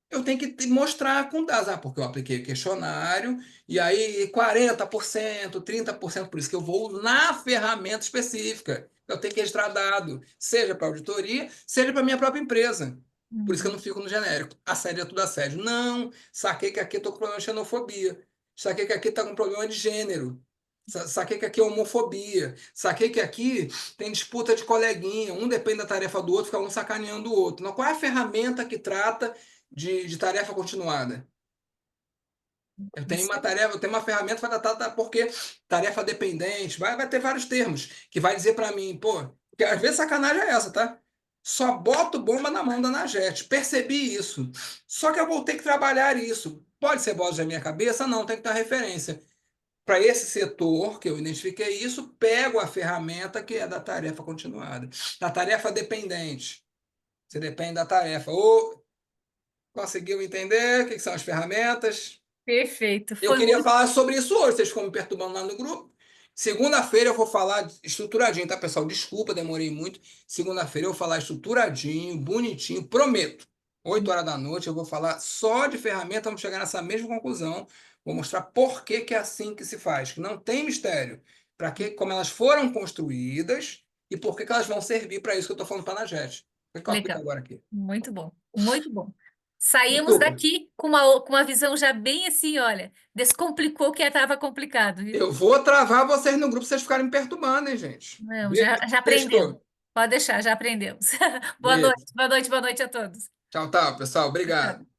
[SPEAKER 1] Eu tenho que mostrar com dados, porque eu apliquei o questionário, e aí 40%, 30%, por isso que eu vou na ferramenta específica. Eu tenho que registrar dado, seja para auditoria, seja para minha própria empresa. Por isso que eu não
[SPEAKER 3] Uhum.
[SPEAKER 1] fico no genérico. Assédio é tudo assédio. Não, saquei que aqui estou com problema de xenofobia. Saquei que aqui está com problema de gênero. Saquei que aqui é homofobia. Saquei que aqui tem disputa de coleguinha. Um depende da tarefa do outro, fica um sacaneando o outro. Então, qual é a ferramenta que trata de tarefa continuada? Eu tenho
[SPEAKER 3] Isso
[SPEAKER 1] uma
[SPEAKER 3] aí.
[SPEAKER 1] tarefa, eu tenho uma ferramenta para tratar, porque tarefa dependente, vai ter vários termos que vai dizer para mim, pô, porque às vezes sacanagem é essa, tá? Só boto bomba na mão da Nagete. Percebi isso. Só que eu vou ter que trabalhar isso. Pode ser voz da minha cabeça? Não, tem que dar referência. Para esse setor que eu identifiquei isso, pego a ferramenta que é da tarefa continuada. Da tarefa dependente. Você depende da tarefa. Ou conseguiu entender o que são as ferramentas?
[SPEAKER 3] Perfeito.
[SPEAKER 1] Eu
[SPEAKER 3] Foi
[SPEAKER 1] queria
[SPEAKER 3] muito.
[SPEAKER 1] falar sobre isso hoje, vocês ficam me perturbando lá no grupo. Segunda-feira eu vou falar estruturadinho, tá, pessoal? Desculpa, demorei muito. Segunda-feira eu vou falar estruturadinho, bonitinho, prometo. 8 horas da noite eu vou falar só de ferramenta, vamos chegar nessa mesma conclusão. Vou mostrar por que que é assim que se faz, que não tem mistério. Para que, como elas foram construídas e por que que elas vão servir para isso que eu estou falando para a Nagete. O que eu aplico
[SPEAKER 3] Legal.
[SPEAKER 1] agora aqui?
[SPEAKER 3] Muito bom. Muito bom. Saímos
[SPEAKER 1] Desculpa.
[SPEAKER 3] daqui com uma visão já bem assim, olha, descomplicou o que estava complicado, viu?
[SPEAKER 1] Eu vou travar vocês no grupo, vocês ficarem me perturbando, hein, gente?
[SPEAKER 3] Não,
[SPEAKER 1] Beijo.
[SPEAKER 3] já aprendemos.
[SPEAKER 1] Sextou.
[SPEAKER 3] Pode deixar, já aprendemos. Boa noite,
[SPEAKER 1] Beijo.
[SPEAKER 3] boa noite, boa noite a todos.
[SPEAKER 1] Tchau, tchau, pessoal.
[SPEAKER 3] Tchau.
[SPEAKER 1] Obrigado.